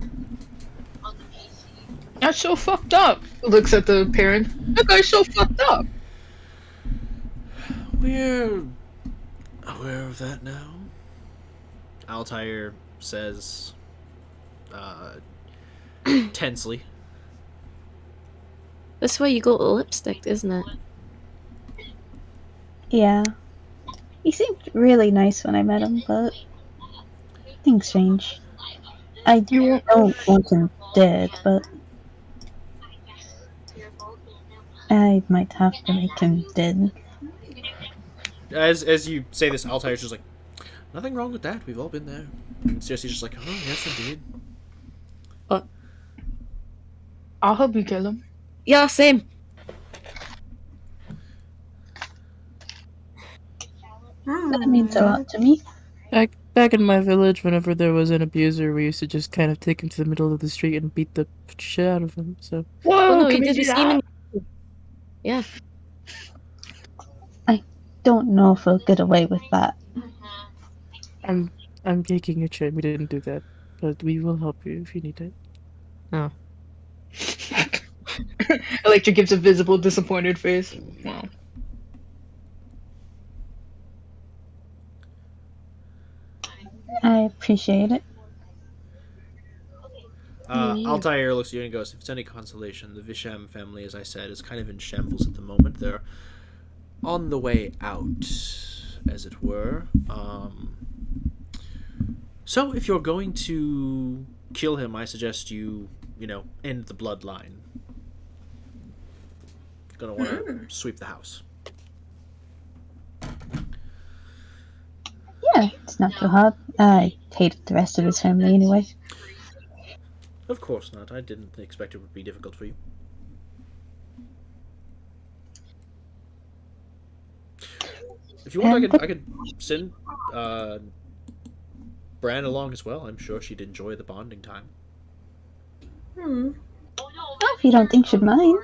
That's so fucked up. Looks at the parent. That guy's so fucked up. We're aware of that now. Altair says tensely. That's why you got the lipstick, isn't it? Yeah. He seemed really nice when I met him, but things change. I don't want him dead, but I might have to make him dead. As you say this, Altair's just like, nothing wrong with that. We've all been there. And Cersei's just like, oh yes, indeed. I'll help you kill him. Yeah, same. That means a lot to me. Back in my village, whenever there was an abuser, we used to just kind of take him to the middle of the street and beat the shit out of him. So Whoa, no, can he we did do the same that? in... Yeah. Don't know if we'll get away with that. I'm taking your chin. We didn't do that, but we will help you if you need it. Oh. Electra gives a visible disappointed face. Wow. I appreciate it. Altair looks at you and goes, if it's any consolation, the Visham family, as I said, is kind of in shambles at the moment. They're on the way out, as it were. So if you're going to kill him, I suggest you, end the bloodline. Gonna want to sweep the house. Yeah, it's not too hard. I hated the rest of his family anyway. Of course not. I didn't expect it would be difficult for you. If you want, I could send Bran along as well. I'm sure she'd enjoy the bonding time. Well, if you don't think she'd mind.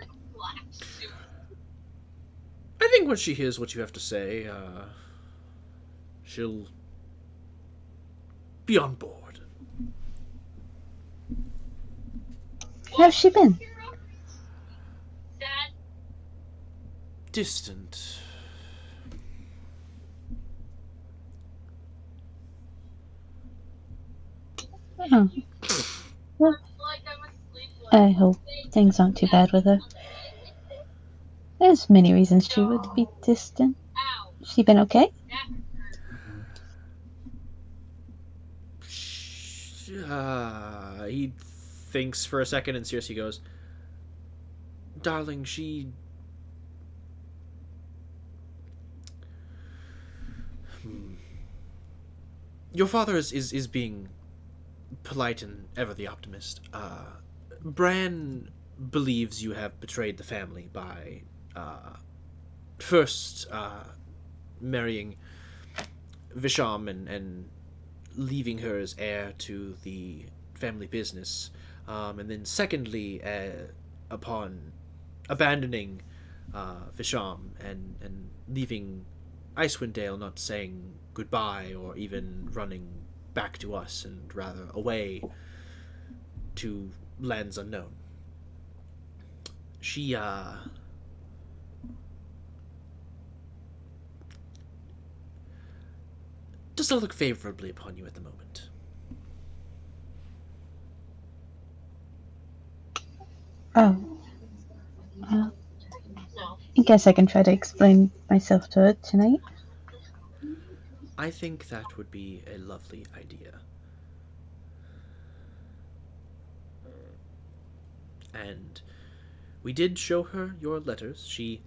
I think when she hears what you have to say, she'll be on board. How's she been? Distant. Oh. Well, I hope things aren't too bad with her. There's many reasons she would be distant. She been okay? He thinks for a second, and Cersei goes, darling, she... Your father is being polite and ever the optimist. Bran believes you have betrayed the family by first marrying Visham and leaving her as heir to the family business, and then secondly, upon abandoning Visham and leaving Icewind Dale, not saying goodbye or even running back to us, and rather away to lands unknown. She does not look favorably upon you at the moment. Oh. Well, I guess I can try to explain myself to her tonight. I think that would be a lovely idea. And we did show her your letters. She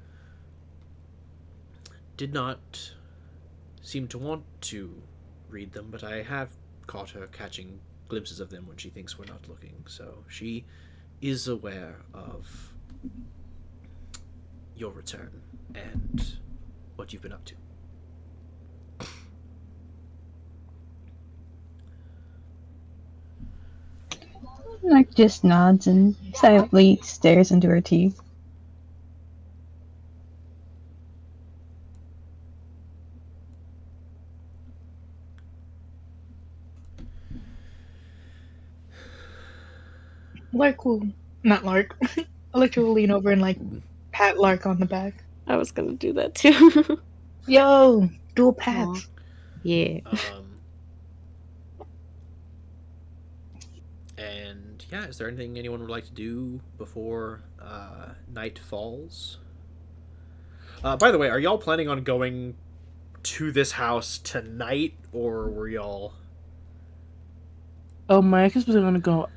did not seem to want to read them, but I have caught her catching glimpses of them when she thinks we're not looking, so she is aware of your return and what you've been up to. Lark just nods and silently stares into her tea. Lark will... Not Lark. Electra will lean over and, pat Lark on the back. I was gonna do that too. Yo! Dual pats. Yeah. And yeah, is there anything anyone would like to do before night falls? By the way, are y'all planning on going to this house tonight, or were y'all... Oh, Marcus was gonna go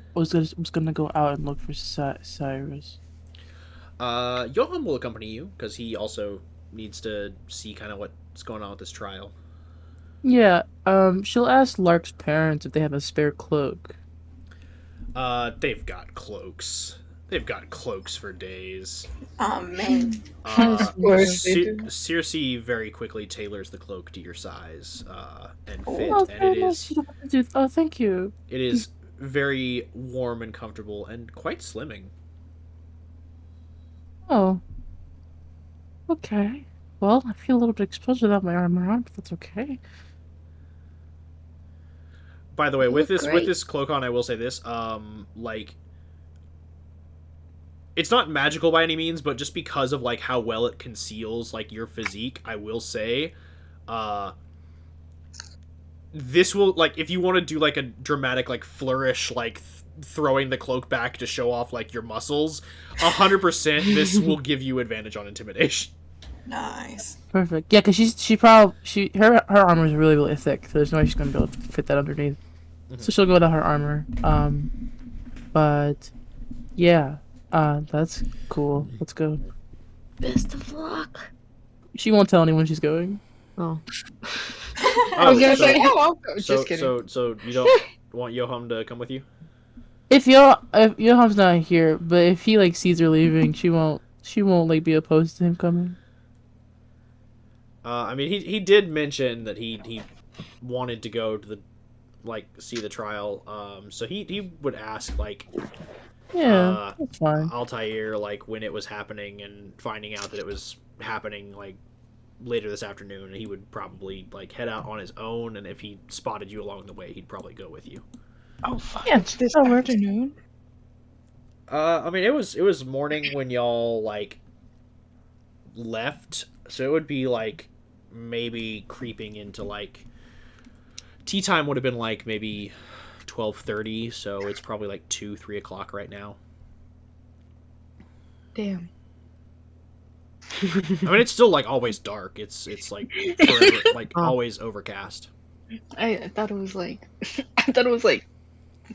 out and look for Cyrus. Johan will accompany you because he also needs to see kind of what's going on with this trial. Yeah, she'll ask Lark's parents if they have a spare cloak. They've got cloaks. They've got cloaks for days. Oh man. Circe very quickly tailors the cloak to your size and fit, Oh, and very nice. Oh, thank you. it is very warm and comfortable and quite slimming. Oh. Okay. Well, I feel a little bit exposed without my armor on, but that's okay. By the way, with great. this cloak on, I will say this: it's not magical by any means, but just because of like how well it conceals like your physique, I will say, this will like if you want to do like a dramatic like flourish like throwing the cloak back to show off like your muscles, 100% this will give you advantage on intimidation. Nice. Perfect. Yeah, because her armor is really, really thick, so there's no way she's gonna be able to fit that underneath. So she'll go without her armor. But yeah, that's cool. Let's go. Best of luck. She won't tell anyone she's going. Oh. I was gonna say, oh, just kidding. So you don't want Johan to come with you? If Johan's not here, but if he like sees her leaving, she won't like be opposed to him coming. I mean, he did mention that he wanted to go to the see the trial. So he would ask like, yeah, that's fine. Altair like when it was happening and finding out that it was happening like later this afternoon, and he would probably like head out on his own. And if he spotted you along the way, he'd probably go with you. Oh fuck! Yeah, it's this afternoon. I mean, it was morning when y'all like left, so it would be like maybe creeping into like tea time would have been like maybe 12:30, so it's probably like 2-3 o'clock right now. Damn. I mean, it's still like always dark. It's like forever, like always overcast. I thought it was like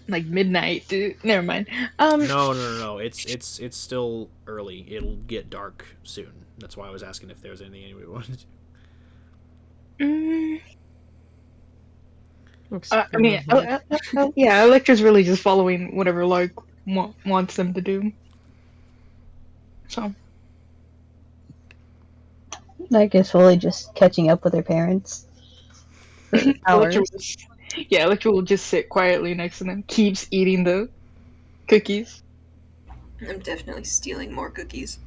like midnight, dude. Never mind. No. It's still early. It'll get dark soon. That's why I was asking if there was anything anybody wanted to do. I mean, yeah, Electra's really just following whatever Lark wants them to do. So, Lark is fully just catching up with her parents. For hours. Electra will just sit quietly next to them, keeps eating the cookies. I'm definitely stealing more cookies.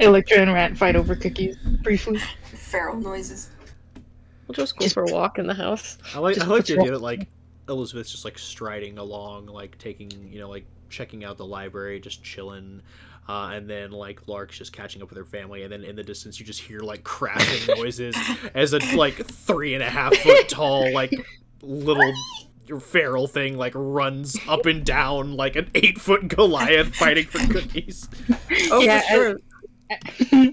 Electra and Rat fight over cookies briefly. Feral noises. We'll just go for a walk in the house. I like the idea that like Elizabeth's just like striding along, like taking like checking out the library, just chilling, and then like Lark's just catching up with her family, and then in the distance you just hear like crashing noises as a like 3.5 foot tall like little feral thing like runs up and down like an 8-foot Goliath fighting for cookies. Oh yeah, for sure.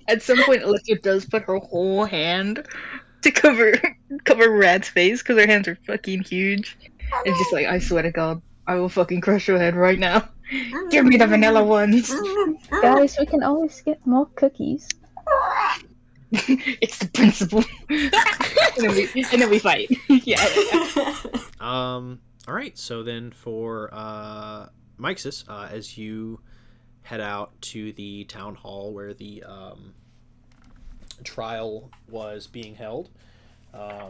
At some point, Electra does put her whole hand to cover Rat's face because her hands are fucking huge. It's just like, I swear to God, I will fucking crush your head right now. Give me the vanilla ones. Guys, we can always get more cookies. It's the principle. and then we fight. Yeah. All right. So then for Mixus, as you head out to the town hall where the trial was being held,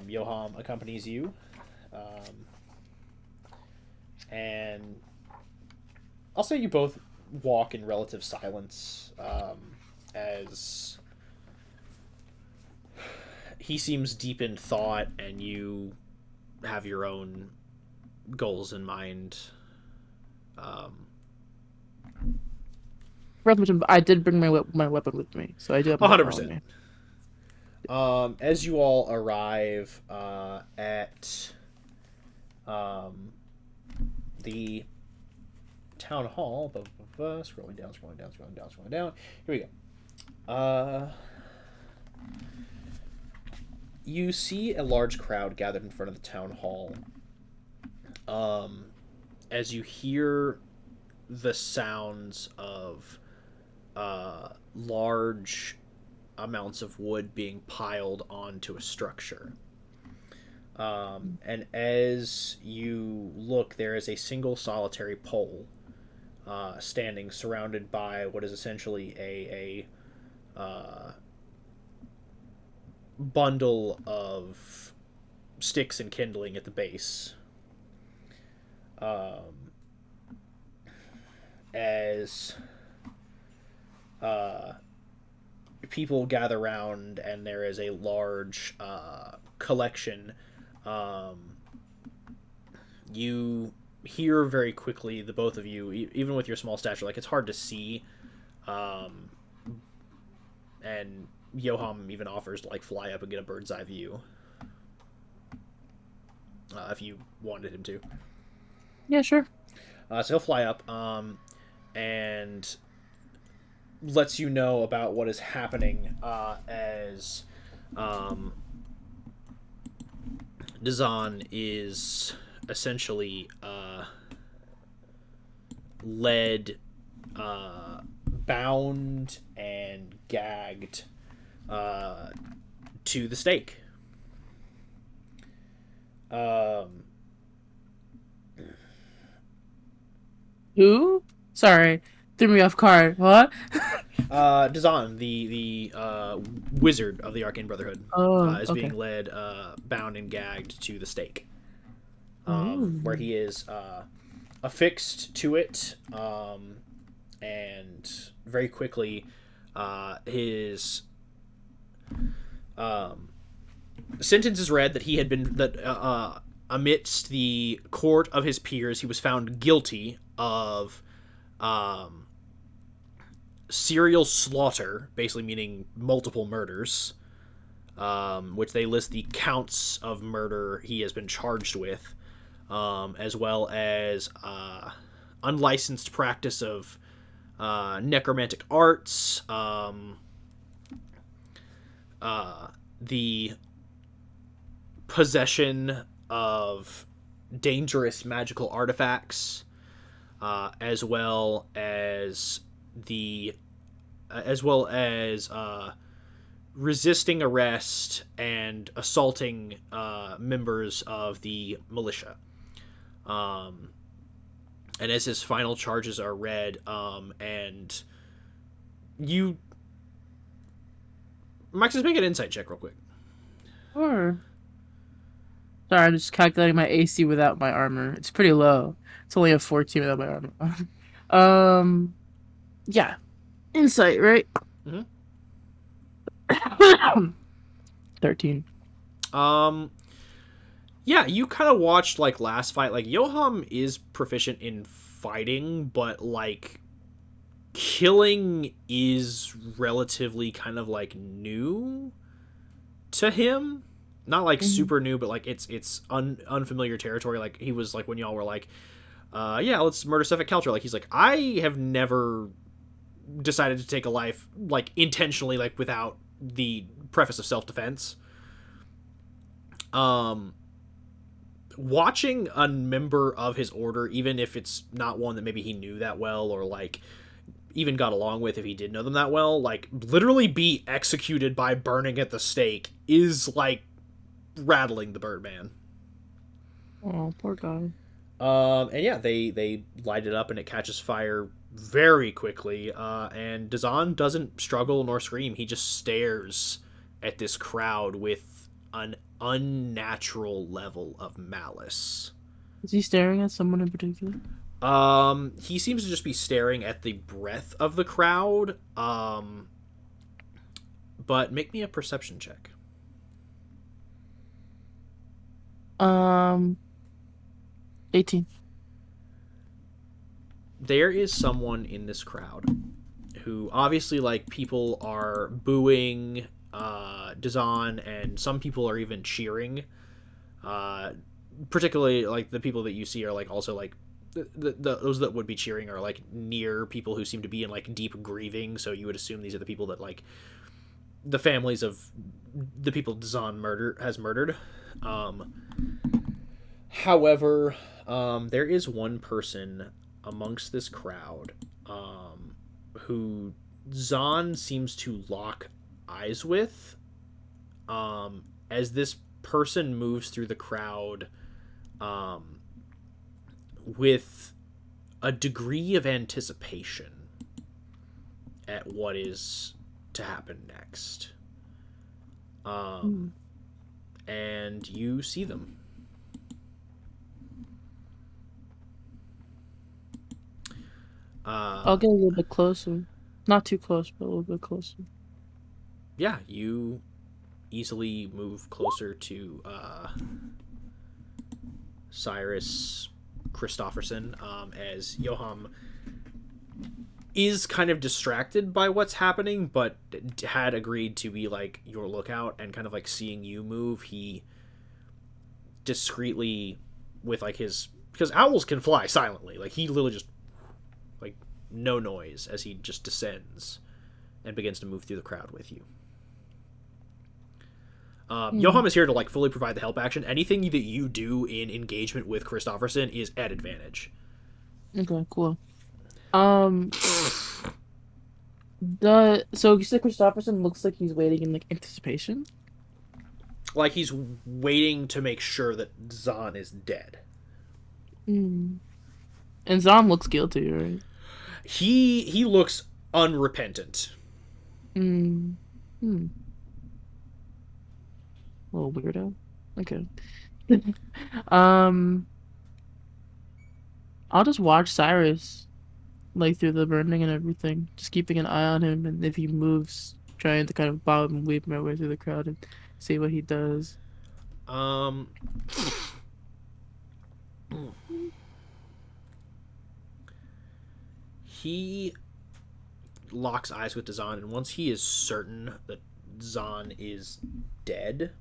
Johan accompanies you, and I'll say you both walk in relative silence, as he seems deep in thought and you have your own goals in mind. I did bring my weapon with me, so I do have 100%. As you all arrive at the town hall, scrolling down. Here we go. You see a large crowd gathered in front of the town hall. As you hear the sounds of large amounts of wood being piled onto a structure. And as you look, there is a single solitary pole standing, surrounded by what is essentially a bundle of sticks and kindling at the base. As people gather around, and there is a large collection. You hear very quickly, the both of you, even with your small stature, like, it's hard to see. And Yoham even offers to, like, fly up and get a bird's eye view. If you wanted him to. Yeah, sure. So he'll fly up, and lets you know about what is happening, as Dazan is essentially led, bound and gagged to the stake. Who? Sorry, threw me off guard. What? Dazan, the wizard of the Arcane Brotherhood, is being led, bound and gagged to the stake, where he is affixed to it, and very quickly his sentence is read that he had been amidst the court of his peers, he was found guilty of serial slaughter, basically meaning multiple murders, which they list the counts of murder he has been charged with, as well as unlicensed practice of necromantic arts, the possession of dangerous magical artifacts, as well as resisting arrest and assaulting members of the militia. And as his final charges are read, and you, Max, just make an insight check real quick. Sure. Sorry, I'm just calculating my AC without my armor. It's pretty low. It's only a 14 without my armor. Yeah. Insight, right? Mm-hmm. 13. Yeah, you kind of watched, like, last fight. Like, Yoham is proficient in fighting, but, like, killing is relatively kind of, like, new to him. Not, like, super new, but, like, it's unfamiliar territory. Like, he was, like, when y'all were, like, yeah, let's murder Sephek Kaltro. Like, he's like, I have never decided to take a life, like, intentionally, like, without the preface of self-defense. Watching a member of his order, even if it's not one that maybe he knew that well, or, like, even got along with if he did know them that well, like, literally be executed by burning at the stake is, like, rattling the Birdman. Oh, poor guy. And yeah, they light it up and it catches fire very quickly, and Dazan doesn't struggle nor scream. He just stares at this crowd with an unnatural level of malice. Is he staring at someone in particular? He seems to just be staring at the breadth of the crowd, but make me a perception check. 18. There is someone in this crowd who obviously, like, people are booing Dazan, and some people are even cheering. Particularly, like, the people that you see are, like, also, like, those that would be cheering are, like, near people who seem to be in, like, deep grieving, so you would assume these are the people that, like, the families of the people Dazan has murdered. However, there is one person amongst this crowd, who Zahn seems to lock eyes with, as this person moves through the crowd, with a degree of anticipation at what is to happen next. And you see them. I'll get a little bit closer. Not too close, but a little bit closer. Yeah, you easily move closer to Cyrus Christofferson, as Yoham is kind of distracted by what's happening, but had agreed to be like your lookout, and kind of like seeing you move, he discreetly, with like his, because owls can fly silently, like he literally just like no noise as he just descends and begins to move through the crowd with you. Yoham is here to like fully provide the help action. Anything that you do in engagement with Christofferson is at advantage. Okay, cool. So you said Christofferson looks like he's waiting in like anticipation? Like he's waiting to make sure that Zahn is dead. And Zahn looks guilty, right? He looks unrepentant. Little weirdo. Okay. I'll just watch Cyrus, like through the burning and everything, just keeping an eye on him, and if he moves, trying to kind of bob and weave my way through the crowd and see what he does. He locks eyes with Zahn, and once he is certain that Zahn is dead,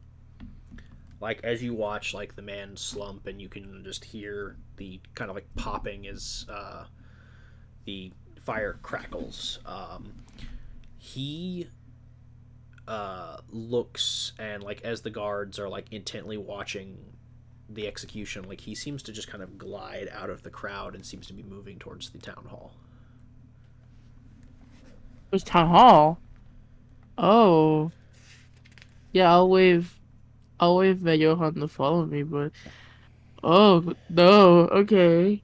like as you watch like the man slump, and you can just hear the kind of like popping as the fire crackles, he looks, and like as the guards are like intently watching the execution, like he seems to just kind of glide out of the crowd and seems to be moving towards the town hall. There's town hall. Oh. Yeah, I'll wave at Johan to follow me, but oh no, okay.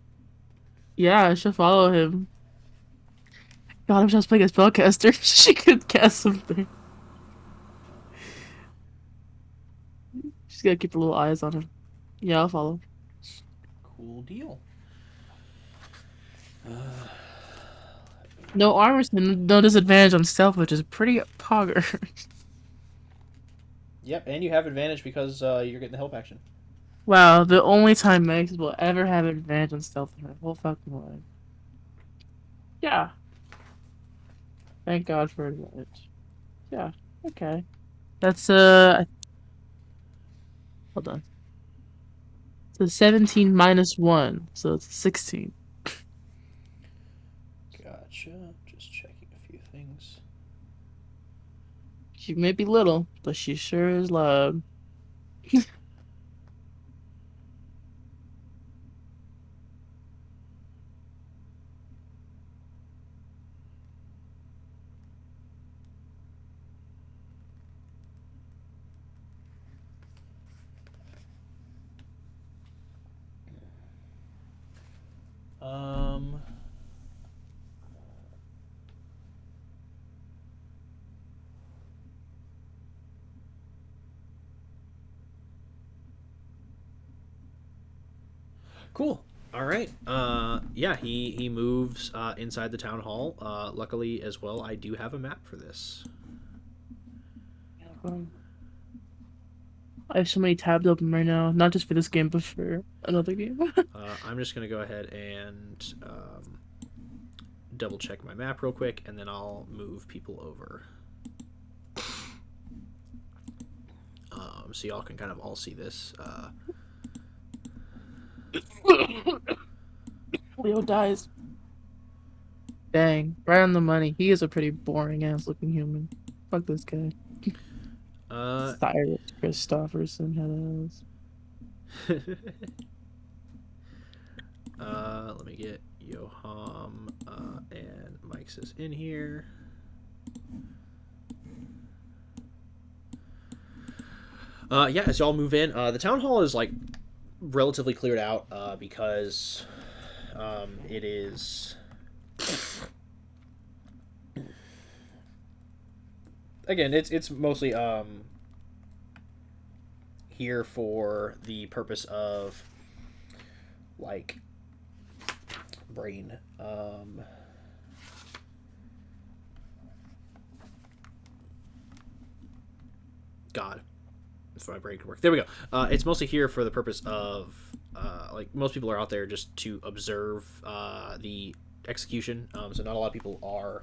Yeah, I should follow him. God, I'm just playing a spellcaster. She could cast something. She's gotta keep her little eyes on him. Yeah, I'll follow. Cool deal. No armor, no disadvantage on stealth, which is pretty pogger. Yep, and you have advantage because you're getting the help action. Wow, the only time Max will ever have advantage on stealth in her whole fucking life. Yeah. Thank God for advantage. Yeah, okay. That's, hold on. So 17 minus 1, so it's 16. Gotcha. Just checking a few things. She may be little, but she sure is loud. Cool. All right. Yeah, he moves inside the town hall. Luckily, as well, I do have a map for this. I have so many tabs open right now, not just for this game, but for another game. I'm just going to go ahead and double check my map real quick, and then I'll move people over. So y'all can kind of all see this. Leo dies. Dang, right on the money. He is a pretty boring ass looking human. Fuck this guy. Cyrus Christofferson has. Let me get Yoham and Mike's is in here. Yeah, as y'all move in, the town hall is like relatively cleared out because it is. Again, it's mostly here for the purpose of like brain. God. If my brain can work. There we go. It's mostly here for the purpose of, like, most people are out there just to observe the execution. So not a lot of people are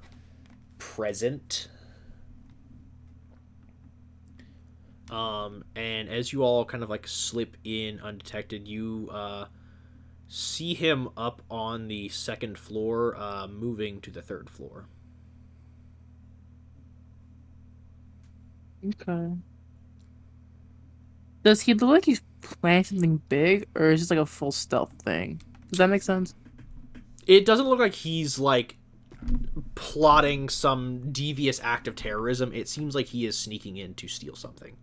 present. And as you all kind of, like, slip in undetected, you see him up on the second floor, moving to the third floor. Okay. Does he look like he's planning something big, or is it just like a full stealth thing? Does that make sense? It doesn't look like he's, like, plotting some devious act of terrorism. It seems like he is sneaking in to steal something.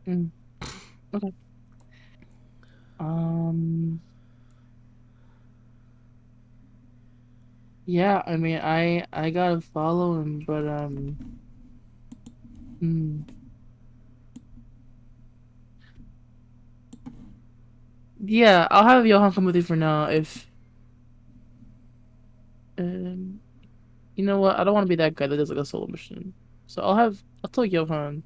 Okay. Yeah, I mean, I gotta follow him, but yeah, I'll have Johan come with you for now. If you know what, I don't want to be that guy that does like a solo mission, so I'll tell Johan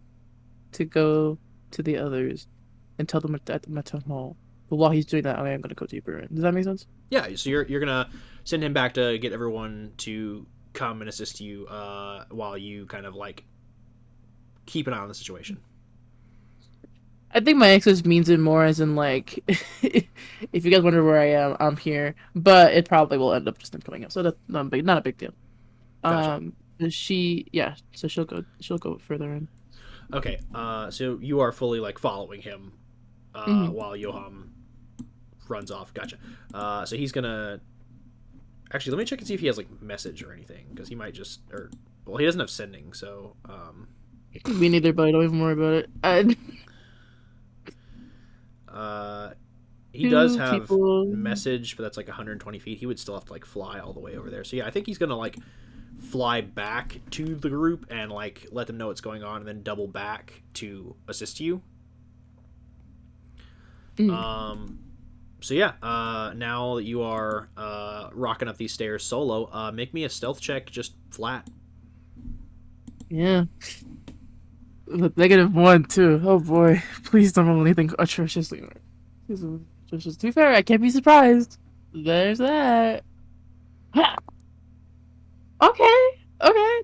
to go to the others and tell them at the town hall. But while he's doing that, I am gonna go deeper in. Does that make sense? Yeah, so you're gonna send him back to get everyone to come and assist you while you kind of like keep an eye on the situation. I think my exes means it more as in like, if you guys wonder where I am, I'm here. But it probably will end up just them coming up, so that's not a big deal. Gotcha. So she'll go further in. Okay, so you are fully like following him while Yoham runs off. Gotcha. So he's gonna actually let me check and see if he has like message or anything, because he might just he doesn't have sending, so Me neither, but don't even worry about it. he does have message, but that's like 120 feet. He would still have to like fly all the way over there. So yeah, I think he's gonna like fly back to the group and like let them know what's going on, and then double back to assist you. So yeah, now that you are rocking up these stairs solo, make me a stealth check, just flat. Yeah. -1 too. Oh boy. Please don't roll anything atrociously. Too fair, I can't be surprised. There's that. Ha! Okay,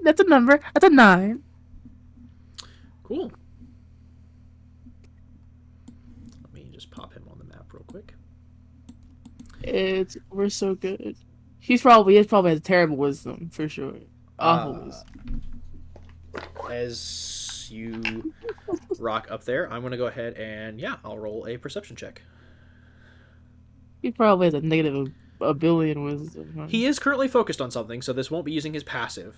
that's a number. That's a 9. Cool. Let me just pop him on the map real quick. We're so good. He probably has terrible wisdom for sure. Awful wisdom. As you rock up there, I'm gonna go ahead and I'll roll a perception check. He probably has a negative a billion wisdom. Huh? He is currently focused on something, so this won't be using his passive,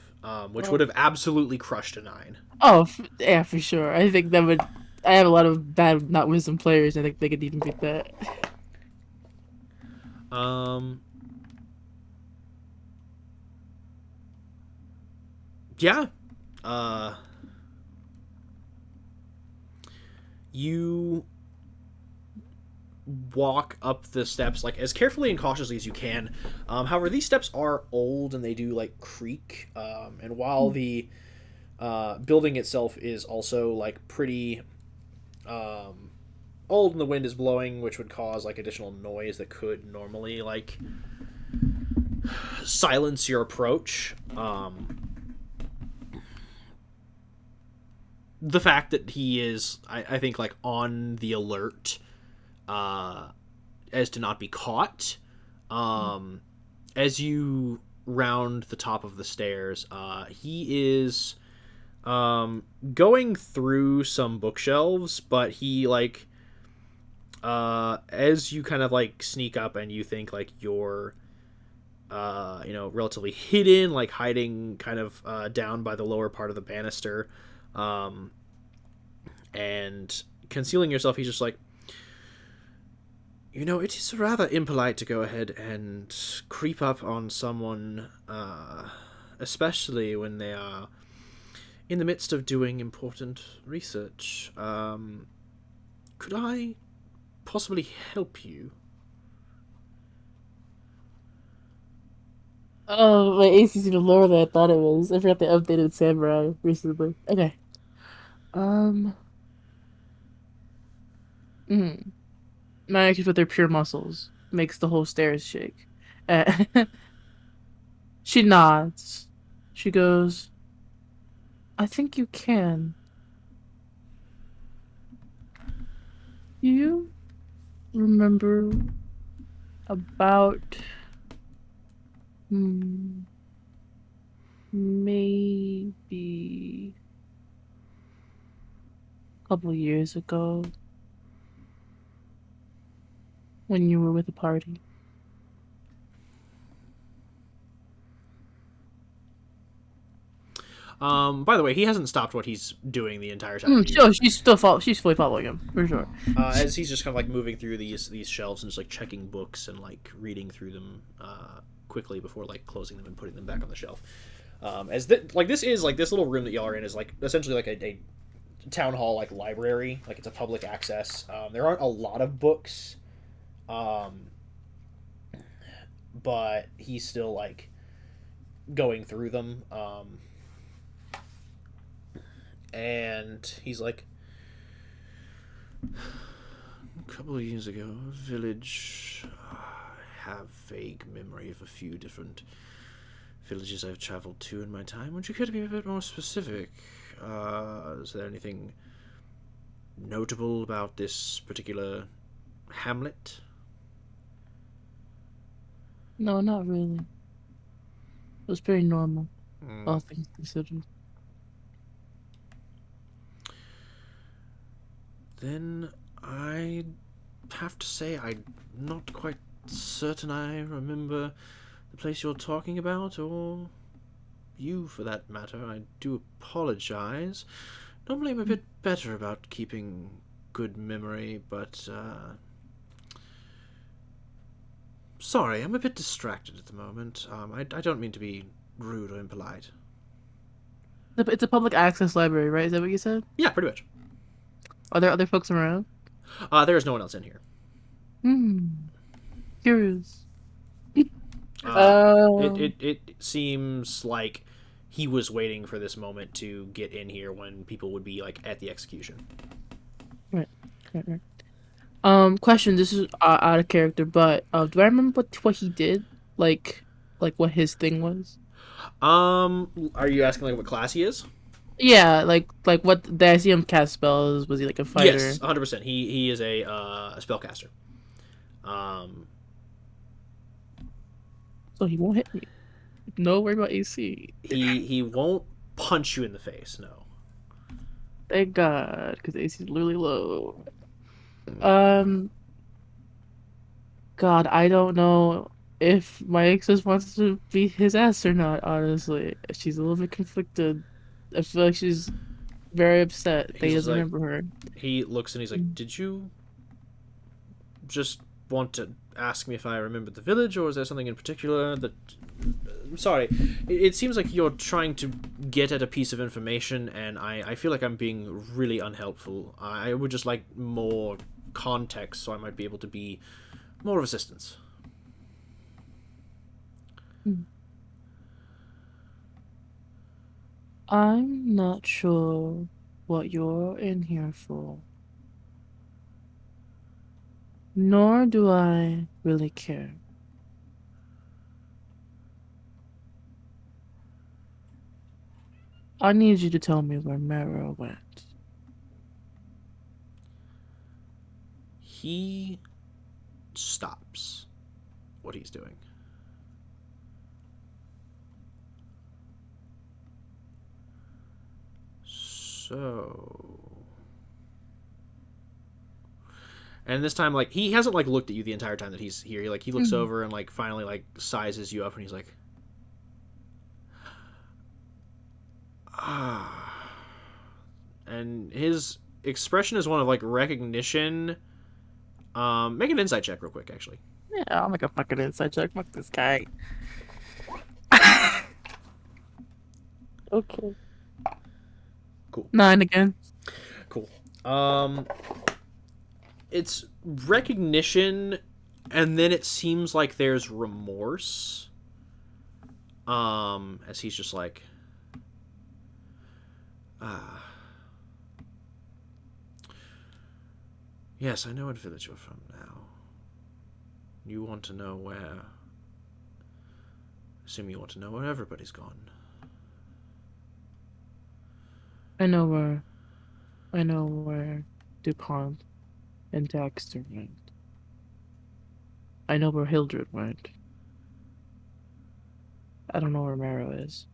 which would have absolutely crushed a 9. Oh, yeah, for sure. I think that would. I have a lot of bad not wisdom players. I think they could even beat that. Yeah. You walk up the steps like as carefully and cautiously as you can. However, these steps are old and they do like creak. And while the building itself is also like pretty old and the wind is blowing, which would cause like additional noise that could normally like silence your approach. The fact that he is, I think, like on the alert as to not be caught. As you round the top of the stairs, he is going through some bookshelves, but he like as you kind of like sneak up and you think like you're relatively hidden, like hiding kind of down by the lower part of the banister, and concealing yourself. He's just like, it is rather impolite to go ahead and creep up on someone, especially when they are in the midst of doing important research. Could I possibly help you? Oh, my AC's even lower than I thought it was. I forgot they updated Samurai recently. Okay. Mm. My actions with their pure muscles makes the whole stairs shake. Uh, she nods. She goes, I think you can. Do you remember about maybe a couple years ago when you were with a party? By the way, he hasn't stopped what he's doing the entire time. Sure, she's fully following him for sure. As he's just kind of like moving through these shelves and just like checking books and like reading through them quickly before like closing them and putting them back on the shelf. This is like this little room that y'all are in is like essentially like a town hall like library, like it's a public access. There aren't a lot of books, but he's still like going through them. And he's like, a couple of years ago, a village. I have vague memory of a few different villages I've traveled to in my time. Would you care to be a bit more specific? Is there anything notable about this particular hamlet? No, not really. It was pretty normal, all things considered. Then I have to say I'm not quite certain I remember the place you're talking about, or you for that matter. I do apologize. Normally I'm a bit better about keeping good memory, but sorry, I'm a bit distracted at the moment. I don't mean to be rude or impolite. It's a public access library, right? Is that what you said? Yeah, pretty much. Are there other folks around? There is no one else in here. Curious. It seems like he was waiting for this moment to get in here when people would be like at the execution. Right. Question. This is out of character, but do I remember what he did? Like what his thing was? Are you asking like what class he is? Yeah, like what did I see him cast spells? Was he like a fighter? Yes, 100%. He is a spellcaster. So he won't hit me. No worry about AC. He won't punch you in the face. No. Thank God, because AC is really low. God, I don't know if my exes wants to beat his ass or not. Honestly, she's a little bit conflicted. I feel like she's very upset that he doesn't remember her. He looks and he's like, "Did you just want to ask me if I remembered the village, or is there something in particular that?" I'm sorry. It seems like you're trying to get at a piece of information, and I feel like I'm being really unhelpful. I would just like more context so I might be able to be more of assistance. I'm not sure what you're in here for. Nor do I really care. I need you to tell me where Mara went. He stops what he's doing. So, And this time, like, he hasn't, like, looked at you the entire time that he's here. He looks over and, like, finally, like, sizes you up, and he's like, ah. And his expression is one of, like, recognition. Make an insight check real quick, actually. Yeah, I'll make a fucking insight check. Fuck this guy. Okay. Cool. 9 again. Cool. It's recognition, and then it seems like there's remorse. As he's just like, yes, I know what village you're from now. You want to know where? I assume you want to know where everybody's gone. I know where Dupont and Dexter went. I know where Hildred went. I don't know where Marrow is.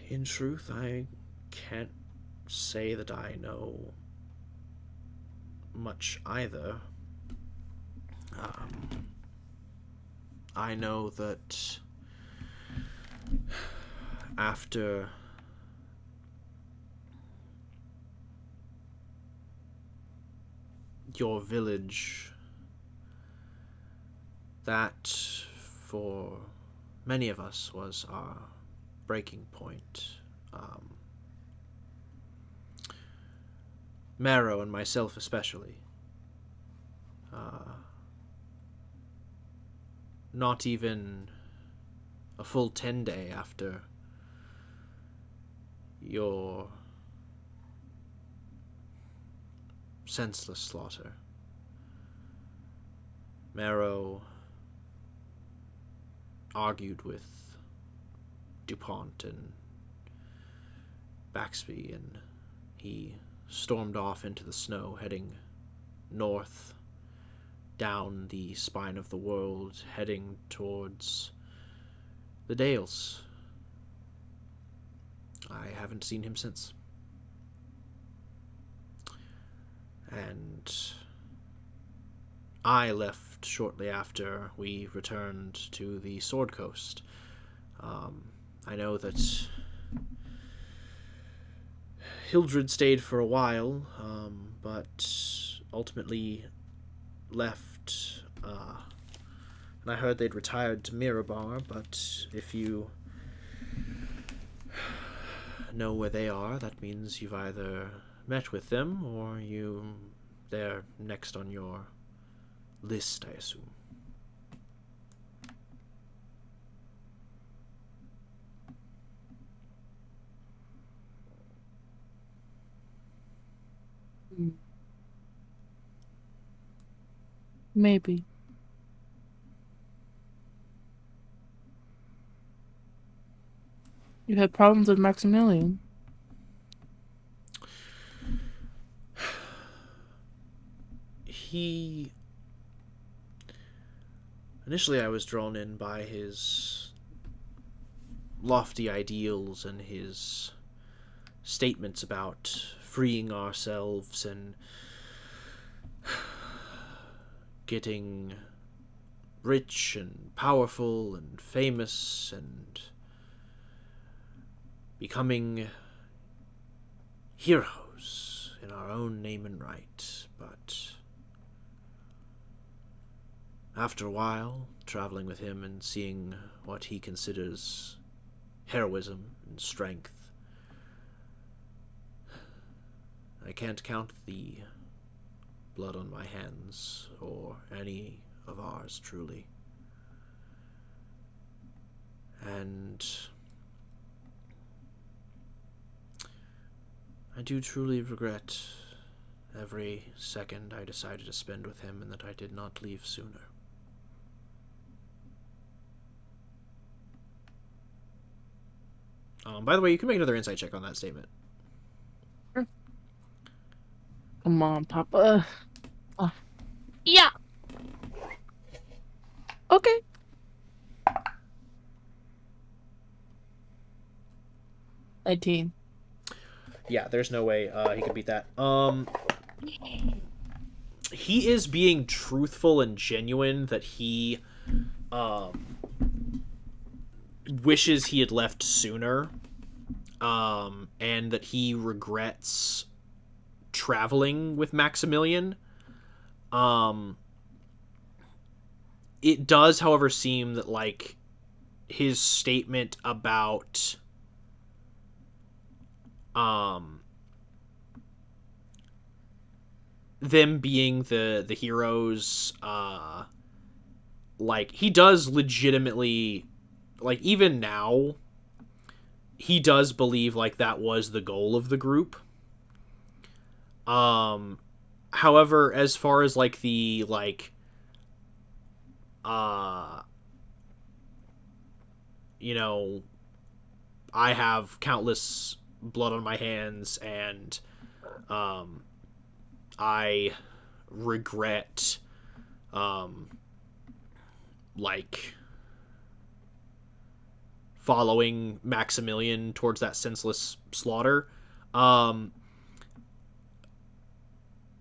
In truth, I can't say that I know much either. I know that after your village, that for many of us was our breaking point. Marrow and myself especially. Not even a full 10-day after your senseless slaughter, Marrow argued with Dupont and Baxby, and he stormed off into the snow, heading north, down the spine of the world, heading towards the Dales. I haven't seen him since. And I left shortly after we returned to the Sword Coast. I know that Hildred stayed for a while, but ultimately left. And I heard they'd retired to Mirabar, but if you know where they are, that means you've either met with them or they're next on your list, I assume. Maybe. You had problems with Maximilian. Initially I was drawn in by his lofty ideals and his statements about freeing ourselves and getting rich and powerful and famous and becoming heroes in our own name and right. But after a while, traveling with him and seeing what he considers heroism and strength, I can't count the blood on my hands, or any of ours, truly. And I do truly regret every second I decided to spend with him, and that I did not leave sooner. By the way, you can make another insight check on that statement. Come on, Papa. Oh. Yeah. Okay. Yeah, there's no way he could beat that. He is being truthful and genuine that he wishes he had left sooner, and that he regrets traveling with Maximilian. It does, however, seem that, like, his statement about them being the heroes, like, he does legitimately, like, even now, he does believe, like, that was the goal of the group. However, as far as, like, the, like, you know, I have countless blood on my hands, and I regret like following Maximilian towards that senseless slaughter.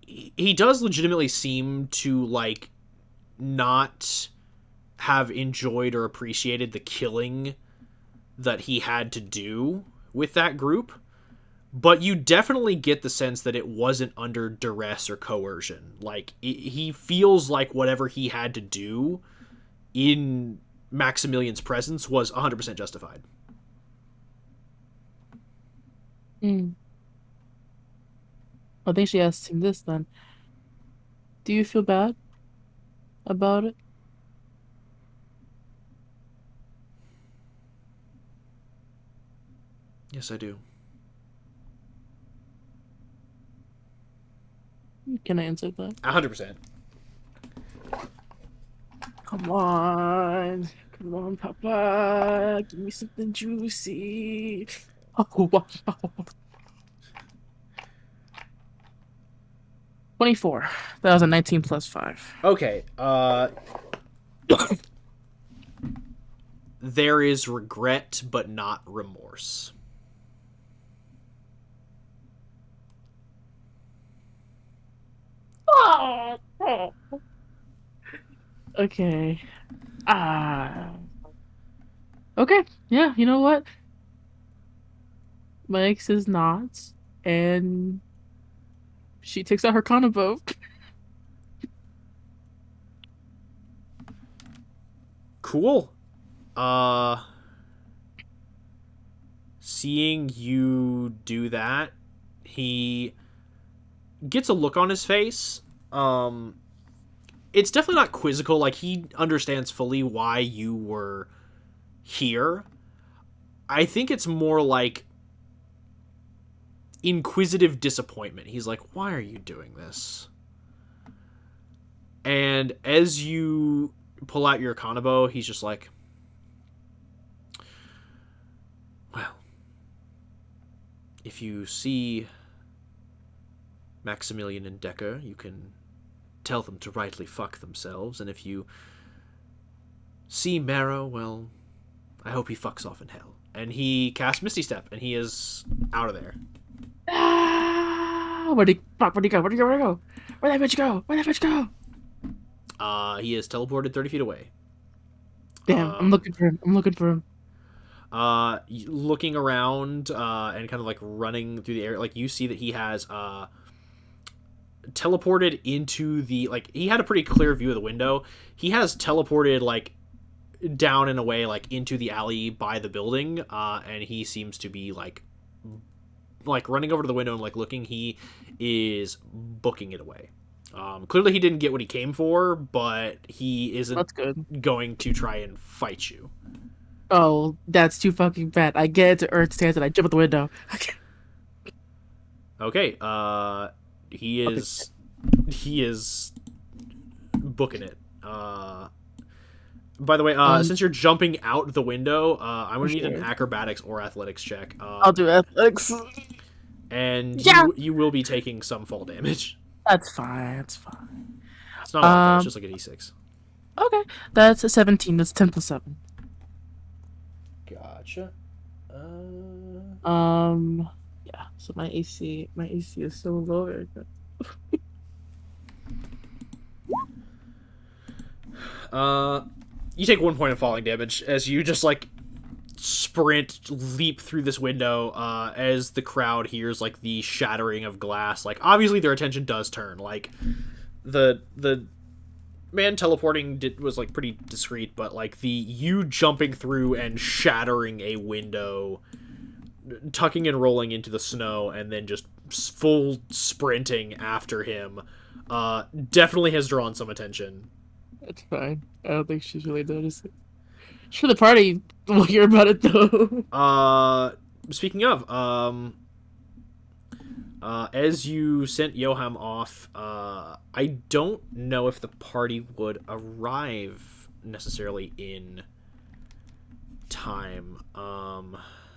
He does legitimately seem to, like, not have enjoyed or appreciated the killing that he had to do with that group, but you definitely get the sense that it wasn't under duress or coercion. Like, he feels like whatever he had to do in Maximilian's presence was 100% justified. I think she asked him this then. Do you feel bad about it? Yes, I do. Can I answer that? 100%. Come on, Papa, give me something juicy. Oh wow. 24. That was a 19 plus 5. Okay, there is regret, but not remorse. Okay. Okay. Yeah, you know what? My ex is not, and she takes out her condom vote. Cool. Seeing you do that, he gets a look on his face. It's definitely not quizzical. Like, he understands fully why you were here. I think it's more like inquisitive disappointment. He's like, why are you doing this? And as you pull out your Kanabo, he's just like, well, if you see Maximilian and Decker, you can tell them to rightly fuck themselves, and if you see Marrow, well, I hope he fucks off in hell. And he casts Misty Step, and he is out of there. Where'd he go? Where'd he go? Where'd that bitch go? He is teleported 30 feet away. Damn, I'm looking for him. Looking around, and kind of, like, running through the area, like, you see that he has, teleported into the, like, he had a pretty clear view of the window. He has teleported, like, down and away, like, into the alley by the building, and he seems to be, like running over to the window and, like, looking. He is booking it away. Clearly he didn't get what he came for, but he isn't That's good. going to try and fight you. Oh, that's too fucking bad. I get into Earth stance and I jump out the window. Okay, he is booking it. By the way, since you're jumping out the window, I'm gonna need an acrobatics or athletics check. I'll do athletics. And Yeah. you will be taking some fall damage. That's fine. It's not a lot, it's just like a d6. Okay, that's a 17. That's 10 plus 7. Gotcha. Yeah. So my AC is so low right now. You take 1 point of falling damage as you just like sprint, leap through this window. As the crowd hears like the shattering of glass, like obviously their attention does turn. Like the man teleporting was like pretty discreet, but like you jumping through and shattering a window, tucking and rolling into the snow, and then just full sprinting after him, definitely has drawn some attention. That's fine. I don't think she's really noticing. Sure, the party will hear about it though. Speaking of, as you sent Yoham off, I don't know if the party would arrive necessarily in time.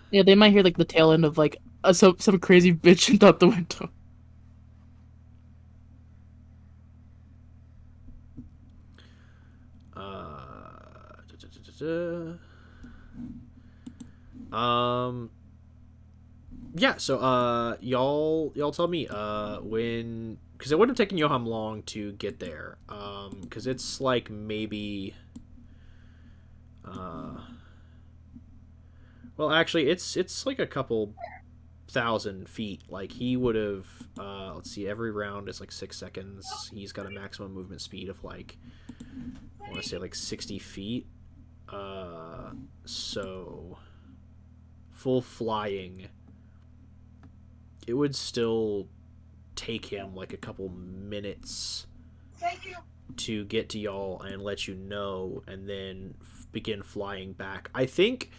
Yeah, they might hear like the tail end of like some crazy bitch out the window. Yeah, so y'all tell me when, because it wouldn't have taken Yoham long to get there, because it's like maybe well, actually it's like a couple thousand feet. Like he would have let's see, every round is like 6 seconds. He's got a maximum movement speed of like, I want to say like 60 feet. So full flying, it would still take him like a couple minutes to get to y'all and let you know, and then begin flying back. I think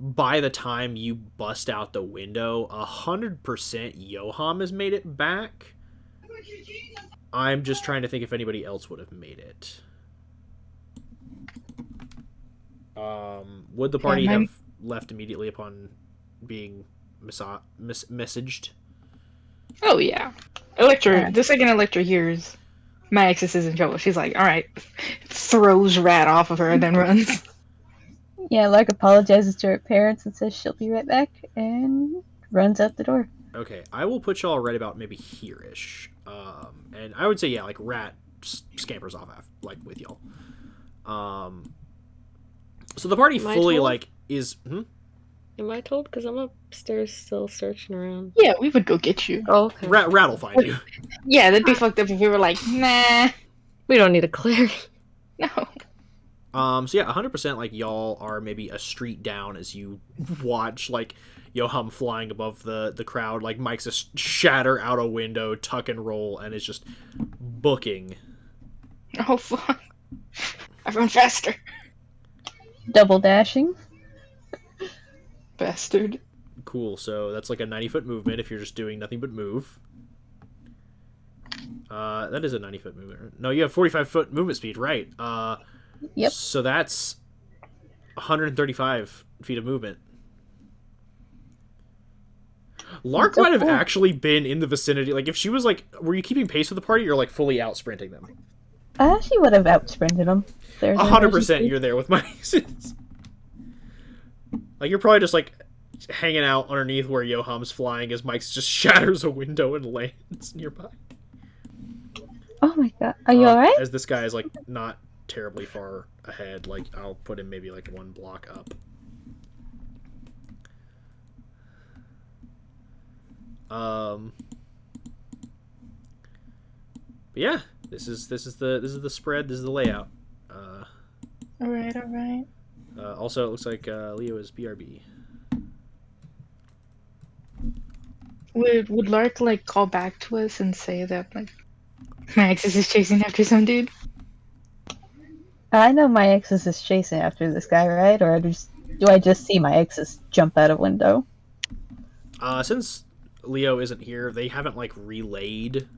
by the time you bust out the window, 100% Yoham has made it back. I'm just trying to think if anybody else would have made it. Would the party have left immediately upon being messaged? Oh yeah, the second Electra hears my exes is in trouble, she's like, all right, throws Rat off of her and then runs. Yeah, Lark apologizes to her parents and says she'll be right back and runs out the door. Okay, I will put y'all right about maybe here-ish. And I would say, yeah, like Rat scampers off like with y'all. So the party fully like is. Am I told? Because I'm upstairs still searching around. Yeah, we would go get you. Oh, okay. Rat will find you. Yeah, that'd be fucked up if we were like, nah. We don't need a clearing. No. So yeah, 100% like y'all are maybe a street down as you watch like Yoham flying above the crowd. Like Mike's a shatter out a window, tuck and roll, and is just booking. Oh fuck! I run faster. Double dashing. Bastard. Cool. So that's like a 90-foot movement if you're just doing nothing but move. That is a 90-foot movement. No, you have 45-foot movement speed, right? Yep. So that's 135 feet of movement. Lark might have actually been in the vicinity. Like, if she was like, were you keeping pace with the party, or like fully out sprinting them? I actually would have out sprinted them. 100% you're there with my exes. Like, you're probably just like hanging out underneath where Yoham's flying as Mike's just shatters a window and lands nearby. Oh my god. Are you alright? As this guy is like not terribly far ahead. Like, I'll put him maybe like 1 block up. But yeah, this is the spread. This is the layout. All right. Also, it looks like Leo is BRB. Would Lark like call back to us and say that like my exes is chasing after some dude? I know my exes is chasing after this guy, right? Or do I just see my exes jump out a window? Since Leo isn't here, they haven't like relayed.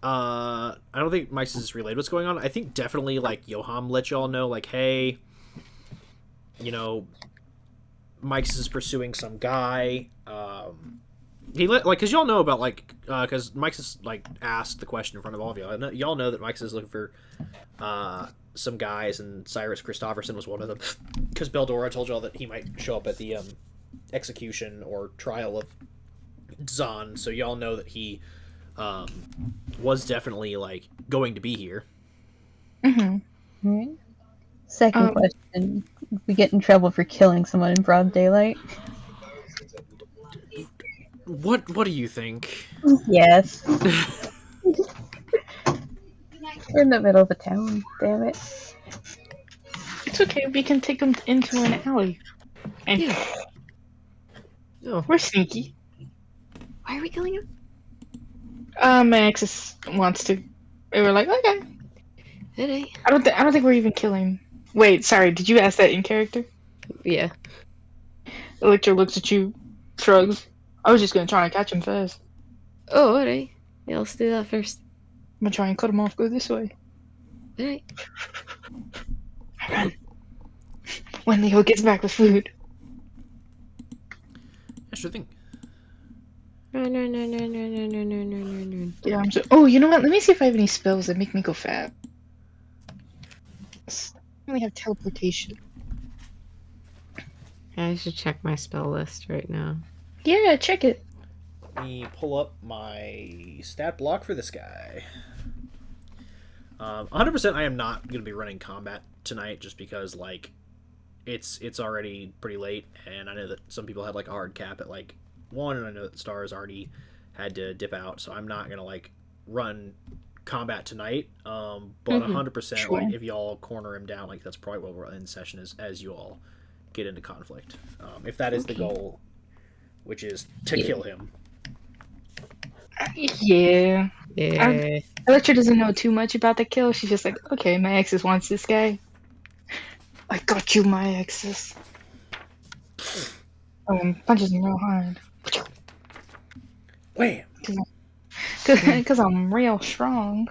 I don't think Mike's has relayed what's going on. I think definitely like Yoham let y'all know, like, hey, you know, Mike's is pursuing some guy. He let like, cause y'all know about like, cause Mike's is like asked the question in front of all of y'all. Y'all know that Mike's is looking for some guys, and Cyrus Christopherson was one of them. Because Beldora told y'all that he might show up at the execution or trial of Zahn, so y'all know that he was definitely like going to be here. Mm-hmm. Alright. Second question. We get in trouble for killing someone in broad daylight? What do you think? Yes. We're in the middle of a town, damn it. It's okay. We can take them into an alley. And Oh, we're sneaky. why are we killing him? Max wants to. They were like, okay. Alright. I don't think we're even killing. Wait, sorry. Did you ask that in character? Yeah. Electra looks at you, shrugs. I was just gonna try and catch him first. Oh, alright. Yeah, let's do that first. I'm gonna try and cut him off. Go this way. Alright. Run. When Leo gets back with food. Yeah, sure thing. Run. Yeah, I'm just. Oh, you know what? Let me see if I have any spells that make me go fast. I only have teleportation. I should check my spell list right now. Yeah, check it. Let me pull up my stat block for this guy. 100% I am not going to be running combat tonight just because, like, it's already pretty late, and I know that some people had, like, a hard cap at, like, 1, and I know that Stars already had to dip out, so I'm not going to, like, run combat tonight, but 100%, Sure. like, if y'all corner him down, like, that's probably what we're in session as you all get into conflict. If that is the goal, which is to kill him. Yeah. Yeah. Electra doesn't know too much about the kill. She's just like, okay, my exes wants this guy. I got you, my exes. Punches him real hard. Wham! Because I'm real strong.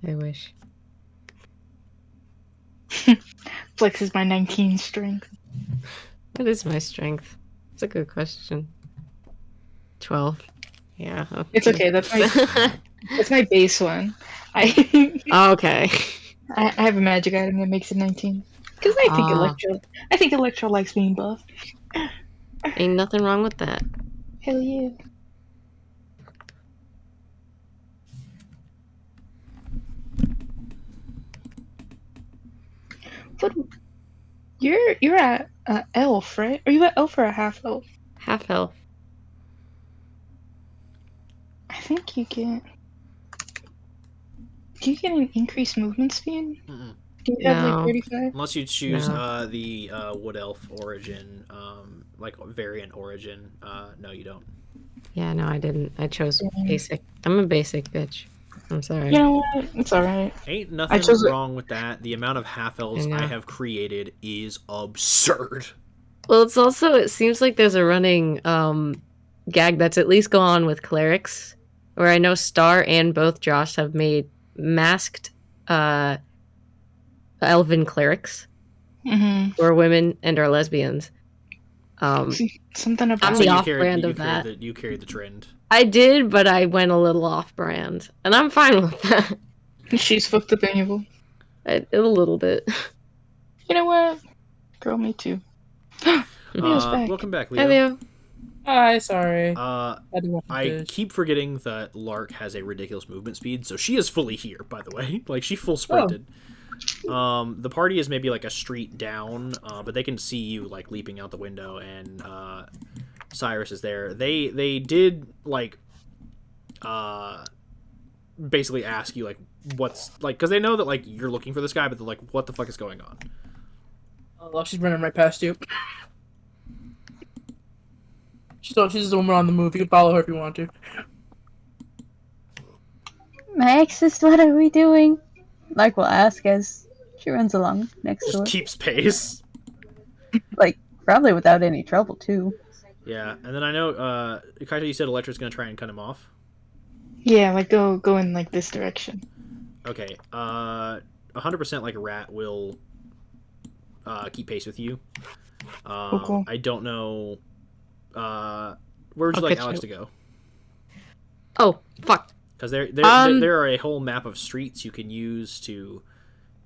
I wish. Flexes my 19 strength. What is my strength? It's a good question. 12. Yeah. Okay. It's okay. That's my base one. I Okay. I have a magic item that makes it 19. Because I think Electra likes being buff. Ain't nothing wrong with that. Hell yeah. But you're at elf, right? Are you at elf or a half elf? Half health. I think you get. Do you get an increased movement speed? Mm-mm. Do you have No. like 35? Unless you choose No. the Wood Elf origin, like variant origin, no, you don't. Yeah, no, I didn't. I chose basic. I'm a basic bitch. I'm sorry. You know what? It's alright. Ain't nothing chose it. wrong with that. The amount of half elves I know. I have created is absurd. Well, it's also, it seems like there's a running gag that's at least gone on with clerics, where I know Star and both Josh have made masked elven clerics Mm-hmm. who are women and are lesbians. Something about I'm So the you off-brand of carried that. you carried the trend. I did, but I went a little off-brand, and I'm fine with that. She's fucked up and evil. A little bit. You know what? Girl, me too. Leo's back. Welcome back, Hi, Leo. Leo. Hi, sorry. I keep forgetting that Lark has a ridiculous movement speed, so she is fully here, by the way. Like, she full sprinted. The party is maybe like a street down, but they can see you like leaping out the window, and Cyrus is there. They did like basically ask you like what's like, because they know that like you're looking for this guy, but they're like, what the fuck is going on? Oh, she's running right past you. She's the woman on the move. You can follow her if you want to. Maxis, what are we doing? Lark will ask as she runs along next to Just her. keeps pace. Like, probably without any trouble, too. Yeah, and then I know Kaito, you said Electra's gonna try and cut him off. Yeah, like go in like this direction. Okay, 100% like a rat will keep pace with you. Cool. I don't know. Where would you I'll like catch Alex you. to go? Oh, fuck. Because there are a whole map of streets you can use to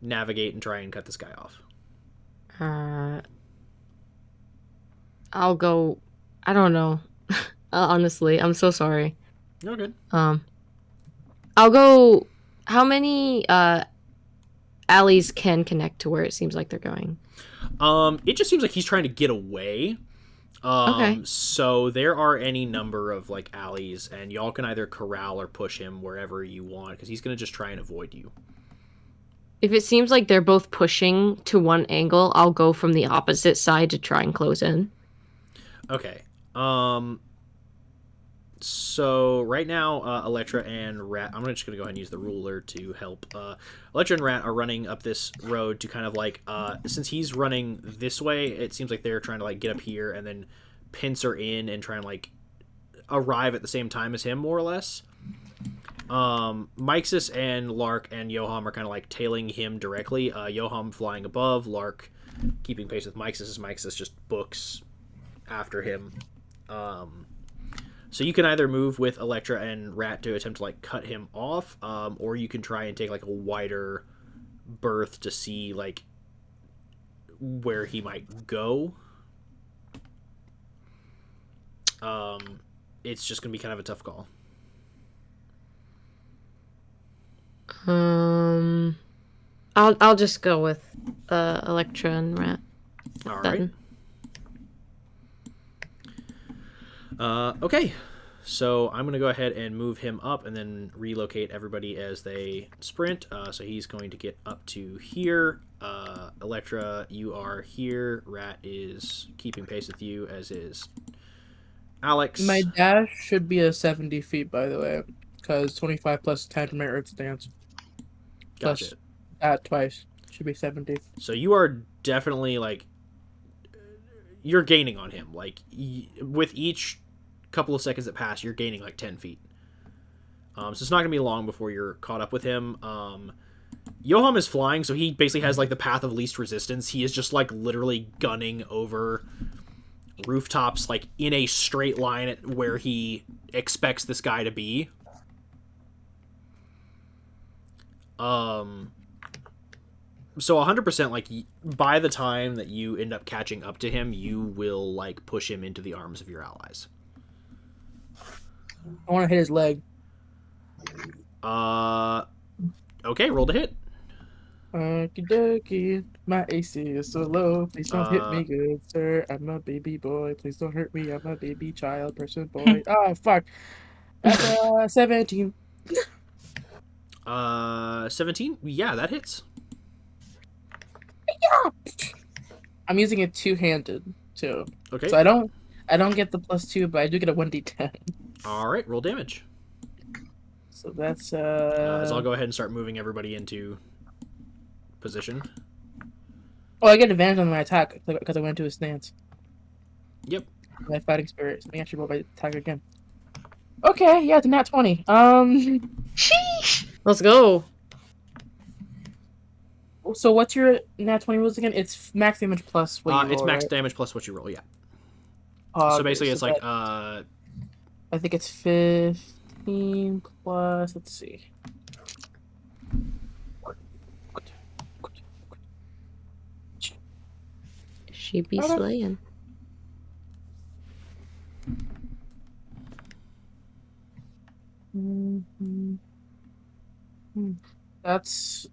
navigate and try and cut this guy off. I'll go. I don't know. Honestly, I'm so sorry. You're good. I'll go. How many alleys can connect to where it seems like they're going? It just seems like he's trying to get away. Okay. So there are any number of like alleys, and y'all can either corral or push him wherever you want, because he's gonna just try and avoid you. If it seems like they're both pushing to one angle, I'll go from the opposite side to try and close in. Okay. So right now, Electra and Rat. I'm just gonna go ahead and use the ruler to help. Electra and Rat are running up this road to kind of like. Since he's running this way, it seems like they're trying to like get up here and then pincer in and try and like arrive at the same time as him, more or less. Mixus and Lark and Yoham are kind of like tailing him directly. Yoham flying above, Lark keeping pace with Mixus as Mixus just books after him. So you can either move with Electra and Rat to attempt to like cut him off, or you can try and take like a wider berth to see like where he might go. It's just gonna be kind of a tough call. I'll just go with Electra and Rat. All Then. right. Okay. So I'm going to go ahead and move him up and then relocate everybody as they sprint. So he's going to get up to here. Electra, you are here. Rat is keeping pace with you, as is Alex. My dash should be a 70 feet, by the way, because 25 plus 10 from my Earth stance. Gotcha. Plus that twice. Should be 70. So you are definitely, like, you're gaining on him. Like, with each couple of seconds that pass, you're gaining, like, 10 feet. So it's not going to be long before you're caught up with him. Yoham is flying, so he basically has, like, the path of least resistance. He is just, like, literally gunning over rooftops, like, in a straight line at where he expects this guy to be. So 100%, like, by the time that you end up catching up to him, you will, like, push him into the arms of your allies. I want to hit his leg. Okay, roll to hit. Okie dokie, my AC is so low. Please don't hit me, good sir. I'm a baby boy. Please don't hurt me. I'm a baby child person boy. Oh, fuck. That's 17. 17? Yeah, that hits. I'm using it two-handed, too. Okay. So I don't get the +2, but I do get a 1d10. Alright, roll damage. So that's, as I'll go ahead and start moving everybody into position. Oh, I get advantage on my attack because I went into his stance. Yep. My fighting spirit. So I actually roll my attack again. Okay, yeah, it's a nat 20. Sheesh! Let's go. So what's your nat 20 rules again? It's max damage plus what you roll, it's max right? damage plus what you roll, yeah. So So basically it's like, I think it's 15 plus, let's see. She be slaying. That's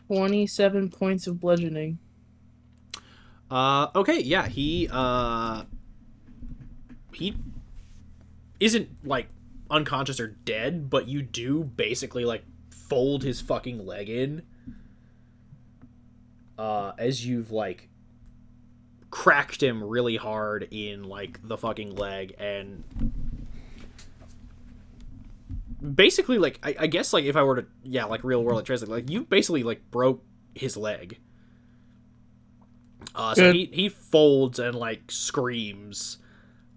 27 points of bludgeoning. okay, yeah, he isn't, like, unconscious or dead, but you do basically, like, fold his fucking leg in, as you've, like, cracked him really hard in, like, the fucking leg, and basically, like, I guess, like, if I were to, yeah, like, real world, like, translate, like, you basically, like, broke his leg. So he folds and, like, screams,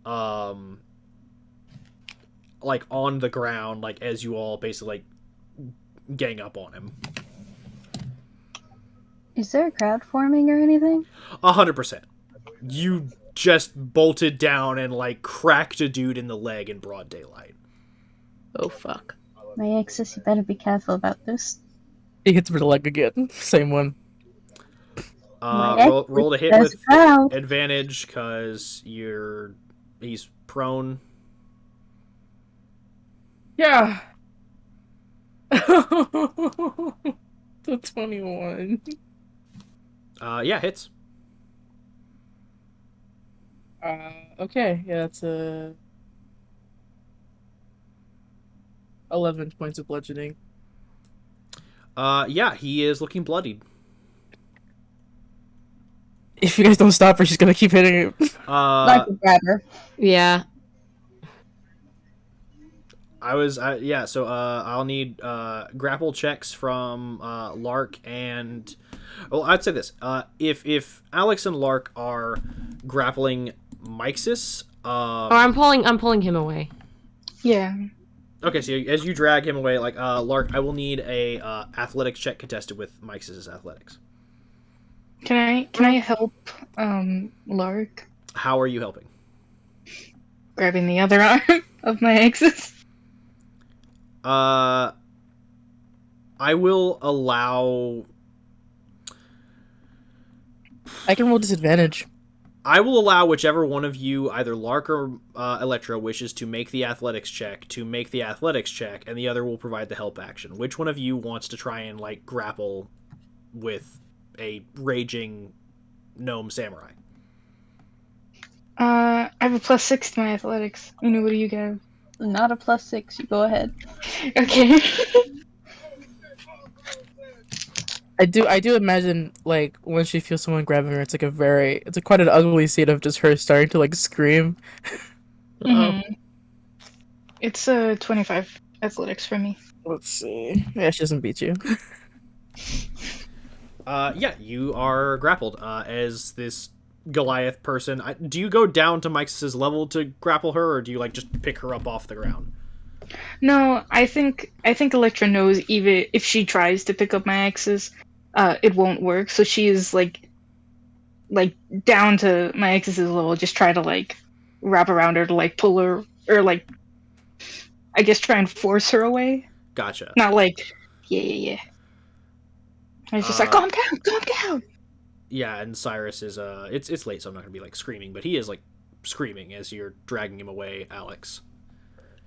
like, on the ground, like, as you all basically, like, gang up on him. Is there a crowd forming or anything? 100%. You just bolted down and, like, cracked a dude in the leg in broad daylight. Oh, fuck. My exes, you better be careful about this. He hits for the leg again. Same one. Roll to hit That's with proud. advantage because he's prone. Yeah. The 21. Yeah, hits. Okay. Yeah, that's 11 points of bludgeoning. Yeah, he is looking bloodied. If you guys don't stop her, she's gonna keep hitting him. Like a grabber. Yeah. So I'll need grapple checks from Lark and I'd say this. If Alex and Lark are grappling Mixus, I'm pulling him away. Yeah. Okay, so as you drag him away, like Lark, I will need a athletics check contested with Mixus's athletics. Can I help Lark? How are you helping? Grabbing the other arm of my ex's. I will allow. I can roll disadvantage. I will allow whichever one of you, either Lark or Electra, wishes to make the athletics check, and the other will provide the help action. Which one of you wants to try and like grapple with a raging gnome samurai? I have a +6 to my athletics. What do you get? Not a +6. You go ahead. Okay. I do imagine like when she feels someone grabbing her, it's quite an ugly scene of just her starting to like scream. It's a 25 athletics for me. Let's see. Yeah, she doesn't beat you. Yeah, you are grappled as this Goliath person. Do you go down to Mike's level to grapple her, or do you like just pick her up off the ground? No, I think Electra knows even if she tries to pick up my exes, it won't work. So she is like down to my exes level. Just try to like wrap around her to like pull her or like I guess try and force her away. Gotcha. Not like yeah. I was just like calm down. Yeah, and Cyrus is it's late, so I'm not gonna be like screaming, but he is like screaming as you're dragging him away, Alex.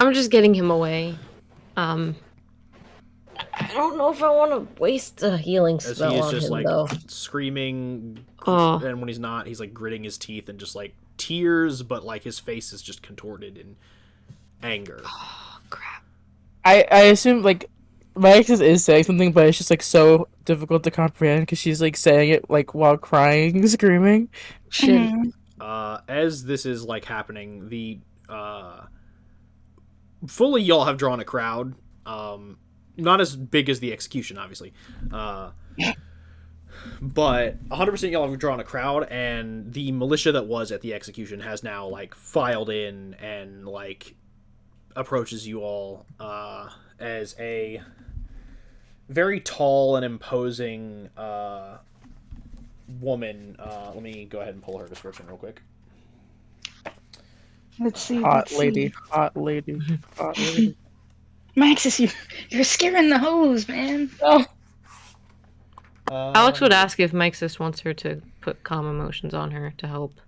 I'm just getting him away. I don't know if I want to waste a healing spell As he is on just him, like though. screaming, Oh. and when he's not, he's like gritting his teeth and just like tears, but like his face is just contorted in anger. Oh, crap. I assume like my ex is saying something, but it's just like so difficult to comprehend because she's like saying it like while crying, screaming. Shit. As this is like happening, the fully y'all have drawn a crowd. Not as big as the execution, obviously. But 100% y'all have drawn a crowd, and the militia that was at the execution has now like filed in and like approaches you all as a very tall and imposing woman. Let me go ahead and pull her description real quick. Let's see. Hot lady. Maxis, you're scaring the hose, man. Oh. Alex would ask if Mixus wants her to put calm emotions on her to help.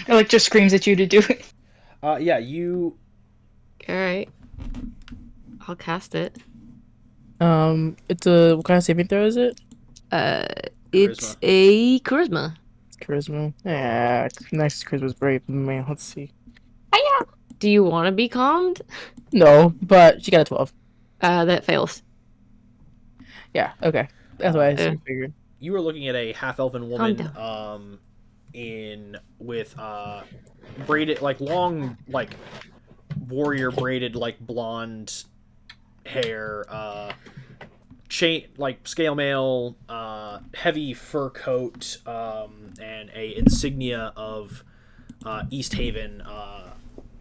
Electra screams at you to do it. Yeah, you. Alright. I'll cast it. It's a what kind of saving throw is it? It's a charisma. It's charisma. Yeah, nice charisma's brave. Man, let's see. Do you want to be calmed? No, but she got a 12. That fails. Yeah, okay. That's what I figured. You were looking at a half-elven woman, down. with braided, like long, like warrior braided, like blonde hair, chain, like scale mail, heavy fur coat, and a insignia of Easthaven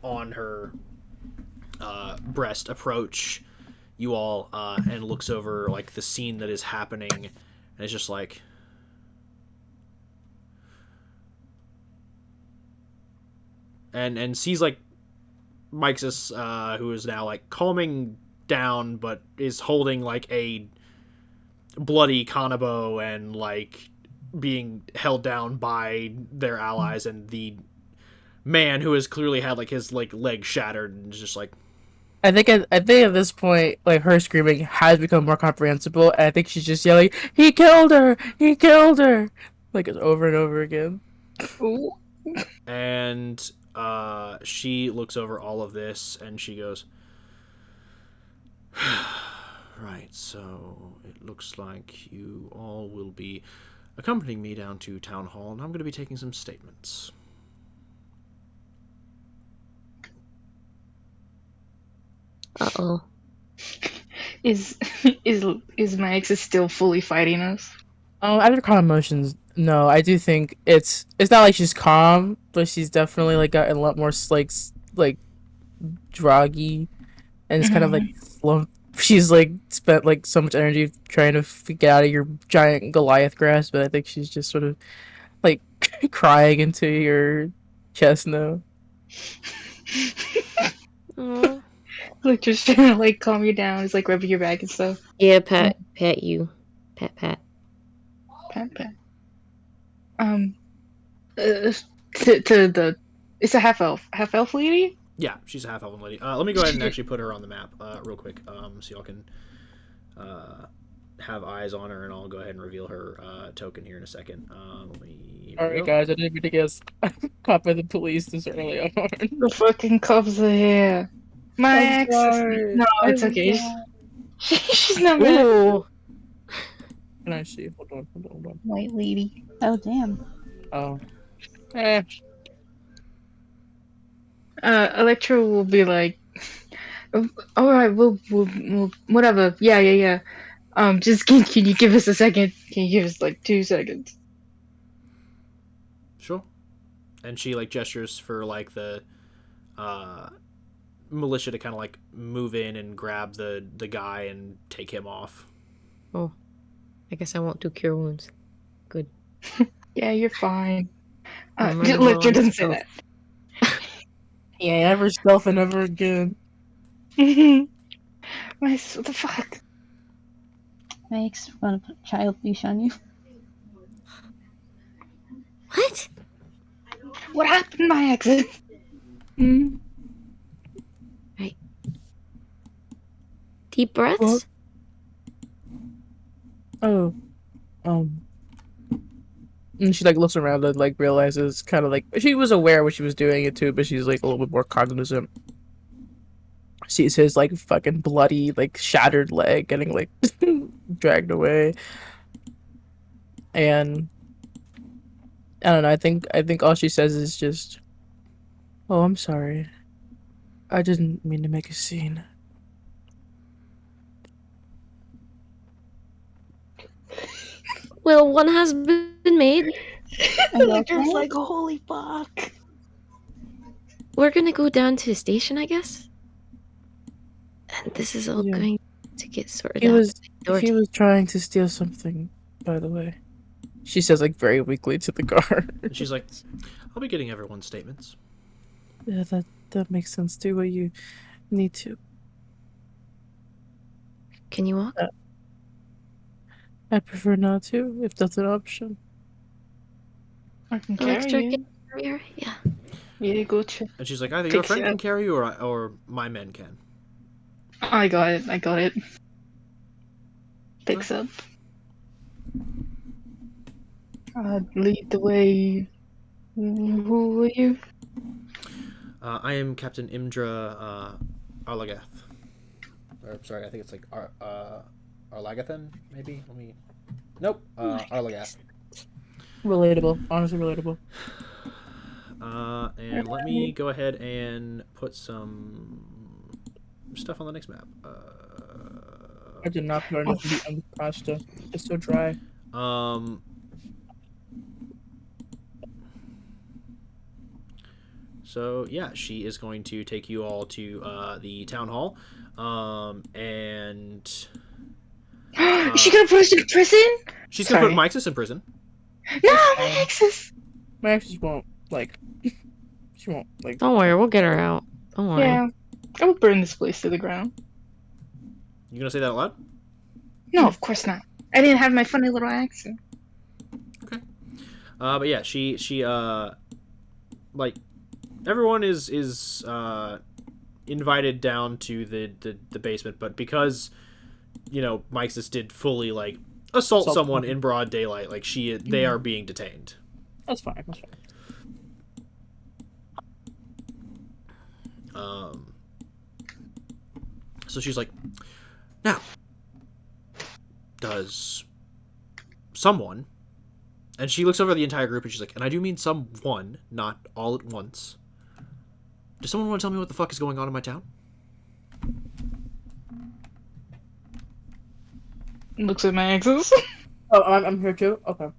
on her breast. Approach you all and looks over like the scene that is happening, and it's just like, and sees like Mixus, who is now like calming down, but is holding like a bloody Kanabo and like being held down by their allies, and the man who has clearly had like his like leg shattered and is just like. I think at this point, like her screaming has become more comprehensible, and I think she's just yelling, "He killed her! He killed her!" Like it's over and over again. Ooh. And she looks over all of this and she goes, right, so it looks like you all will be accompanying me down to Town Hall, and I'm going to be taking some statements. Uh-oh. Is Max is still fully fighting us? After calm emotions, no, I do think it's not like she's calm, but she's definitely like gotten a lot more like droggy, and it's kind of like slow. She's like spent like so much energy trying to get out of your giant Goliath grasp, but I think she's just sort of like crying into your chest now. Aw. Like just trying to like calm you down. It's like rubbing your back and stuff. Yeah, pat you. Pat. Pat. To the it's a half elf lady. Yeah, she's a half-elven lady. Let me go ahead and actually put her on the map real quick, so y'all can have eyes on her, and I'll go ahead and reveal her token here in a second. Alright, guys, I didn't mean to get caught by the police this early on. The fucking cops are here. Max. No, it's okay. She's not mad. Ooh. Can I see? Hold on. White lady. Oh, damn. Oh. Electro will be like, all right, we'll whatever. Yeah. Just can you give us a second? Can you give us like 2 seconds? Sure. And she like gestures for like the militia to kind of like move in and grab the guy and take him off. Oh. I guess I won't do cure wounds. Good. Yeah, you're fine. Remember Electro all doesn't this say stuff. that. Yeah, never stealth and never again. Max, what the fuck? Max, want to put a child leash on you? What? What happened, Max? Right. Deep breaths? What? Oh. And she like looks around and like realizes kind of like she was aware when she was doing it too, but she's like a little bit more cognizant. Sees his like fucking bloody like shattered leg getting like dragged away, and I don't know. I think all she says is just, "Oh, I'm sorry. I didn't mean to make a scene." Well, one has been made. Electro's like, holy fuck. We're gonna go down to the station, I guess. And this is all Yeah. going to get sorted He out. was trying to steal something, by the way. She says like very weakly to the guard. And she's like, I'll be getting everyone's statements. Yeah, that makes sense. Do what you need to. Can you walk? I prefer not to, if that's an option. I can Electra carry you. can carry her? Yeah. Yeah, go check. And she's like, either your Fix friend it. can carry you or my men can. I got it. Picks up. Lead the way. Who are you? I am Captain Imdra Arlagath. Or, sorry, I think it's like Arlagathan, maybe? Nope, Arlagath. Relatable. Honestly relatable. And let me go ahead and put some stuff on the next map. I did not put enough meat on the pasta. It's so dry. So yeah, she is going to take you all to the town hall, and Is she gonna put us in prison? she's gonna Sorry. put Mixus in prison. No, Maxis! Max just won't like. She won't like. Don't worry, we'll get her out. Don't worry. Yeah. I will burn this place to the ground. You gonna say that out loud? No, of course not. I didn't have my funny little accent. Okay. But yeah, she like everyone is invited down to the basement, but because Mixus did fully like assault someone in broad daylight, like they are being detained. That's fine. That's fine. So she's like, now, does someone, and she looks over the entire group and she's like, and I do mean someone, not all at once. Does someone want to tell me what the fuck is going on in my town? Looks at my axes. Oh, I'm here too? Okay.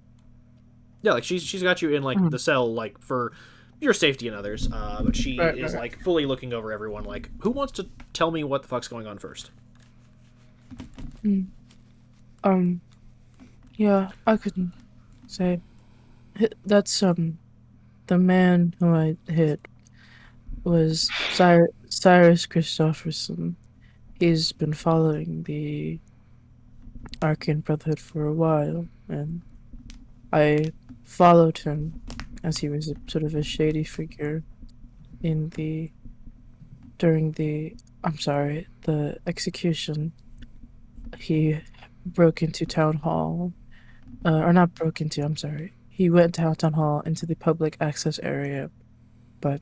Yeah, like she's got you in like the cell, like for your safety and others, but she is like fully looking over everyone, like, who wants to tell me what the fuck's going on first? Yeah, I could say that's the man who I hit was Cyrus Christopherson. He's been following the Arcane Brotherhood for a while, and I followed him as he was sort of a shady figure during the execution. He broke into town hall, or not broke into, I'm sorry. He went to town hall into the public access area, but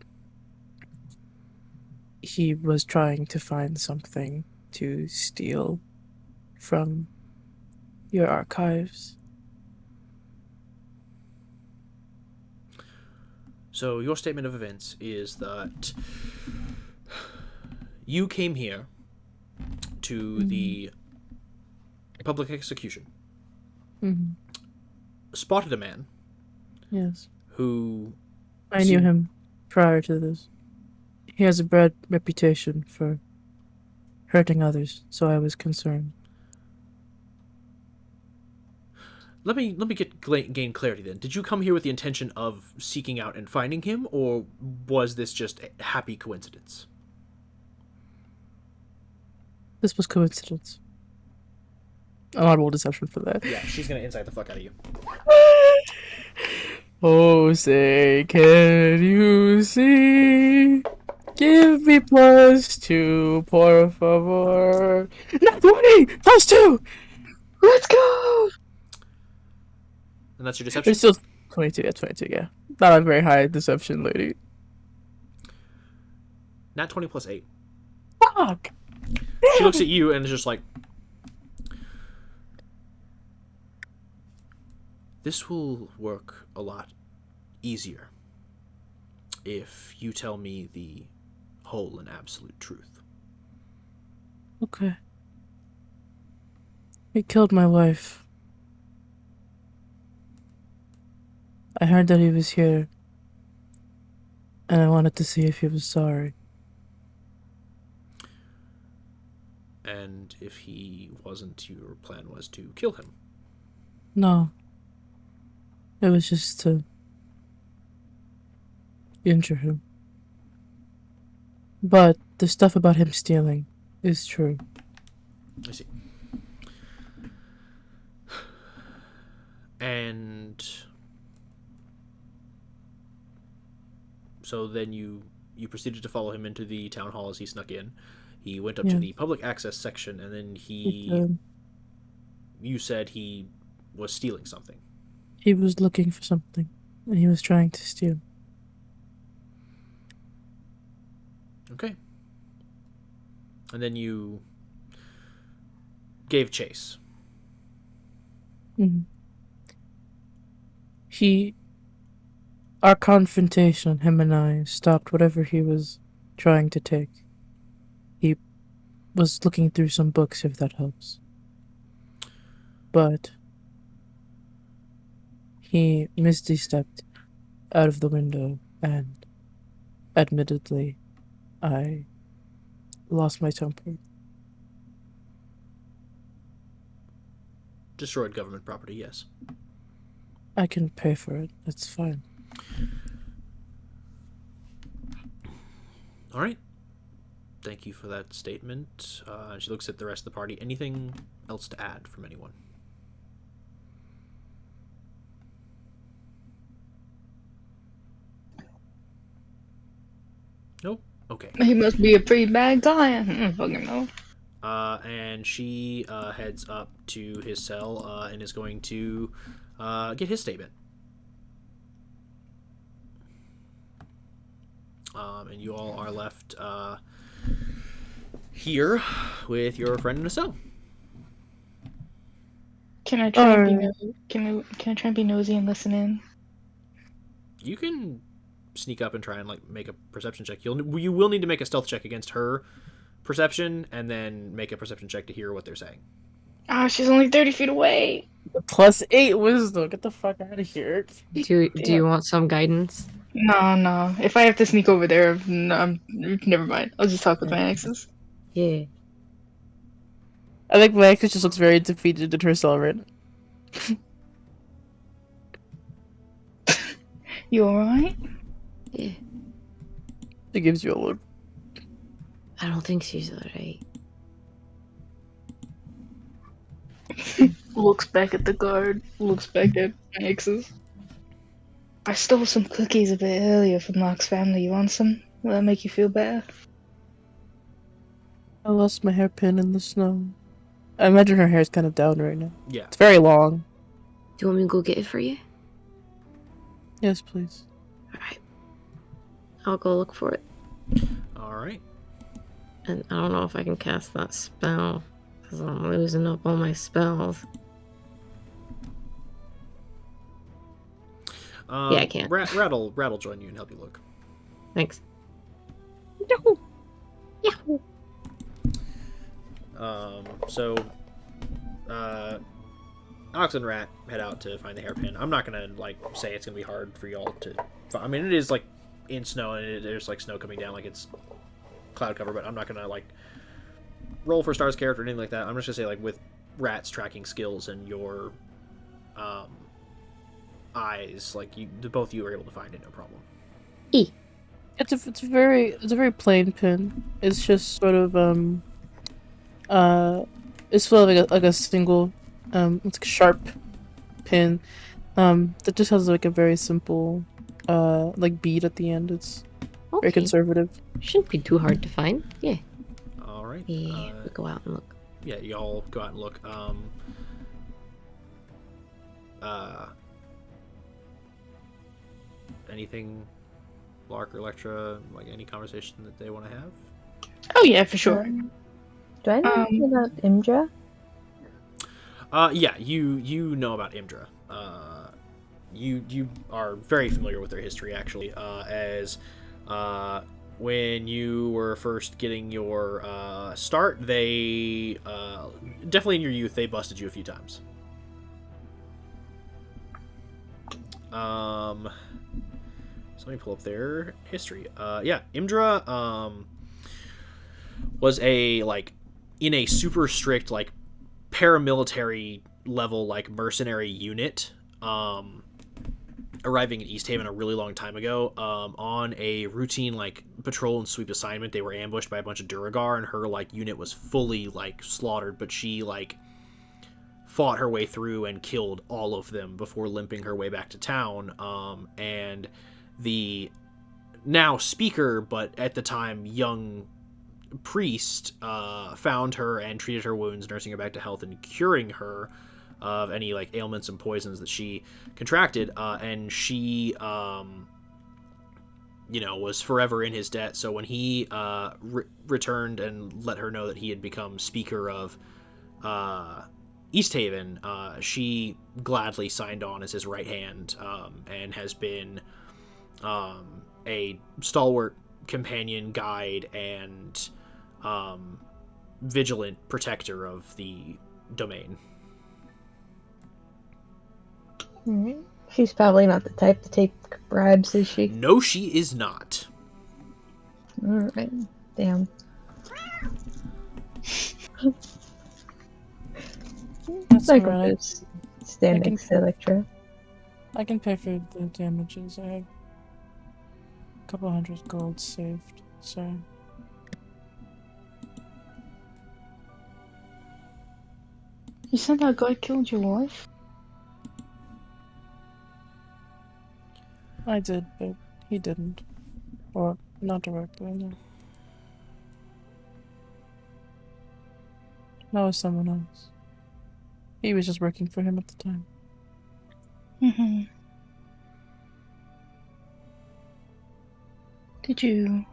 he was trying to find something to steal from your archives. So your statement of events is that you came here to the public execution, spotted a man. Yes. Who... I knew him prior to this. He has a bad reputation for hurting others, so I was concerned. Let me gain clarity then. Did you come here with the intention of seeking out and finding him, or was this just a happy coincidence? This was coincidence. A lot of deception for that. Yeah, she's gonna insight the fuck out of you. Oh, say, can you see? Give me +2, por favor. Not 20! +2! Let's go! And that's your deception? It's still 22, yeah, 22, yeah. Not a very high deception, lady. Not 20 + 8. Fuck! She looks at you and is just like, this will work a lot easier if you tell me the whole and absolute truth. Okay. He killed my wife. I heard that he was here, and I wanted to see if he was sorry. And if he wasn't, your plan was to kill him? No. It was just to injure him. But the stuff about him stealing is true. I see. And so then you proceeded to follow him into the town hall as he snuck in. He went up to the public access section, and then you said he was stealing something. He was looking for something, and he was trying to steal. Okay. And then you gave chase. Mm-hmm. Our confrontation, him and I, stopped whatever he was trying to take. He was looking through some books, if that helps. But he misty-stepped out of the window, and admittedly, I lost my temper. Destroyed government property, yes. I can pay for it. That's fine. All right. Thank you for that statement. She looks at the rest of the party. Anything else to add from anyone? Nope. Okay. He must be a pretty bad guy. I don't fucking know. And she heads up to his cell and is going to get his statement. And you all are left here with your friend in a cell. Can I try and be nosy? Can I try and be nosy and listen in? You can sneak up and try and like make a perception check. You will need to make a stealth check against her perception, and then make a perception check to hear what they're saying. Ah, she's only 30 feet away. +8 wisdom. Get the fuck out of here. Do you want some guidance? No. If I have to sneak over there, no, never mind. I'll just talk with my exes. Yeah. I think Max just looks very defeated at herself right now. You alright? Yeah. She gives you a look. I don't think she's alright. Looks back at the guard. Looks back at my exes. I stole some cookies a bit earlier from Lark's family. You want some? Will that make you feel better? I lost my hairpin in the snow. I imagine her hair's kind of down right now. Yeah. It's very long. Do you want me to go get it for you? Yes, please. Alright. I'll go look for it. Alright. And I don't know if I can cast that spell, because I'm losing up all my spells. Yeah, I can't. Rat'll join you and help you look. Thanks. Yahoo! Yahoo! So, Ox and Rat head out to find the hairpin. I'm not gonna like say it's gonna be hard for y'all to. I mean, it is like in snow and there's like snow coming down, like it's cloud cover. But I'm not gonna like roll for Star's character or anything like that. I'm just gonna say like with Rat's tracking skills and your eyes, like both of you are able to find it, no problem. It's a very plain pin. It's just sort of it's sort of like a single it's like a sharp pin that just has like a very simple like bead at the end. It's very conservative. Shouldn't be too hard to find. Yeah. All right. Yeah, we go out and look. Yeah, y'all go out and look. Anything, Lark or Electra, like any conversation that they want to have? Oh yeah, for sure. Do I know anything about Imdra? Yeah, you know about Imdra. You are very familiar with their history, actually. As when you were first getting your start, they definitely in your youth they busted you a few times. So let me pull up their history. Yeah, Imdra was in a super strict like paramilitary level like mercenary unit, arriving in Easthaven a really long time ago. On a routine like patrol and sweep assignment, they were ambushed by a bunch of Duragar, and her like unit was fully like slaughtered, but she like fought her way through and killed all of them before limping her way back to town. And the now speaker, but at the time young priest, found her and treated her wounds, nursing her back to health and curing her of any like ailments and poisons that she contracted. And she, was forever in his debt. So when he returned and let her know that he had become speaker of Easthaven, she gladly signed on as his right hand, and has been a stalwart companion, guide, and vigilant protector of the domain. Alright. She's probably not the type to take bribes, is she? No, she is not. Alright. Damn. That's Like alright. just stand next to Electra. I can pay for the damages. I have a couple hundred gold saved, so You said that guy killed your wife? I did, but he didn't. Or, not directly, no. That was someone else. He was just working for him at the time. Mm-hmm. Did you...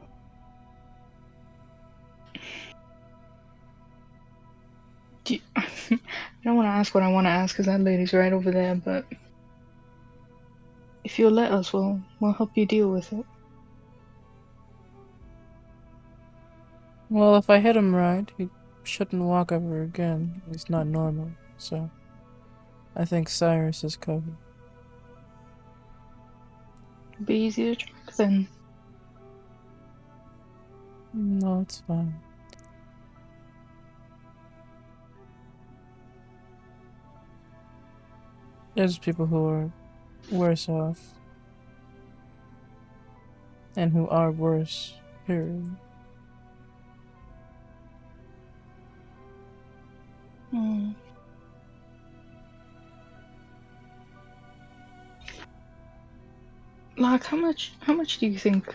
I don't want to ask what I want to ask because that lady's right over there, but... If you'll let us, we'll help you deal with it. Well, if I hit him right, he shouldn't walk ever again. He's not normal, so... I think Cyrus is covered. It'll be easy to track then. No, it's fine. There's people who are worse off. And who are worse, period. Hmm. Lark, how much do you think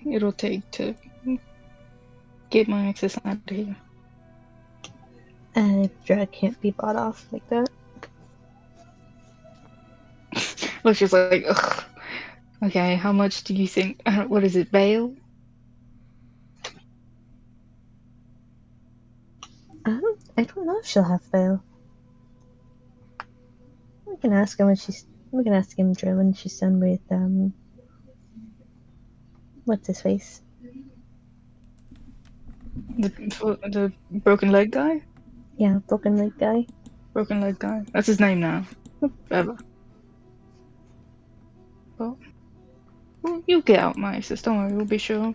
it'll take to get my access out of here? Drug can't be bought off like that. Look, she's like, ugh. Okay, how much do you think? What is it, bail? I don't know if she'll have bail. We can ask him when she's. We can ask him when she's done with what's his face? The broken leg guy? Yeah, broken leg guy. Broken leg guy. That's his name now. Forever. Well, you'll get out, my sis. Don't worry, we'll be sure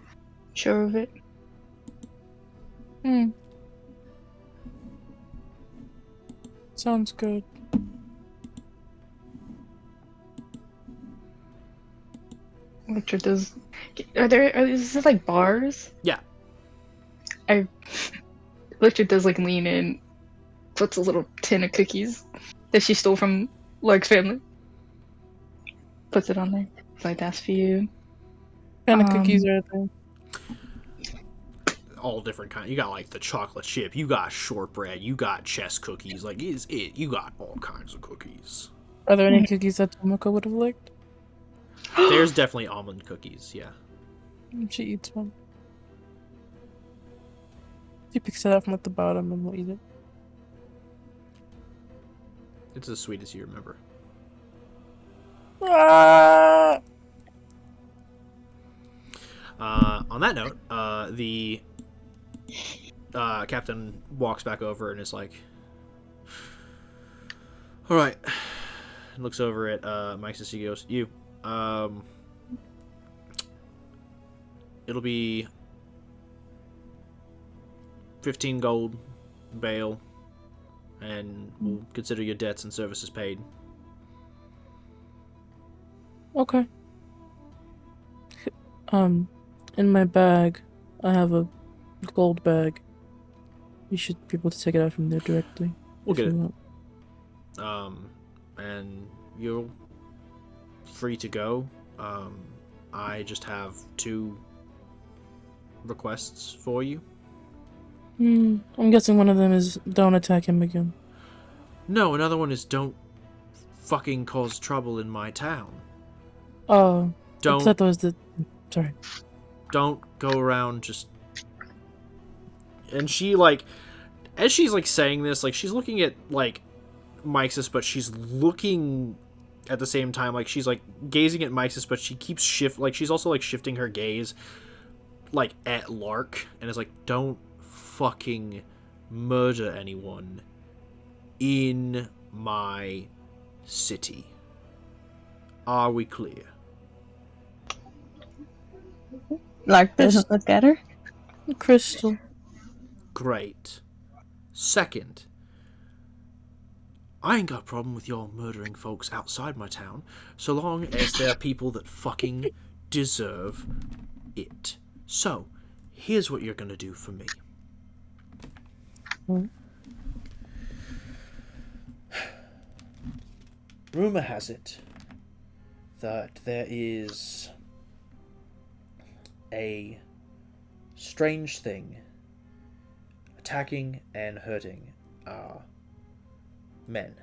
of it. Sounds good. Electra does. Is this like bars? Yeah. Electra does like lean in, puts a little tin of cookies that she stole from Lark's family. Puts it on there. It's like, that's for you. What kind of cookies are there? All different kind. You got like the chocolate chip. You got shortbread. You got chess cookies. Like you got all kinds of cookies. Are there any cookies that Tomoko would have liked? There's definitely almond cookies. Yeah. She eats one. She picks it up from at the bottom and will eat it. It's as sweet as you remember. Ah! On that note, the captain walks back over and is like, all right. And looks over at Mike as he goes, you, it'll be 15 gold bail, and we'll consider your debts and services paid. Okay. In my bag, I have a gold bag. You should be able to take it out from there directly. We'll get it. Want. And you're free to go. I just have 2 requests for you. I'm guessing one of them is don't attack him again. No, another one is don't fucking cause trouble in my town. Oh, Don't. I thought that was the. Sorry. Don't go around just. And she like, as she's like saying this, like she's looking at like Mixus, but she's looking at the same time, like she's like gazing at Mixus, but she keeps she's also like shifting her gaze like at Lark, and is like, don't fucking murder anyone in my city. Are we clear? Lark doesn't look at her. Crystal. Great. Second, I ain't got a problem with y'all murdering folks outside my town, so long as they're people that fucking deserve it. So, here's what you're gonna do for me. rumor has it that there is a strange thing attacking and hurting our men.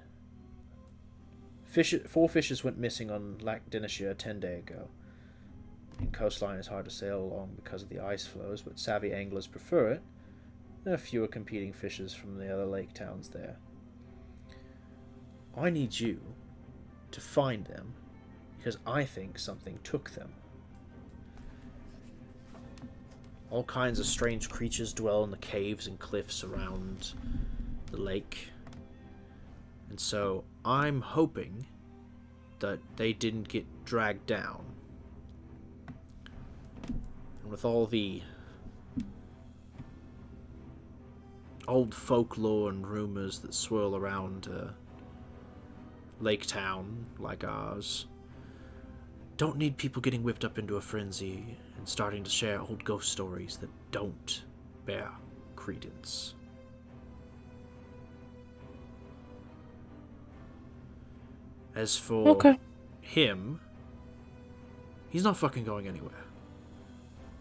4 fishes went missing on Lac Dinishir 10 days ago. And coastline is hard to sail along because of the ice flows, but savvy anglers prefer it. There are fewer competing fishes from the other lake towns there. I need you to find them, because I think something took them. All kinds of strange creatures dwell in the caves and cliffs around the lake. And so I'm hoping that they didn't get dragged down. And with all the old folklore and rumors that swirl around a lake town like ours, don't need people getting whipped up into a frenzy and starting to share old ghost stories that don't bear credence. As for him, he's not fucking going anywhere.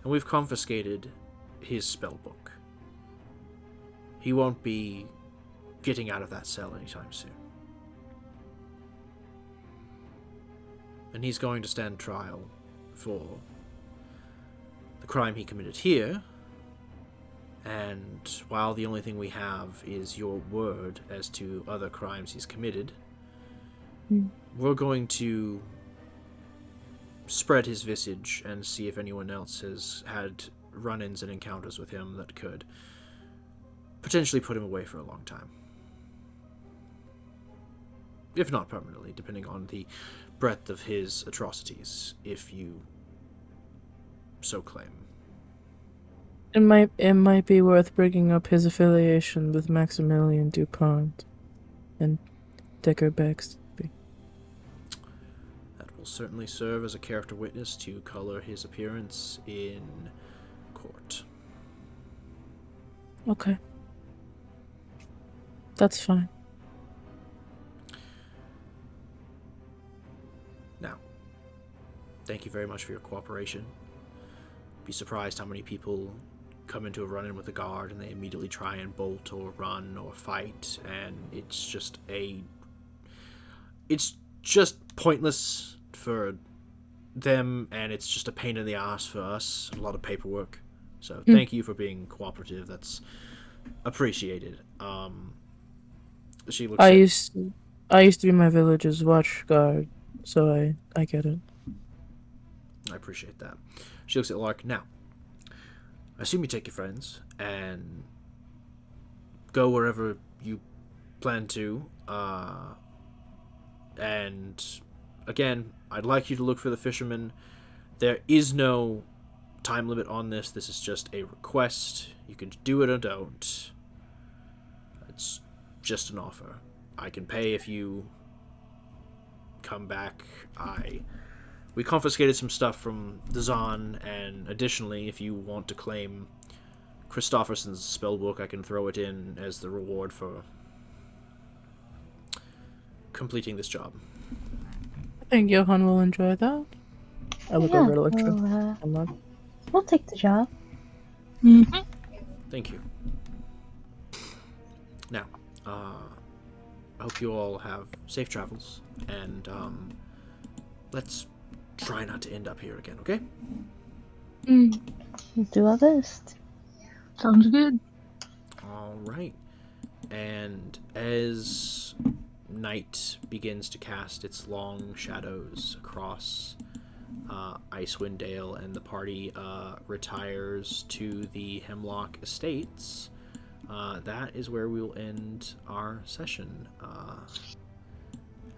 And we've confiscated his spellbook. He won't be getting out of that cell anytime soon. And he's going to stand trial for the crime he committed here. And while the only thing we have is your word as to other crimes he's committed, we're going to spread his visage and see if anyone else has had run-ins and encounters with him that could potentially put him away for a long time. If not permanently, depending on the breadth of his atrocities, if you so claim. It might be worth bringing up his affiliation with Maximilian Dupont and Decker Baxby. That will certainly serve as a character witness to color his appearance in court. Okay. That's fine. Now, thank you very much for your cooperation. Be surprised how many people come into a run-in with a guard and they immediately try and bolt or run or fight, and it's just pointless for them, and it's just a pain in the ass for us. A lot of paperwork. So thank you for being cooperative. That's appreciated. She looks. I used to be my village's watch guard, so I get it. I appreciate that. She looks at Lark. Now, I assume you take your friends and go wherever you plan to. And again, I'd like you to look for the fishermen. There is no time limit on this. This is just a request. You can do it or don't. It's just an offer. I can pay if you come back. We confiscated some stuff from the Zahn, and additionally, if you want to claim Christofferson's spellbook, I can throw it in as the reward for completing this job. I think Johan will enjoy that. I look over at Electra. We'll take the job. Mm-hmm. Thank you. Now, I hope you all have safe travels, and let's try not to end up here again, okay? We'll do our best. Sounds good. All right. And as night begins to cast its long shadows across Icewind Dale, and the party retires to the Hemlock Estates, that is where we will end our session,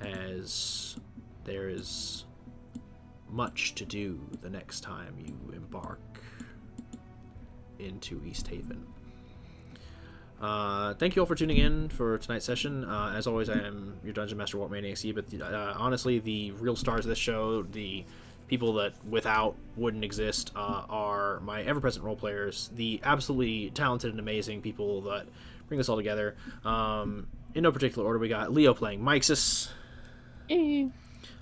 as there is much to do the next time you embark into Easthaven. Thank you all for tuning in for tonight's session. As always, I am your Dungeon Master, Walt Maniac C, but honestly, the real stars of this show, the people that without wouldn't exist, are my ever-present role players, the absolutely talented and amazing people that bring this all together. In no particular order, we got Leo playing Mixus.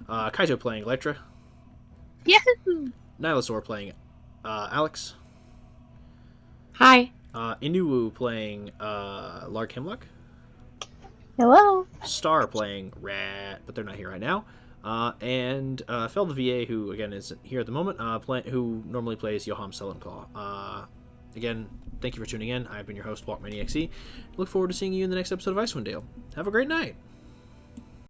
Kaito playing Electra. Yahoo! Nilosaur playing Alex. Hi. Inuwu playing Lark Hemlock. Hello. Star playing Rat, but they're not here right now. And Fel the VA, who again is here at the moment, who normally plays Yoham Selenclaw. Again, thank you for tuning in. I've been your host, Walkman EXE. Look forward to seeing you in the next episode of Icewind Dale. Have a great night.